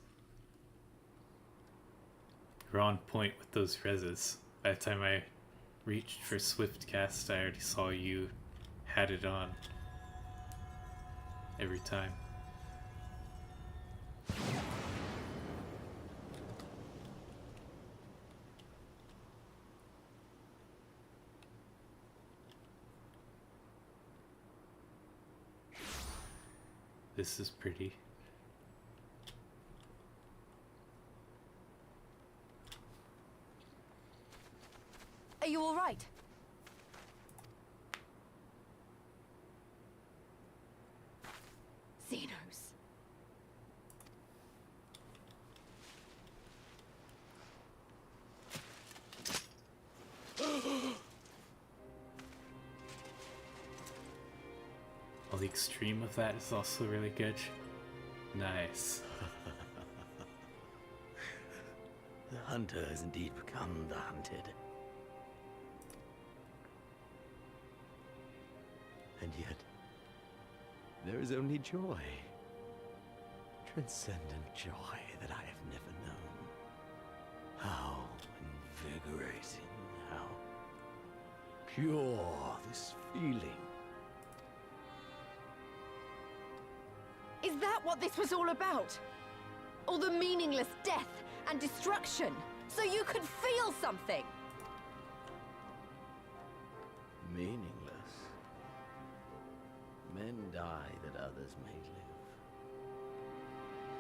We're on point with those reses. By the time I reached for Swift Cast, I already saw you had it on. Every time. This is pretty. Are you all right? Xenos. Well, the extreme of that is also really good. Nice. The hunter has indeed become the hunted. And yet, there is only joy. Transcendent joy that I have never known. How invigorating, how pure this feeling. Is that what this was all about? All the meaningless death and destruction, so you could feel something? Meaningless. Men die that others may live.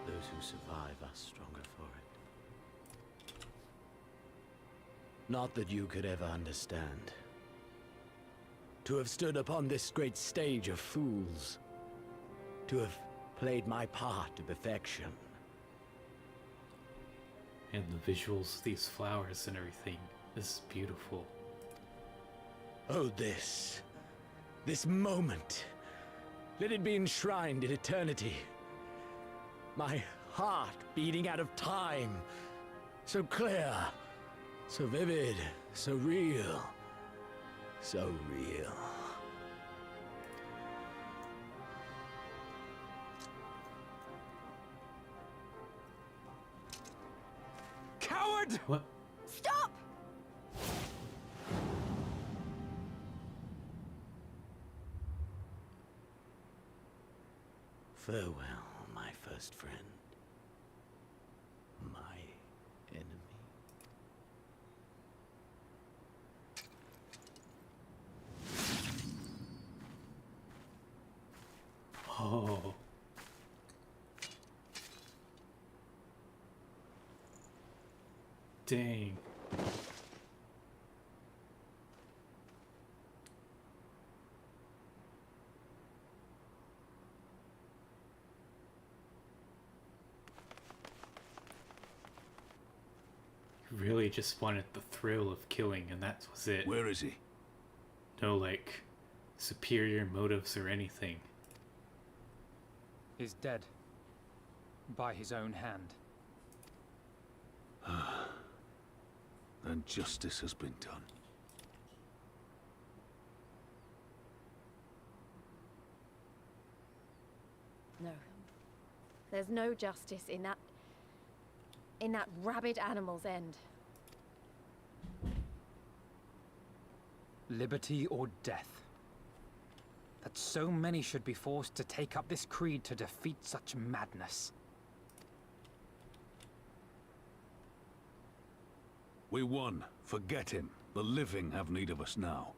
Those who survive are stronger for it. Not that you could ever understand. To have stood upon this great stage of fools. To have played my part to perfection. And the visuals of these flowers and everything is beautiful. Oh, this moment. Let it be enshrined in eternity. My heart beating out of time. So clear, so vivid, so real. So real. Coward! What? Stop! Farewell, my first friend. My enemy. Oh. Dang. Really just wanted the thrill of killing, and that was it. Where is he? No, like, superior motives or anything. Is dead. By his own hand. And justice has been done. No. There's no justice in that rabid animal's end. Liberty or death. That so many should be forced to take up this creed to defeat such madness. We won. Forget him. The living have need of us now.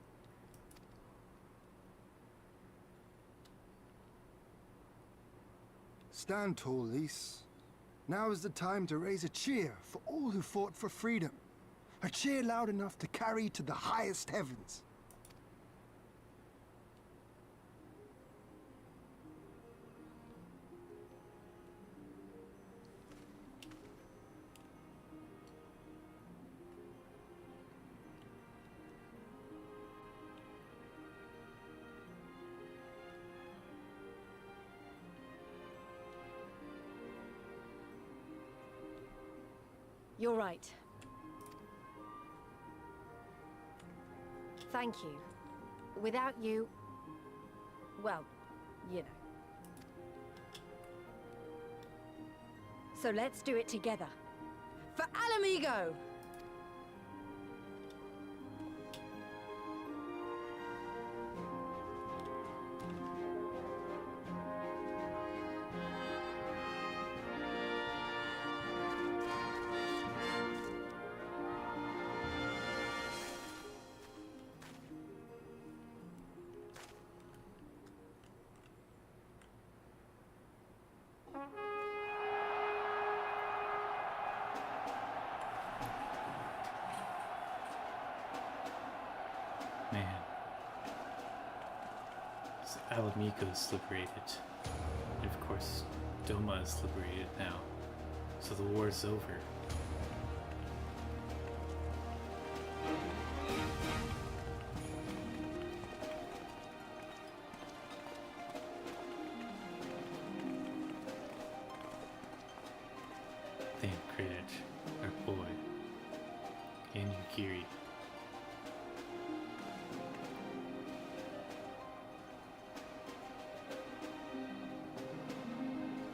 Stand tall, Lys. Now is the time to raise a cheer for all who fought for freedom. A cheer loud enough to carry to the highest heavens. You're right. Thank you. Without you... well, you know. So let's do it together. For Alamigo! Man. So Alamigo's liberated. And of course, Doma is liberated now. So the war's over. Thank credit our boy and Yukiri.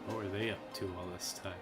What were they up to all this time?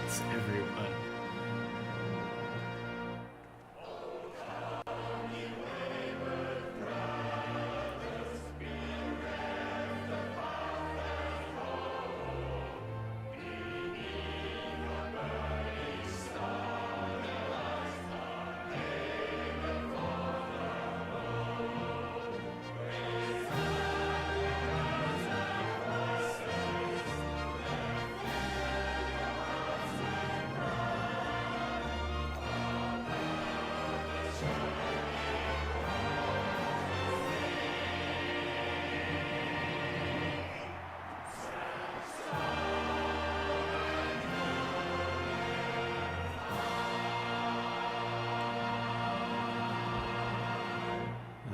It's everyone.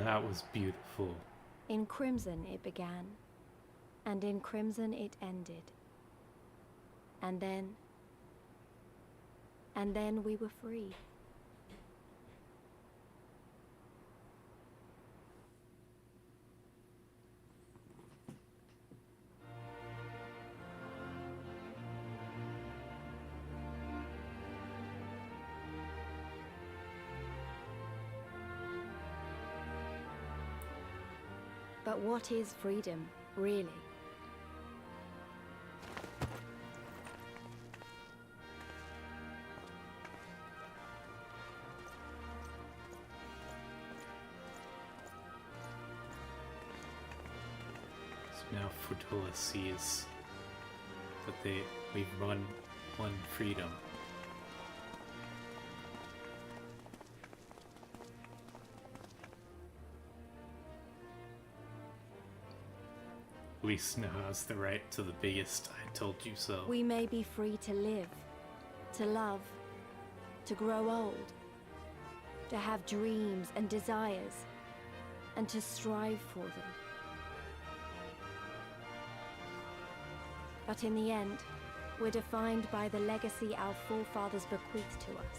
That was beautiful. In crimson it began, and in crimson it ended. And then we were free. But what is freedom, really? So now Fortola sees that we've won freedom. Luis now has the right to the biggest I told you so. We may be free to live, to love, to grow old, to have dreams and desires, and to strive for them. But in the end, we're defined by the legacy our forefathers bequeathed to us.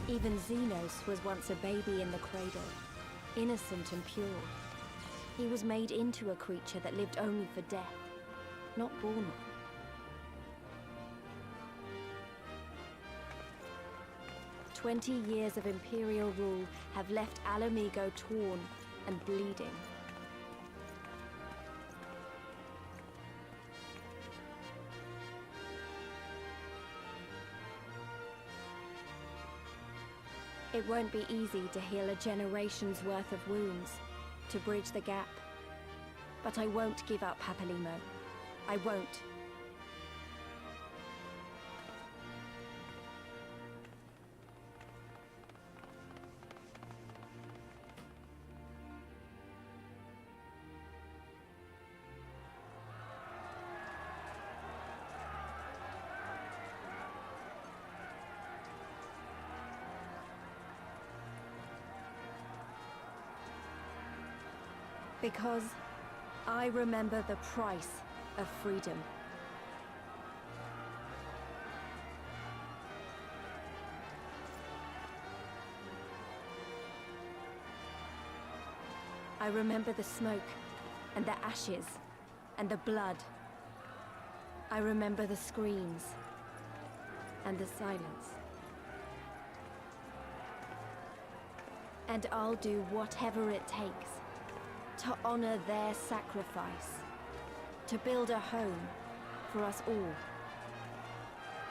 Even Xenos was once a baby in the cradle, innocent and pure. He was made into a creature that lived only for death, not born one. "20 years of Imperial rule have left Alamigo torn and bleeding. It won't be easy to heal a generation's worth of wounds, to bridge the gap. But I won't give up, Papalimo. I won't. Because I remember the price of freedom. I remember the smoke, and the ashes, and the blood. I remember the screams, and the silence. And I'll do whatever it takes to honor their sacrifice, to build a home for us all.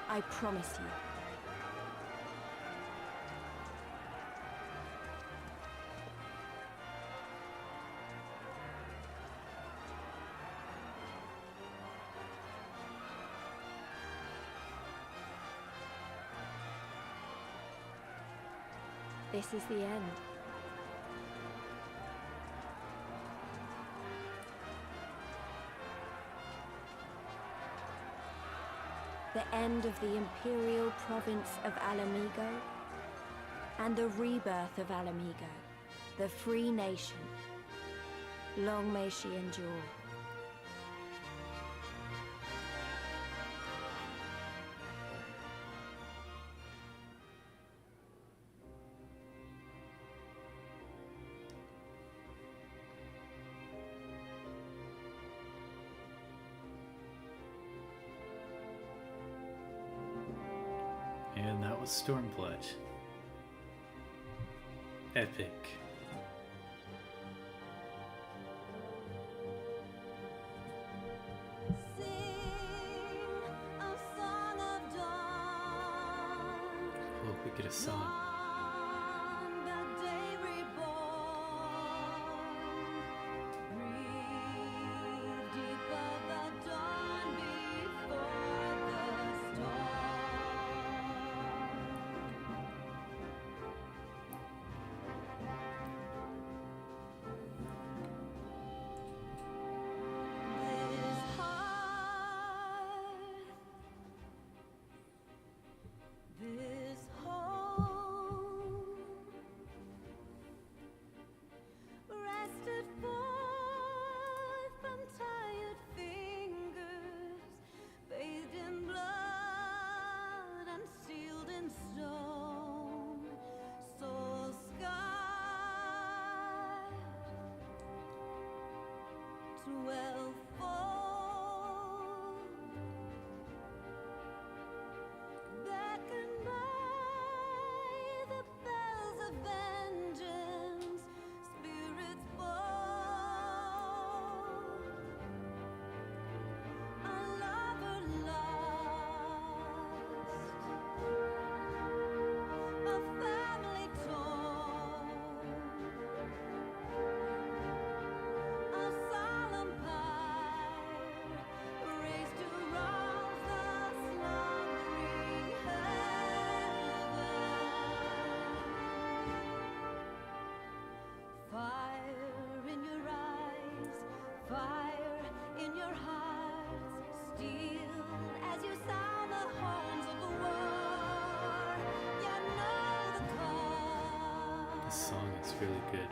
I promise you. This is the end. The end of the Imperial province of Alamigo, and the rebirth of Alamigo, the free nation. Long may she endure. And that was Stormblood. Epic. Hope we get a song. This song is really good.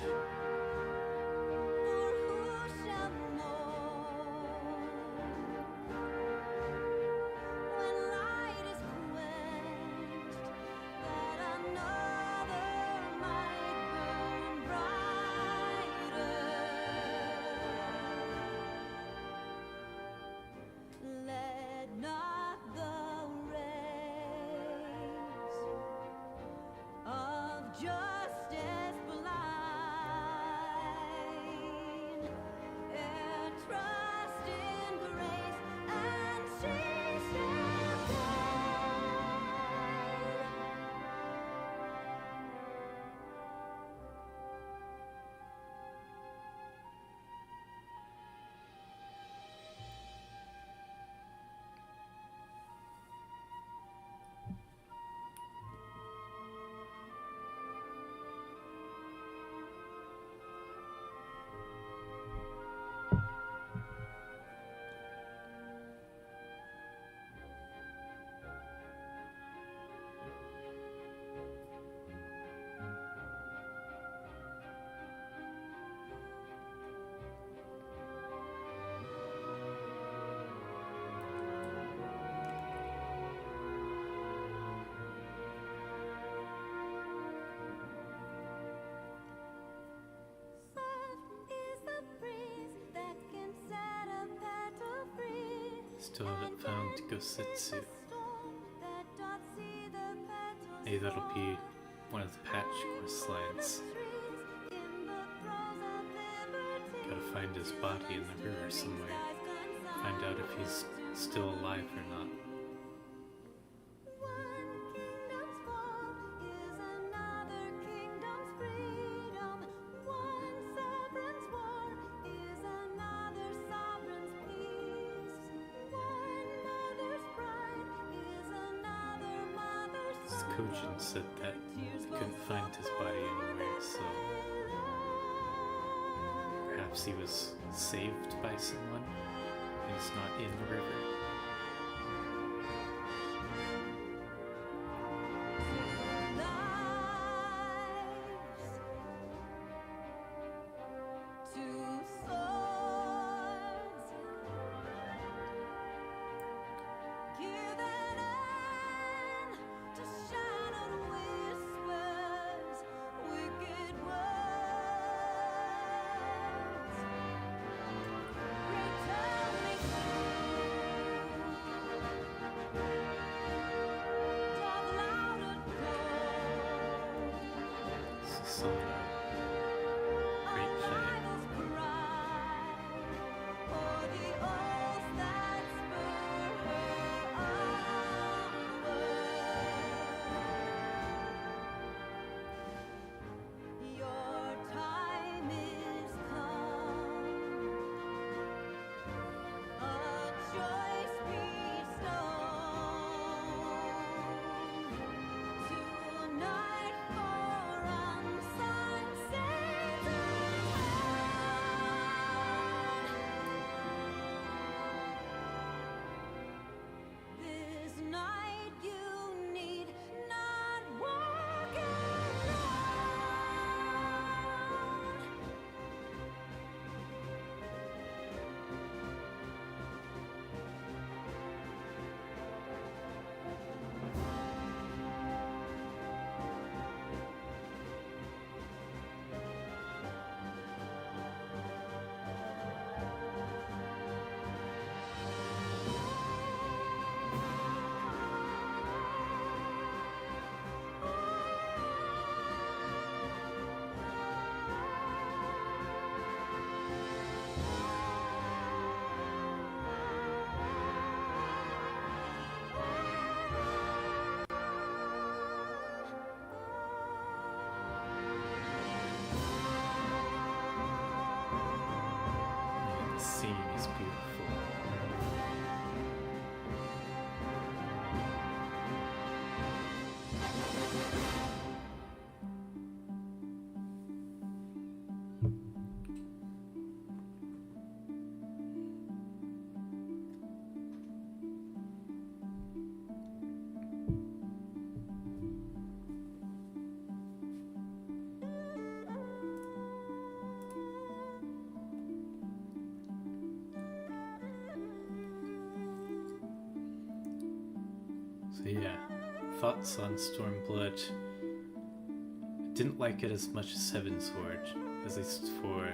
Still haven't found Gositsu. Maybe that'll be one of the patch quest lines. Gotta find his body in the river somewhere. Find out if he's still alive or not. Kojin said that they couldn't find his body anywhere, so perhaps he was saved by someone and he's not in the river. Yeah, thoughts on Stormblood. Didn't like it as much as Heavensward, at least for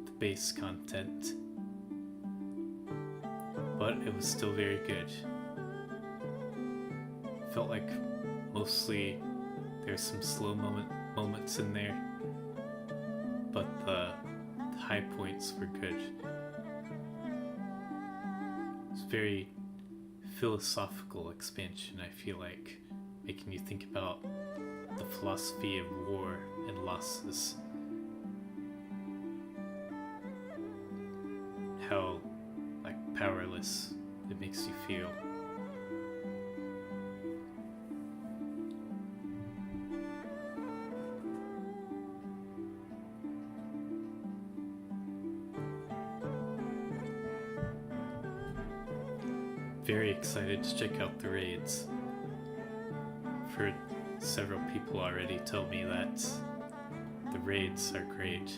the base content, but it was still very good. Felt like mostly there's some slow moments in there, but the high points were good. It's very philosophical expansion, I feel like, making you think about the philosophy of war and losses. How, like, powerless it makes you feel. Very excited to check out the raids. I've heard several people already tell me that the raids are great.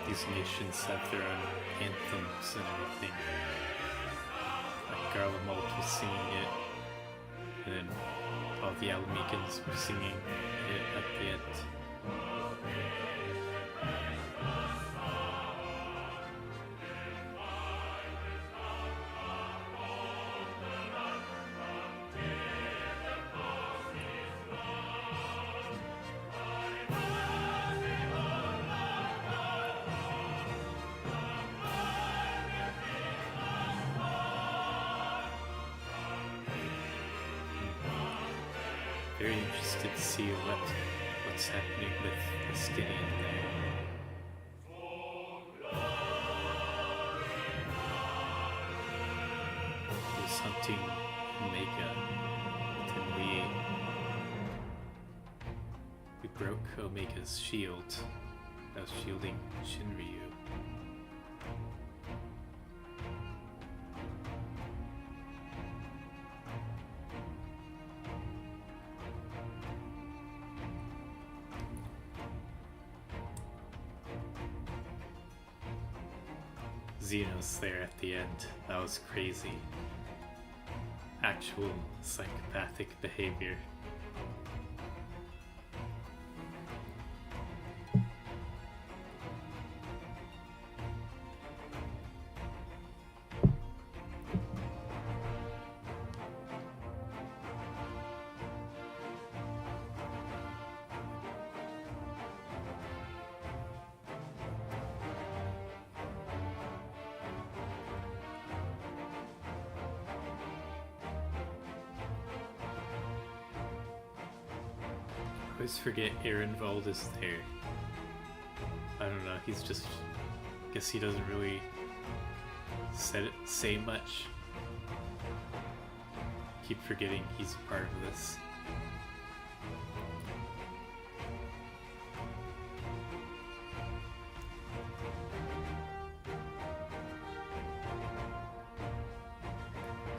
these nations have their own anthems and everything. Like Garlemald was singing it, and then all the Alamecans were singing it at the end. Very interested to see what's happening with the Styrian there. He was hunting Omega, but then we broke Omega's shield. I was shielding Shinryu. Xenos there at the end. That was crazy. Actual psychopathic behavior. I always forget Ehrenwald is there. I don't know, he's just... guess he doesn't really say much. Keep forgetting he's a part of this.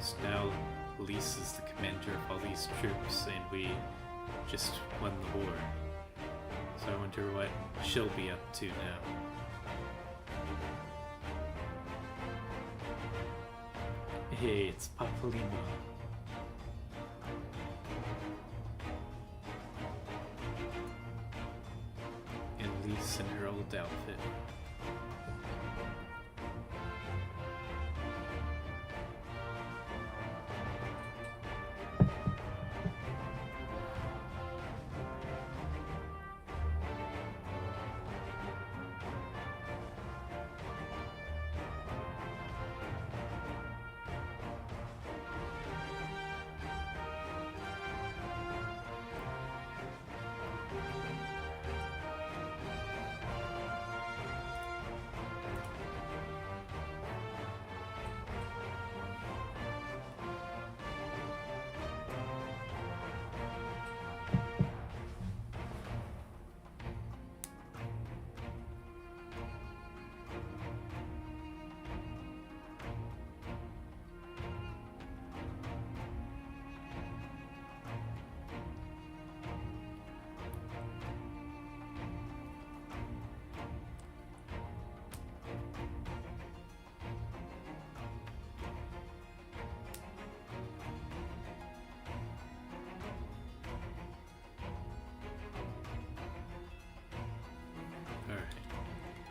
So now Lise is the commander of all these troops, and we just won the war. So I wonder what she'll be up to now. Hey, it's Papolino. And Lise in her old outfit.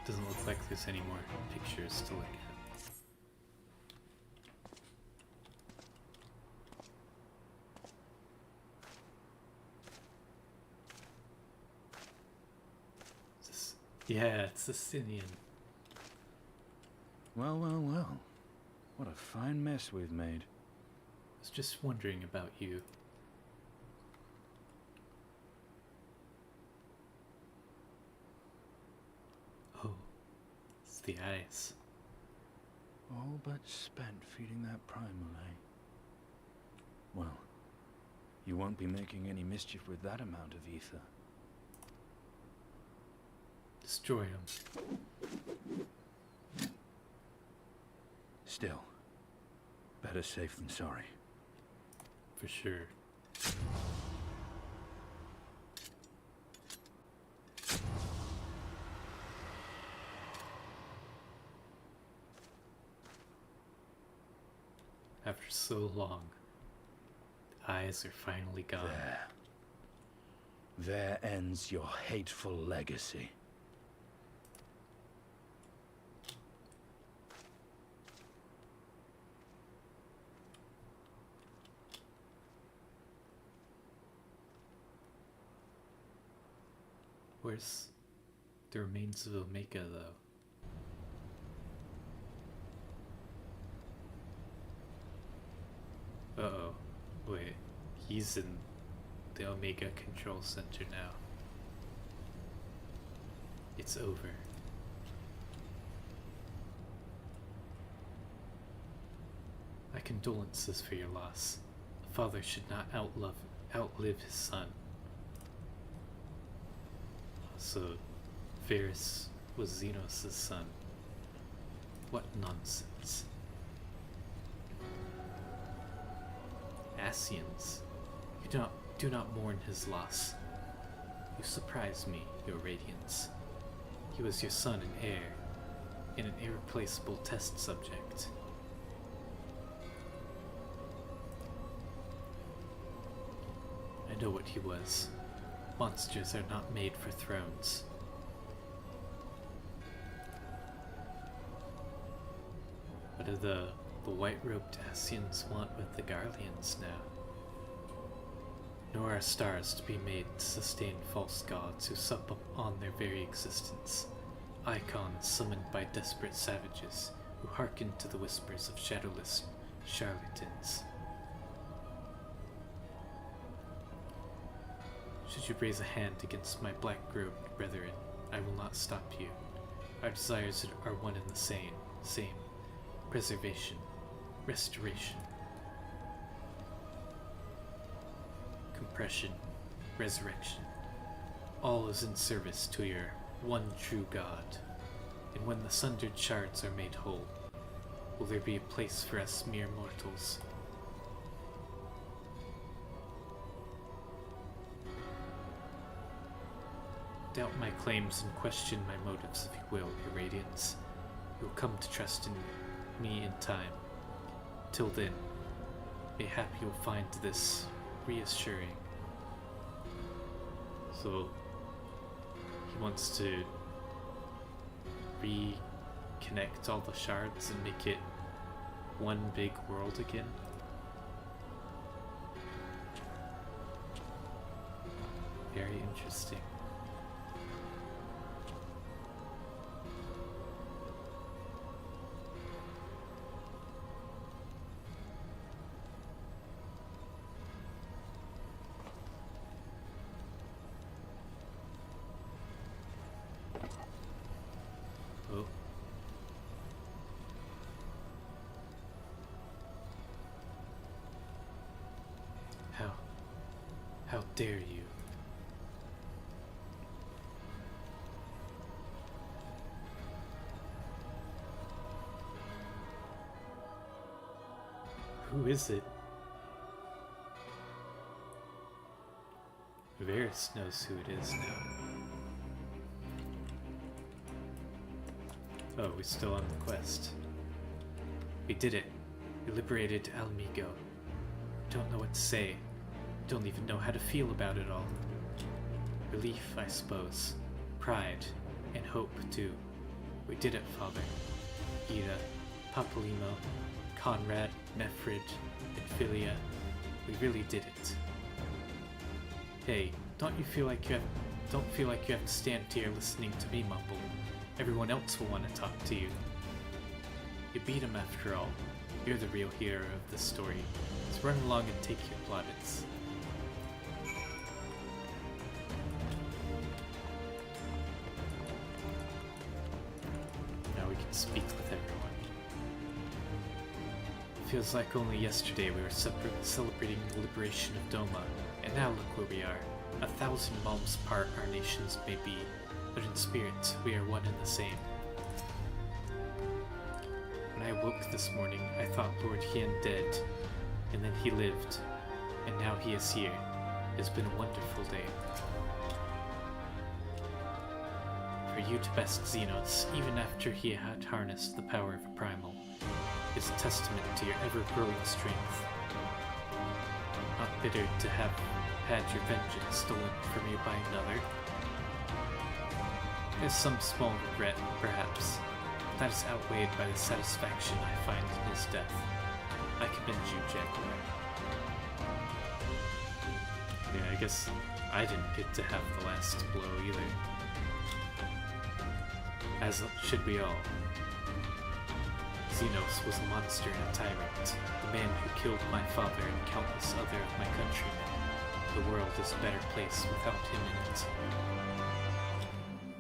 Doesn't look like there's any more pictures to look at. Yeah, it's the Sinian. Well, well, well. What a fine mess we've made. I was just wondering about you. Oh, it's the eyes. All but spent feeding that primal, eh? Well, you won't be making any mischief with that amount of ether. Destroy him. Still, better safe than sorry. For sure. After so long, the eyes are finally gone. There ends your hateful legacy. Where's the remains of Omega, though? Uh-oh. Wait. He's in the Omega Control Center now. It's over. My condolences for your loss. A father should not outlive his son. So, Varys was Xenos' son. What nonsense. Ascians, you do not mourn his loss. You surprise me, your radiance. He was your son and heir, and an irreplaceable test subject. I know what he was. Monsters are not made for thrones. What do the white-robed Ascians want with the Garleans now? Nor are stars to be made to sustain false gods who sup on their very existence, icons summoned by desperate savages who hearken to the whispers of shadowless charlatans. Should you raise a hand against my black-robed brethren, I will not stop you. Our desires are one and the same. Preservation. Restoration. Compression. Resurrection. All is in service to your one true God. And when the sundered shards are made whole, will there be a place for us mere mortals? Doubt my claims and question my motives, if you will, your radiance. You will come to trust in me in time. Till then, mayhap you'll find this reassuring. So, he wants to reconnect all the shards and make it one big world again. Very interesting. Oh. How dare you? Who is it? Varys knows who it is now. Oh, we're still on the quest. We did it. We liberated Almigo. Don't know what to say. Don't even know how to feel about it all. Relief, I suppose. Pride. And hope, too. We did it, Father. Ida, Papalymo, Conrad, Mefrid, and Philia. We really did it. Hey, don't feel like you have to stand here listening to me mumble. Everyone else will want to talk to you. You beat him after all. You're the real hero of this story. So run along and take your plaudits. Now we can speak with everyone. Feels like only yesterday we were celebrating the liberation of Doma, and now look where we are. 1,000 miles apart our nations may be, but in spirit we are one and the same. When I woke this morning, I thought Lord Hien dead, and then he lived, and now he is here. It has been a wonderful day. For you to best Xenos, even after he had harnessed the power of a primal. is a testament to your ever-growing strength. Not bitter to have had your vengeance stolen from you by another. There's some small regret, perhaps, but that is outweighed by the satisfaction I find in his death. I commend you, Jaguar. Yeah, I guess I didn't get to have the last blow either. As should we all. Xenos was a monster and a tyrant, the man who killed my father and countless other of my countrymen. The world is a better place without him in it.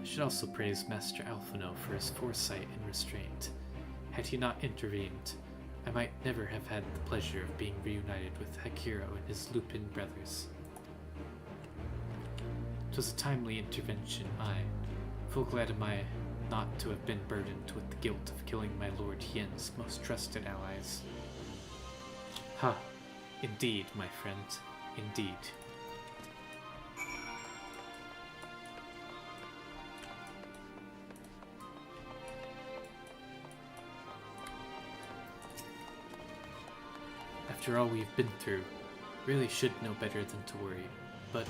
I should also praise Master Alphino for his foresight and restraint. Had he not intervened, I might never have had the pleasure of being reunited with Hakiro and his Lupin brothers. It was a timely intervention. Full glad am I not to have been burdened with the guilt of killing my Lord Hien's most trusted allies. Ha! Indeed, my friend. Indeed. After all we've been through, really should know better than to worry. But,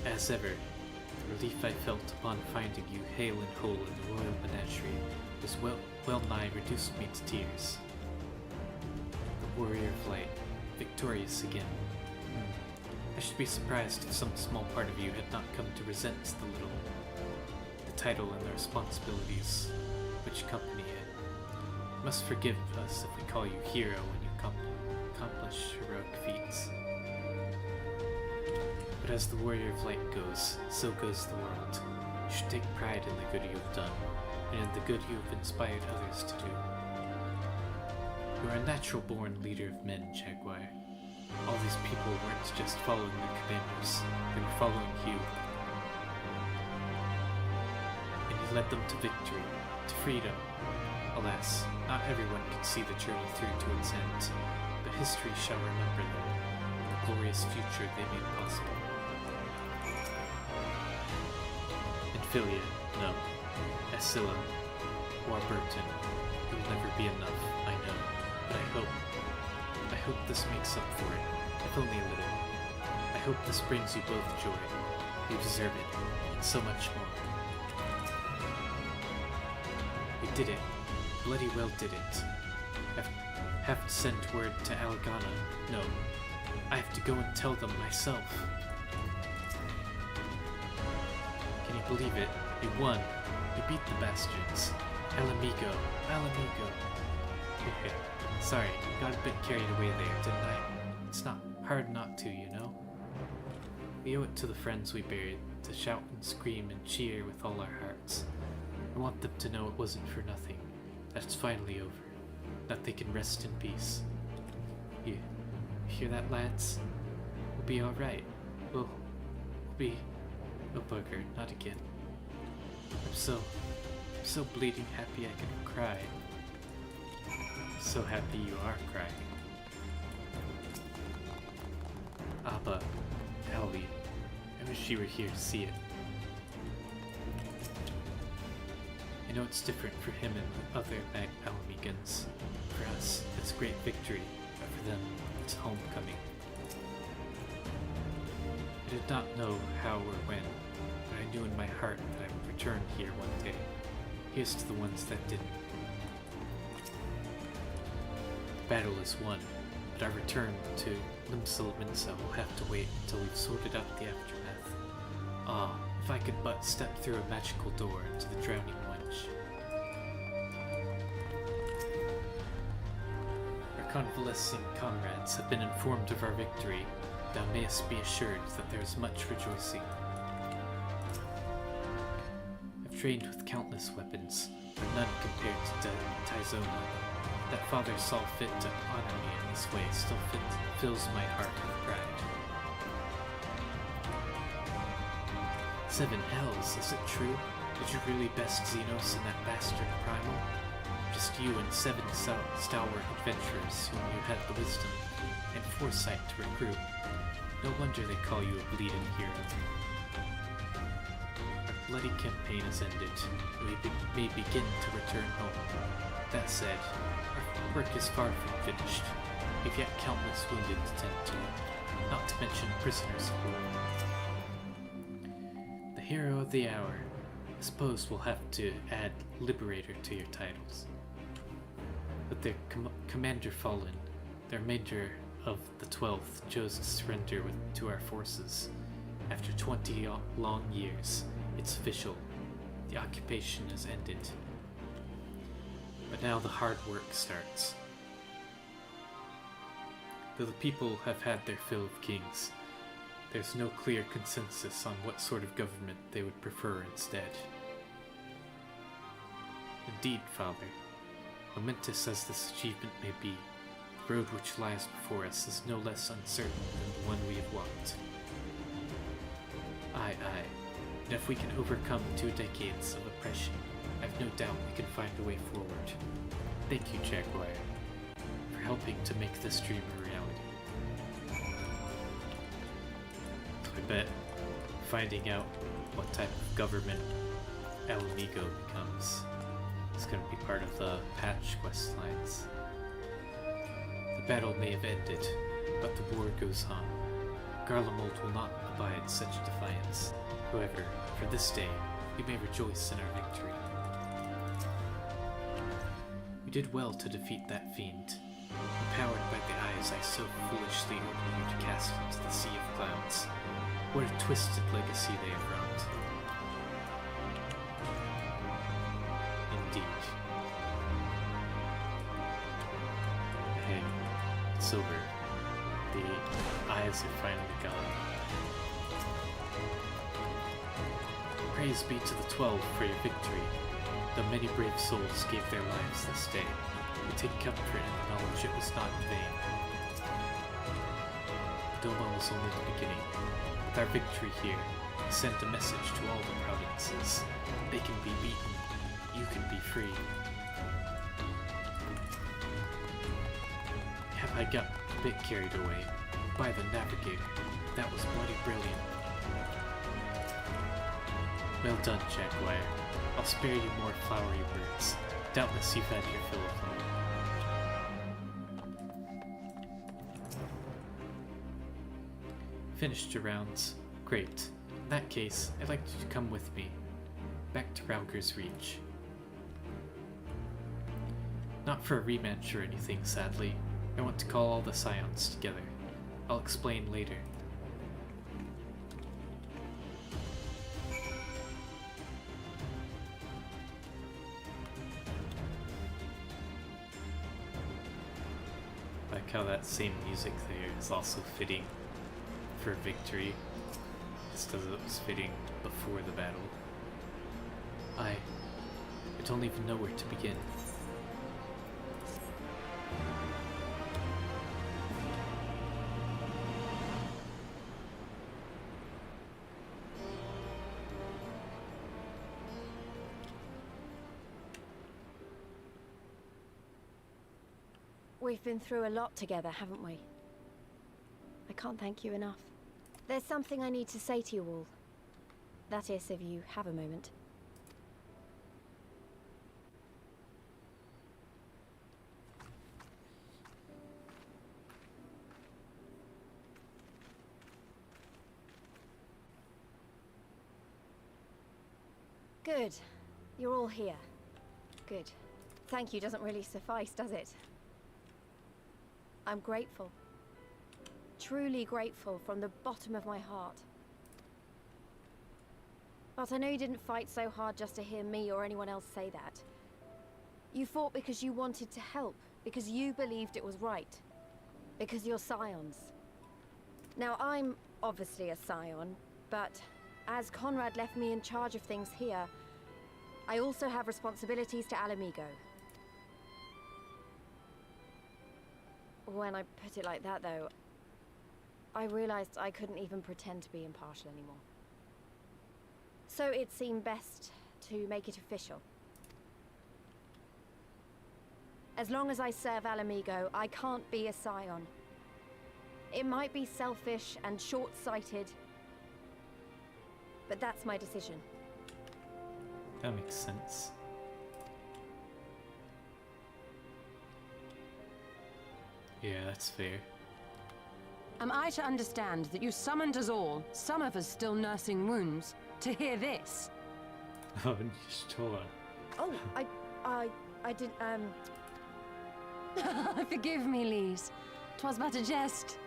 as ever, the relief I felt upon finding you hale and whole in the royal menagerie was well nigh reduced me to tears. The warrior of light, victorious again. I should be surprised if some small part of you had not come to resent the title and the responsibilities which accompany it. You must forgive us if we call you hero when you accomplish heroic feats. But as the warrior of light goes, so goes the world. You should take pride in the good you have done, and in the good you have inspired others to do. You are a natural-born leader of men, Jaguar. All these people weren't just following their commanders, they were following you. And you led them to victory, to freedom. Alas, not everyone can see the journey through to its end, but history shall remember them, and the glorious future they made possible. Philia, no. Escilla, Warburton, it will never be enough, I know, but I hope this makes up for it, if only a little. I hope this brings you both joy. You deserve it, and so much more. We did it. Bloody well did it. I have to send word to Algana. No, I have to go and tell them myself. Believe it, you won. You beat the bastards. Al amigo. Sorry, got a bit carried away there, didn't I? It's not hard not to, you know? We owe it to the friends we buried to shout and scream and cheer with all our hearts. I want them to know it wasn't for nothing. That it's finally over. That they can rest in peace. You hear that, lads? We'll be alright. We'll be... Oh bugger, not again. I'm so bleeding happy I could cry. So happy you are crying. Abba, Allie, I wish you were here to see it. I know it's different for him and other Alamegans. For us, it's a great victory, but for them, it's homecoming. I did not know how or when, but I knew in my heart that I would return here one day. Here's to the ones that didn't. The battle is won, but our return to Limsa will have to wait until we've sorted out the aftermath. Ah, if I could but step through a magical door into the drowning wench. Our convalescing comrades have been informed of our victory. Thou mayest be assured that there is much rejoicing. I've trained with countless weapons, but none compared to Tizona. That father saw fit to honor me in this way still fills my heart with pride. 7 hells, is it true? Did you really best Xenos in that bastard primal? Just you and 7 stalwart adventurers whom you had the wisdom and foresight to recruit. No wonder they call you a bleeding hero. Our bloody campaign is ended, and we may begin to return home. That said, our work is far from finished. We've yet countless wounded to tend to, not to mention prisoners of war. The hero of the hour. I suppose we'll have to add Liberator to your titles. With their commander fallen, the remainder of the 12th chose to surrender to our forces. After 20 long years, it's official. The occupation has ended. But now the hard work starts. Though the people have had their fill of kings, there's no clear consensus on what sort of government they would prefer instead. Indeed, Father, momentous as this achievement may be, the road which lies before us is no less uncertain than the one we have walked. Aye, and if we can overcome 2 decades of oppression, I've no doubt we can find a way forward. Thank you, Jaguar, for helping to make this dream a reality. I bet finding out what type of government Alamigo becomes is going to be part of the patch quest lines. The battle may have ended, but the war goes on. Garlemald will not abide such defiance. However, for this day, we may rejoice in our victory. We did well to defeat that fiend. Empowered by the eyes I so foolishly ordered you to cast into the sea of clouds. What a twisted legacy they have wrought. Indeed. Hey, it's over. The eyes are finally gone. Praise be to the 12 for your victory. Though many brave souls gave their lives this day, we take comfort in the knowledge it was not in vain. Doma was only the beginning. With our victory here, we send a message to all the provinces. They can be beaten. You can be free. Have I got a bit carried away? By the Navigator. That was bloody brilliant. Well done, Jaguar. I'll spare you more flowery words. Doubtless you've had your fill of them. Finished your rounds? Great. In that case, I'd like you to come with me. Back to Rauger's Reach. Not for a rematch or anything, sadly. I want to call all the Scions together. I'll explain later. Like how that same music there is also fitting for victory, just as it was fitting before the battle. I don't even know where to begin. We've been through a lot together, haven't we? I can't thank you enough. There's something I need to say to you all. That is, if you have a moment. Good. You're all here. Good. Thank you doesn't really suffice, does it? I'm grateful. Truly grateful from the bottom of my heart. But I know you didn't fight so hard just to hear me or anyone else say that. You fought because you wanted to help, because you believed it was right. Because you're Scions. Now, I'm obviously a Scion, but as Conrad left me in charge of things here, I also have responsibilities to Alamigo. When I put it like that, though, I realized I couldn't even pretend to be impartial anymore. So it seemed best to make it official. As long as I serve Alamigo, I can't be a Scion. It might be selfish and short-sighted, but that's my decision. That makes sense. Yeah, that's fair. Am I to understand that you summoned us all, some of us still nursing wounds, to hear this? Oh, Y'shtola. Oh, I didn't, Forgive me, Lise. 'Twas but a jest.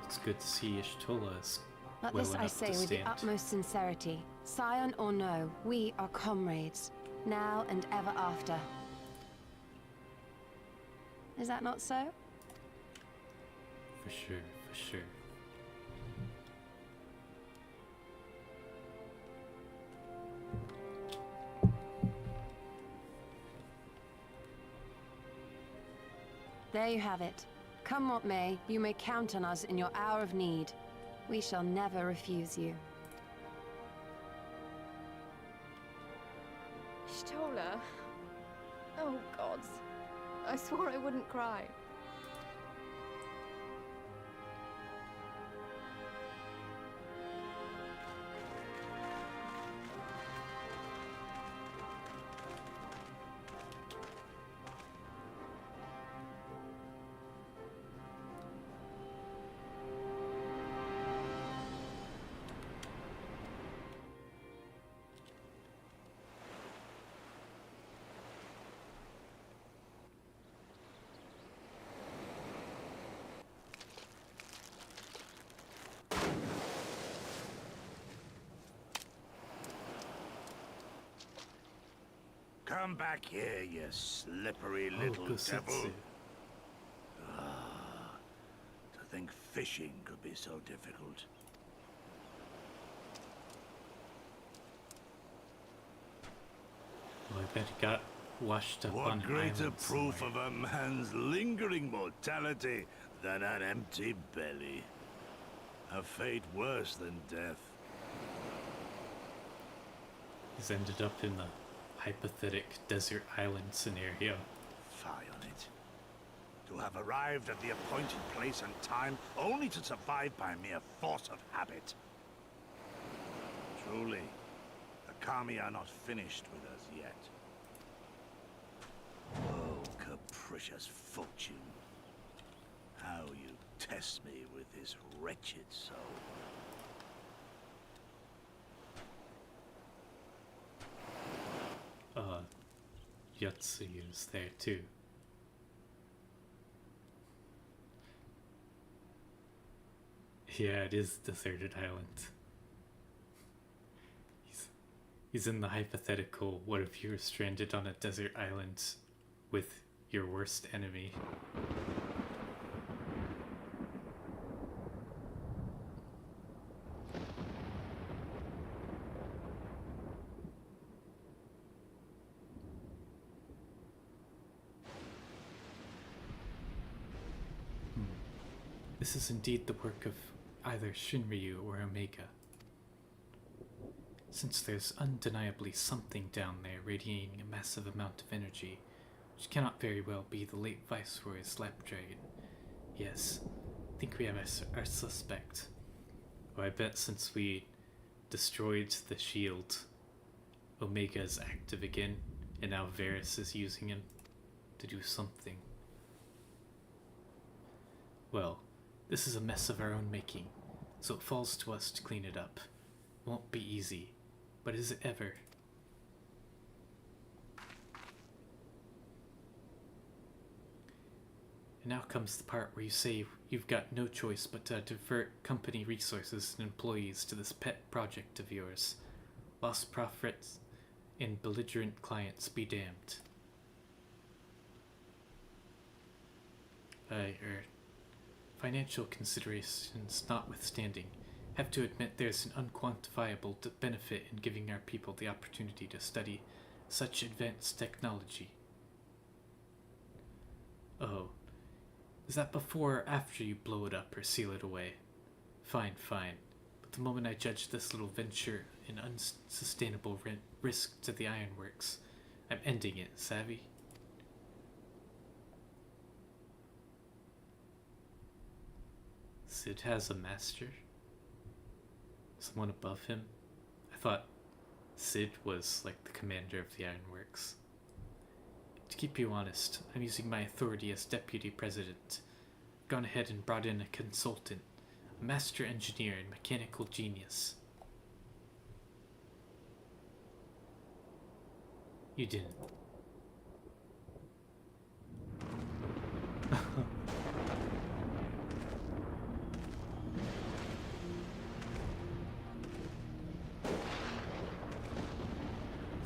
It's good to see Y'shtola is But well this I enough say to with the stand. utmost sincerity. Scion or no, we are comrades, now and ever after. Is that not so? For sure, for sure. There you have it. Come what may, you may count on us in your hour of need. We shall never refuse you. Y'shtola. Oh, gods. I swore I wouldn't cry. Come back here, you slippery little devil. Kusitsu. To think fishing could be so difficult. Well, I bet he got washed up on What an greater island proof somewhere. of a man's lingering mortality than an empty belly? A fate worse than death. He's ended up in the hypothetic desert island scenario. Fie on it. To have arrived at the appointed place and time only to survive by mere force of habit. Truly, the Kami are not finished with us yet. Oh, capricious fortune. How you test me with this wretched soul. Yotsu's there too. Yeah, it is deserted island. He's in the hypothetical, what if you were stranded on a desert island with your worst enemy? This is indeed the work of either Shinryu or Omega. Since there's undeniably something down there radiating a massive amount of energy, which cannot very well be the late Viceroy's Lapdragon, yes, I think we have our suspect. Oh, I bet since we destroyed the shield, Omega is active again, and now Varys is using him to do something. Well, this is a mess of our own making, so it falls to us to clean it up. Won't be easy, but is it ever? And now comes the part where you say you've got no choice but to divert company resources and employees to this pet project of yours. Lost profits and belligerent clients be damned. Financial considerations notwithstanding, have to admit there's an unquantifiable benefit in giving our people the opportunity to study such advanced technology. Oh, is that before or after you blow it up or seal it away? Fine, fine, but the moment I judge this little venture an unsustainable risk to the ironworks, I'm ending it, savvy? Sid has a master? Someone above him? I thought Sid was like the commander of the Ironworks. To keep you honest, I'm using my authority as deputy president. Gone ahead and brought in a consultant, a master engineer and mechanical genius. You didn't.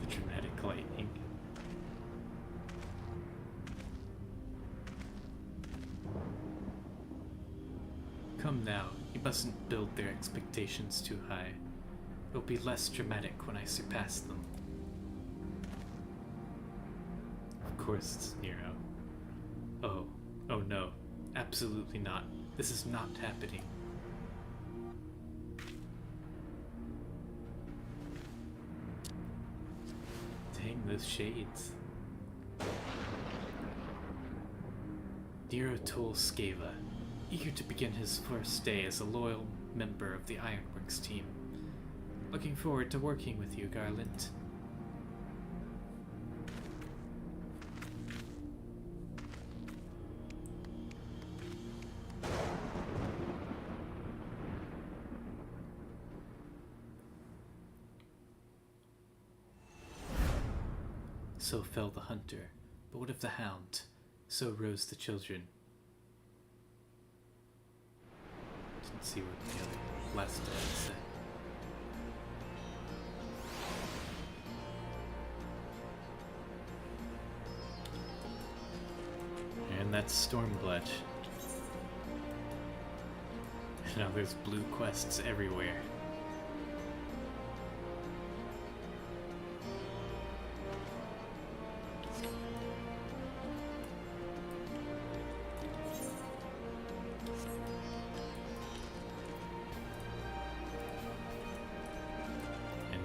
The dramatic lightning. Come now, you mustn't build their expectations too high. It'll be less dramatic when I surpass them. Of course it's Nero. Oh no, absolutely not. This is not happening. Dang those shades. Nero Toll Scava, eager to begin his first day as a loyal member of the Ironworks team. Looking forward to working with you, Garland. So fell the hunter, but what of the hound? So rose the children. Didn't see what the other last one said. And that's Stormblood. Now there's blue quests everywhere.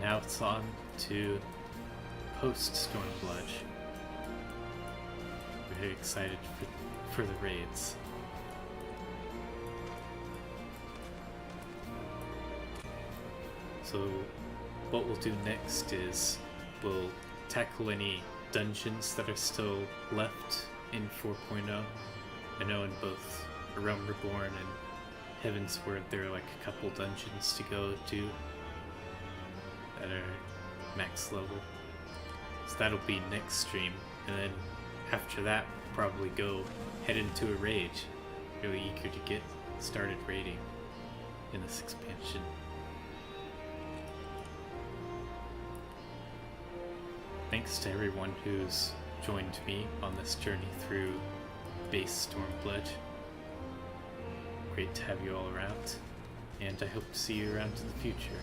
Now it's on to post-Stormblood. Very excited for the raids. So what we'll do next is we'll tackle any dungeons that are still left in 4.0. I know in both A Realm Reborn and Heavensward there are like a couple dungeons to go to that are max level. So that'll be next stream, and then after that we'll probably go head into a raid. Really eager to get started raiding in this expansion. Thanks to everyone who's joined me on this journey through base Stormblood. Great to have you all around, and I hope to see you around in the future.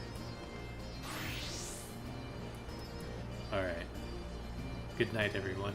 Alright. Good night, everyone.